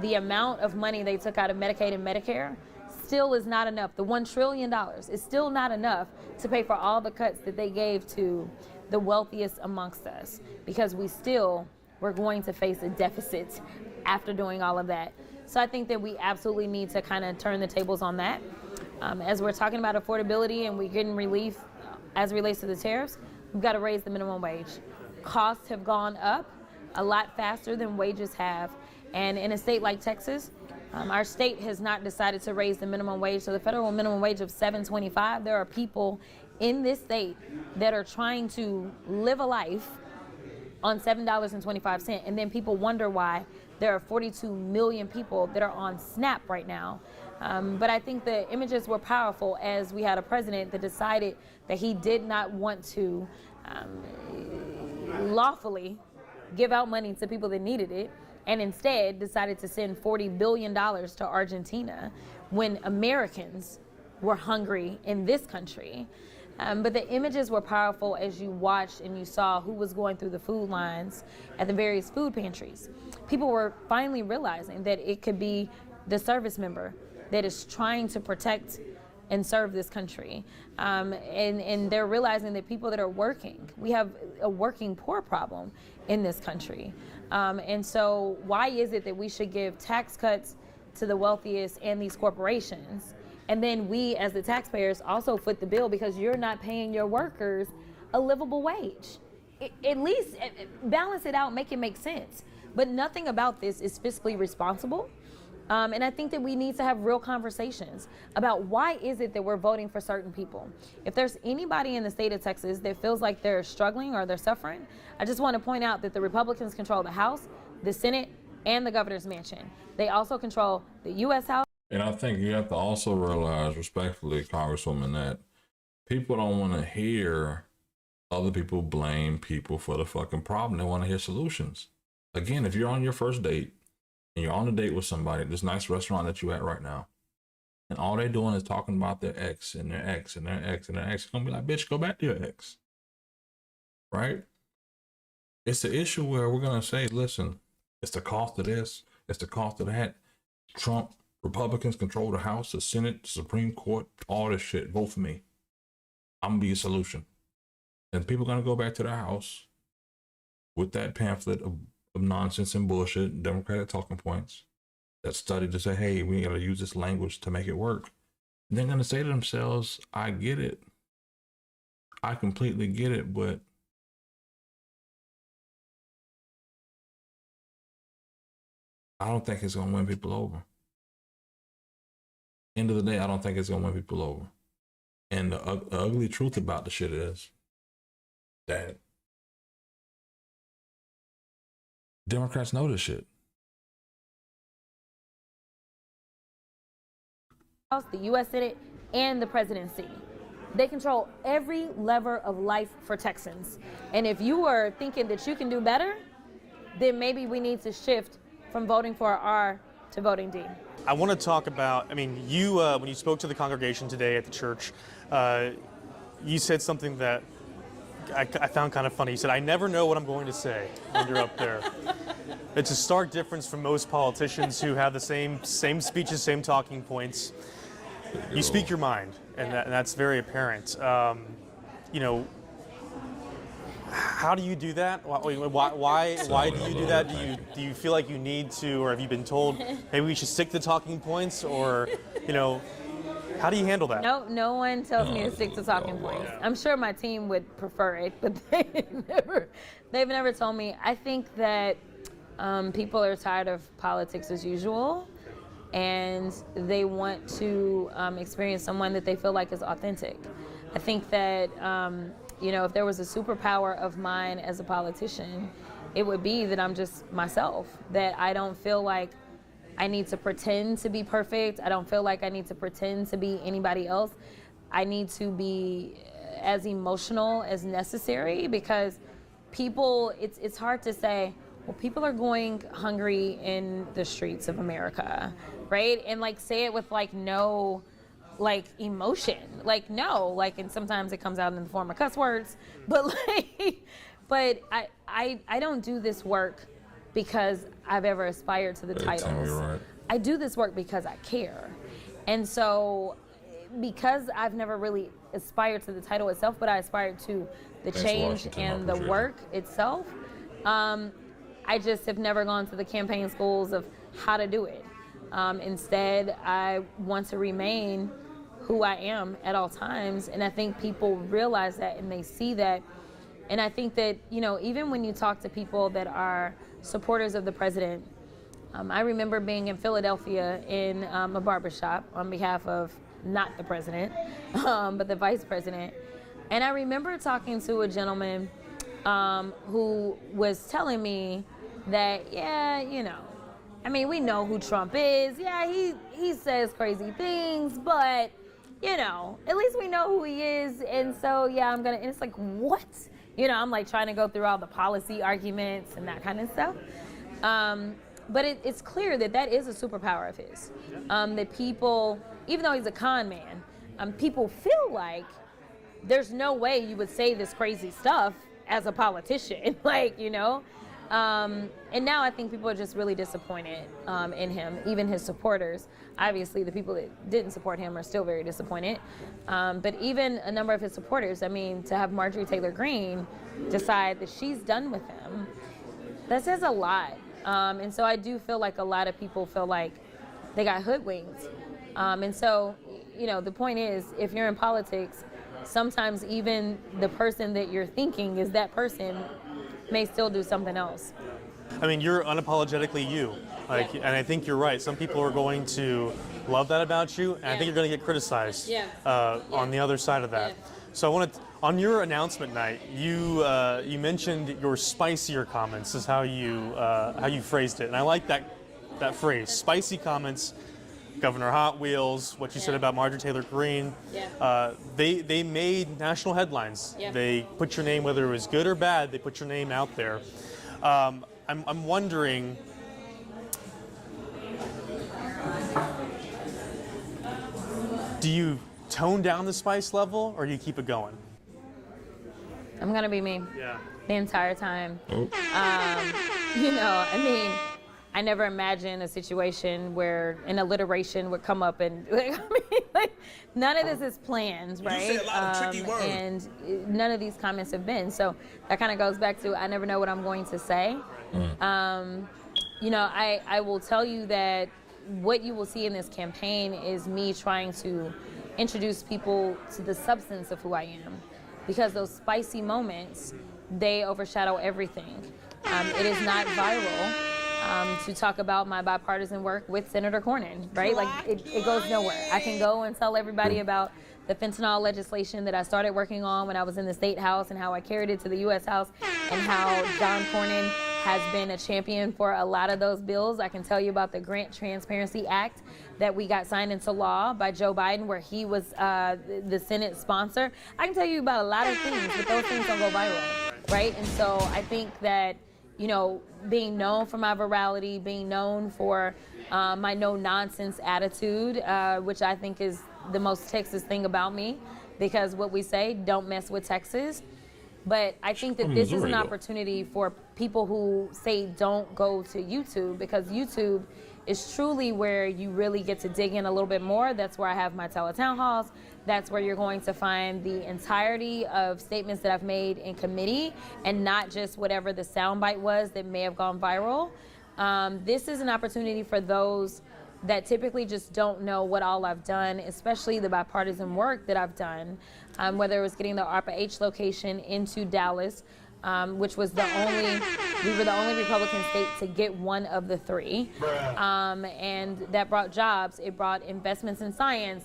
the amount of money they took out of Medicaid and Medicare still is not enough. The $1 trillion is still not enough to pay for all the cuts that they gave to the wealthiest amongst us, because we're going to face a deficit after doing all of that. So I think that we absolutely need to kind of turn the tables on that. As we're talking about affordability and we're getting relief as it relates to the tariffs, we've got to raise the minimum wage. Costs have gone up a lot faster than wages have. And in a state like Texas, our state has not decided to raise the minimum wage. So the federal minimum wage of $7.25, there are people in this state that are trying to live a life on $7.25. And then people wonder why there are 42 million people that are on SNAP right now. But I think the images were powerful as we had a president that decided that he did not want to lawfully give out money to people that needed it, and instead decided to send $40 billion to Argentina when Americans were hungry in this country. But the images were powerful as you watched and you saw who was going through the food lines at the various food pantries. People were finally realizing that it could be the service member that is trying to protect and serve this country. And they're realizing that people that are working, we have a working poor problem in this country. And so why is it that we should give tax cuts to the wealthiest and these corporations, and then we as the taxpayers also foot the bill because you're not paying your workers a livable wage? At least balance it out, make it make sense. But nothing about this is fiscally responsible. And I think that we need to have real conversations about why is it that we're voting for certain people. If there's anybody in the state of Texas that feels like they're struggling or they're suffering, I just want to point out that the Republicans control the House, the Senate, and the governor's mansion. They also control the U.S. House. And I think you have to also realize, respectfully, Congresswoman, that people don't want to hear other people blame people for the fucking problem. They want to hear solutions. Again, if you're on your first date and you're on a date with somebody at this nice restaurant that you're at right now, and all they're doing is talking about their ex and their ex and their ex and their ex, you're going to be like, bitch, go back to your ex. Right? It's the issue where we're going to say, listen, it's the cost of this, it's the cost of that. Trump, Republicans control the House, the Senate, the Supreme Court, all this shit. Vote for me. I'm going to be a solution. And people are going to go back to their house with that pamphlet of nonsense and bullshit, Democratic talking points, that study to say, hey, we got to use this language to make it work. And they're going to say to themselves, I get it. I completely get it, but I don't think it's going to win people over. End of the day, I don't think it's going to win people over. And the ugly truth about the shit is that Democrats know this shit. The U.S. Senate, and the presidency. They control every lever of life for Texans. And if you are thinking that you can do better, then maybe we need to shift from voting for R to voting D. I want to talk about, I mean, you, when you spoke to the congregation today at the church, you said something that I found kind of funny. You said, I never know what I'm going to say when you're up there. It's a stark difference from most politicians who have the same speeches, same talking points. You speak your mind, and that's very apparent. You know, how do you do that? Why do you do that? Do you feel like you need to, or have you been told maybe we should stick to talking points, or you know, how do you handle that? No one tells me to stick to talking points. I'm sure my team would prefer it, but they've never told me. I think that people are tired of politics as usual, and they want to experience someone that they feel like is authentic. I think that you know, if there was a superpower of mine as a politician, it would be that I'm just myself, that I don't feel like I need to pretend to be perfect. I don't feel like I need to pretend to be anybody else. I need to be as emotional as necessary, because people, it's hard to say, well, people are going hungry in the streets of America, right? And like say it with like no like emotion, like no, like, and sometimes it comes out in the form of cuss words, but like, but I don't do this work because I've ever aspired to the titles. Right. I do this work because I care. And so because I've never really aspired to the title itself, but I aspired to the change and the work itself, I just have never gone to the campaign schools of how to do it. Instead, I want to remain who I am at all times. And I think people realize that and they see that. And I think that, you know, even when you talk to people that are supporters of the president, I remember being in Philadelphia in a barbershop on behalf of not the president, but the vice president. And I remember talking to a gentleman who was telling me that, yeah, you know, I mean, we know who Trump is. Yeah, he says crazy things, but, you know, at least we know who he is. And so, yeah, and it's like, what? You know, I'm like trying to go through all the policy arguments and that kind of stuff. But it's clear that that is a superpower of his. That people, even though he's a con man, people feel like there's no way you would say this crazy stuff as a politician, like, you know. And now I think people are just really disappointed in him, even his supporters. Obviously, the people that didn't support him are still very disappointed. But even a number of his supporters, I mean, to have Marjorie Taylor Greene decide that she's done with him, that says a lot. And so I do feel like a lot of people feel like they got hoodwinked. And so, you know, the point is, if you're in politics, sometimes even the person that you're thinking is that person may still do something else. I mean, you're unapologetically you. Like, and I think you're right. Some people are going to love that about you, and I think you're going to get criticized on the other side of that. So I want to, on your announcement night, you mentioned your spicier comments is how you phrased it, and I like that phrase, spicy comments. Governor Hot Wheels, what you said about Marjorie Taylor Greene, they made national headlines. They put your name, whether it was good or bad, they put your name out there. I'm wondering, do you tone down the spice level or do you keep it going? I'm gonna be me. The entire time. I never imagined a situation where an alliteration would come up and none of this is planned, right? You said a lot of tricky words. And none of these comments have been. So that kind of goes back to I never know what I'm going to say. I will tell you that what you will see in this campaign is me trying to introduce people to the substance of who I am, because those spicy moments, they overshadow everything. It is not viral to talk about my bipartisan work with Senator Cornyn, right? Like, it goes nowhere. I can go and tell everybody about the fentanyl legislation that I started working on when I was in the State House and how I carried it to the U.S. House, and how John Cornyn has been a champion for a lot of those bills. I can tell you about the Grant Transparency Act that we got signed into law by Joe Biden, where he was the Senate sponsor. I can tell you about a lot of things, but those things don't go viral, right? And so I think that, being known for my virality, being known for my no-nonsense attitude, which I think is the most Texas thing about me, because what we say, don't mess with Texas. But I think that this is an opportunity for people who say don't go to YouTube, because YouTube is truly where you really get to dig in a little bit more. That's where I have my teletown halls. That's where you're going to find the entirety of statements that I've made in committee, and not just whatever the soundbite was that may have gone viral. This is an opportunity for those that typically just don't know what all I've done, especially the bipartisan work that I've done, whether it was getting the ARPA-H location into Dallas, which was we were the only Republican state to get one of the three. And that brought jobs, it brought investments in science,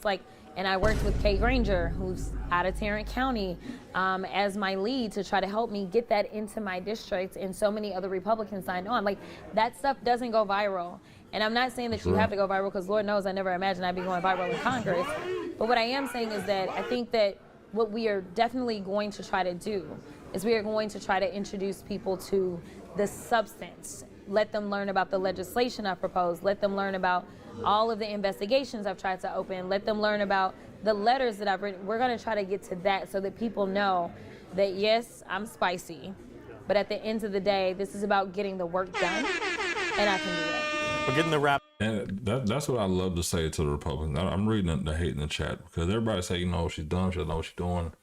and I worked with Kay Granger, who's out of Tarrant County, as my lead to try to help me get that into my district, and so many other Republicans signed on. That stuff doesn't go viral. And I'm not saying that you have to go viral, because Lord knows I never imagined I'd be going viral in Congress. But what I am saying is that I think that what we are definitely going to try to do is we are going to try to introduce people to the substance. Let them learn about the legislation I proposed. Let them learn about all of the investigations I've tried to open. Let them learn about the letters that I've written. We're going to try to get to that so that people know that, yes, I'm spicy, but at the end of the day, this is about getting the work done, and I can do that. We're getting the wrap. And that's what I love to say to the Republicans. I'm reading the hate in the chat, because everybody say, she's dumb, she doesn't know what she's doing.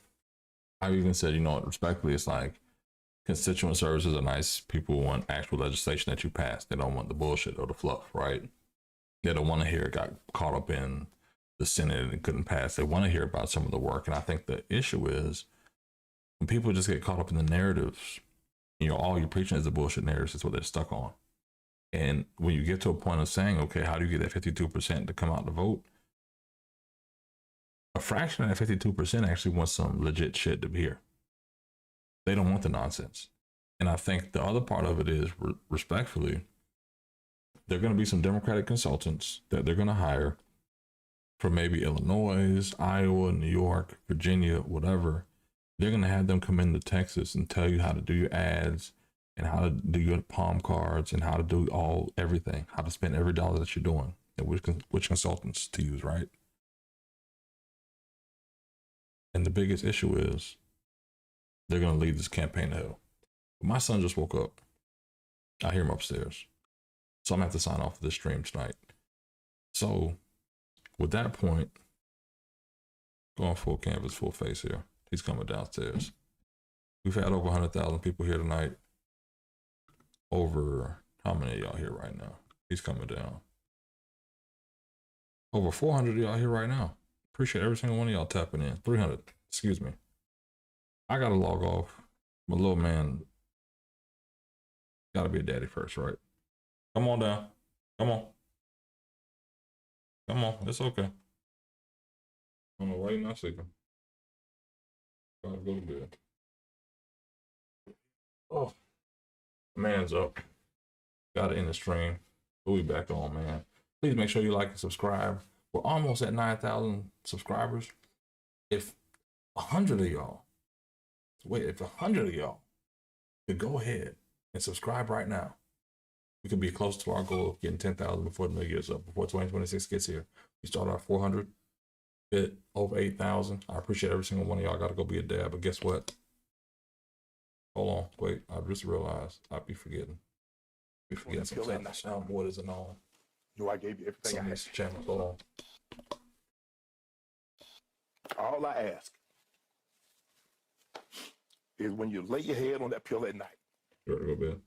I've even said, respectfully, it's like constituent services are nice. People want actual legislation that you pass. They don't want the bullshit or the fluff, right? They don't want to hear it got caught up in the Senate and couldn't pass. They want to hear about some of the work. And I think the issue is when people just get caught up in the narratives, all you're preaching is the bullshit narratives. Is what they're stuck on. And when you get to a point of saying, okay, how do you get that 52% to come out to vote? A fraction of that 52% actually wants some legit shit to be here. They don't want the nonsense. And I think the other part of it is, respectfully, there are going to be some Democratic consultants that they're going to hire from maybe Illinois, Iowa, New York, Virginia, whatever. They're going to have them come into Texas and tell you how to do your ads, and how to do your palm cards, and how to do everything, how to spend every dollar that you're doing, and which consultants to use, right? And the biggest issue is they're going to lead this campaign to hell. My son just woke up. I hear him upstairs. So I'm going to have to sign off this stream tonight. So with that point, going full canvas, full face here. He's coming downstairs. We've had over 100,000 people here tonight. Over, how many of y'all here right now? He's coming down. Over 400 of y'all here right now. Appreciate every single one of y'all tapping in. 300, excuse me. I gotta log off. My little man gotta be a daddy first, right? Come on down. Come on. Come on. It's okay. I don't know why you're not sleeping. Gotta go to bed. Oh, man's up. Got it in the stream. We'll be back on, man. Please make sure you like and subscribe. We're almost at 9,000 subscribers. If 100 of y'all, if 100 of y'all could go ahead and subscribe right now, we could be close to our goal of getting 10,000 before the new year's up, before 2026 gets here. We start off 400, hit over 8,000. I appreciate every single one of y'all. Got to go be a dad, but guess what? Hold on, wait. I just realized I'd be forgetting. Be forgetting sometimes. The soundboard isn't on. No, I gave you everything I had. Channels, hold on. All I ask is when you lay your head on that pillow at night. You ready to go to bed?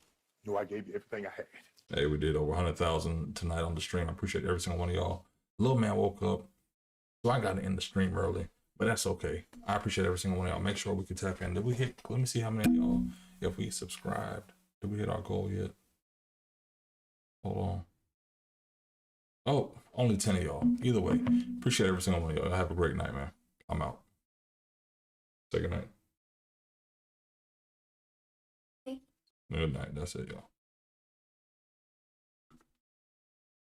No, I gave you everything I had. Hey, we did over 100,000 tonight on the stream. I appreciate every single one of y'all. Little man woke up, so I got to end the stream early, but that's okay. I appreciate every single one of y'all. Make sure we can tap in. Did we hit? Let me see how many of y'all, if we subscribed. Did we hit our goal yet? Hold on. Oh, only 10 of y'all. Either way, appreciate every single one of y'all. Have a great night, man. I'm out. Say good night. Good night. That's it, y'all.